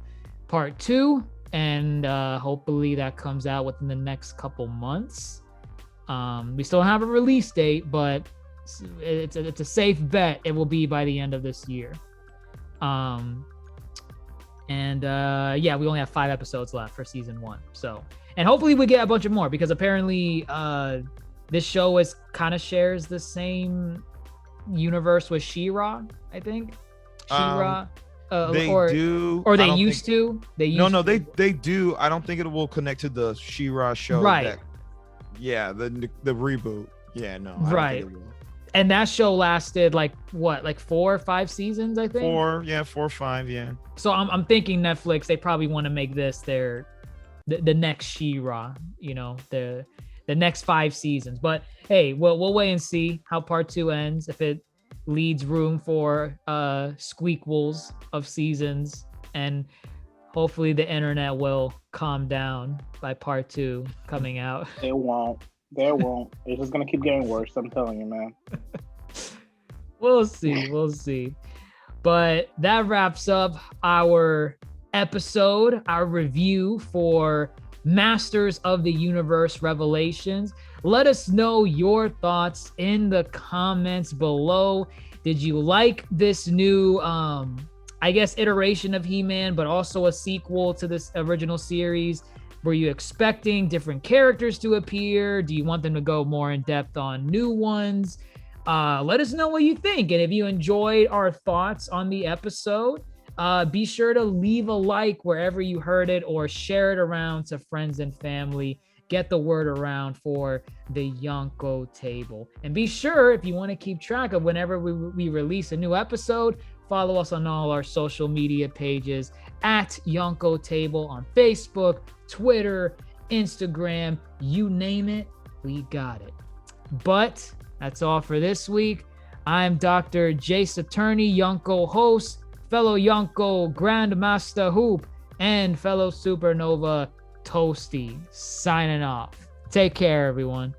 [SPEAKER 3] part 2, and hopefully that comes out within the next couple months. We still have a release date, but it's a safe bet it will be by the end of this year. We only have 5 episodes left for season 1. So, and hopefully we get a bunch of more, because apparently this show kind of shares the same universe with She-Ra, I think. She-Ra.
[SPEAKER 4] They do.
[SPEAKER 3] Or they used to.
[SPEAKER 4] They do. I don't think it will connect to the She-Ra show.
[SPEAKER 3] Right.
[SPEAKER 4] The reboot. Yeah, no. I
[SPEAKER 3] right.
[SPEAKER 4] don't think it will.
[SPEAKER 3] And that show lasted like 4 or 5 seasons, I think. 4 or 5, yeah. So I'm thinking Netflix, they probably want to make this the next She-Ra, the next 5 seasons. But hey, we'll wait and see how part 2 ends. If it leads room for squeakquels of seasons, and hopefully the internet will calm down by part 2 coming out.
[SPEAKER 5] It won't. It's just gonna keep getting worse. I'm telling you, man.
[SPEAKER 3] We'll see. But that wraps up our episode, our review for Masters of the Universe Revelations. Let us know your thoughts in the comments below. Did you like this new iteration of He-Man, but also a sequel to this original series? Were you expecting different characters to appear? Do you want them to go more in depth on new ones? Let us know what you think. And if you enjoyed our thoughts on the episode, be sure to leave a like wherever you heard it, or share it around to friends and family. Get the word around for the Yonkō Table. And be sure, if you want to keep track of whenever we release a new episode, follow us on all our social media pages at Yonkō Table on Facebook, Twitter, Instagram, you name it, we got it. But that's all for this week. I'm DrJaceAttorney, Yonkō host, fellow Yonkō GrandMasterHoop, and fellow Supernova Toasty, signing off. Take care, everyone.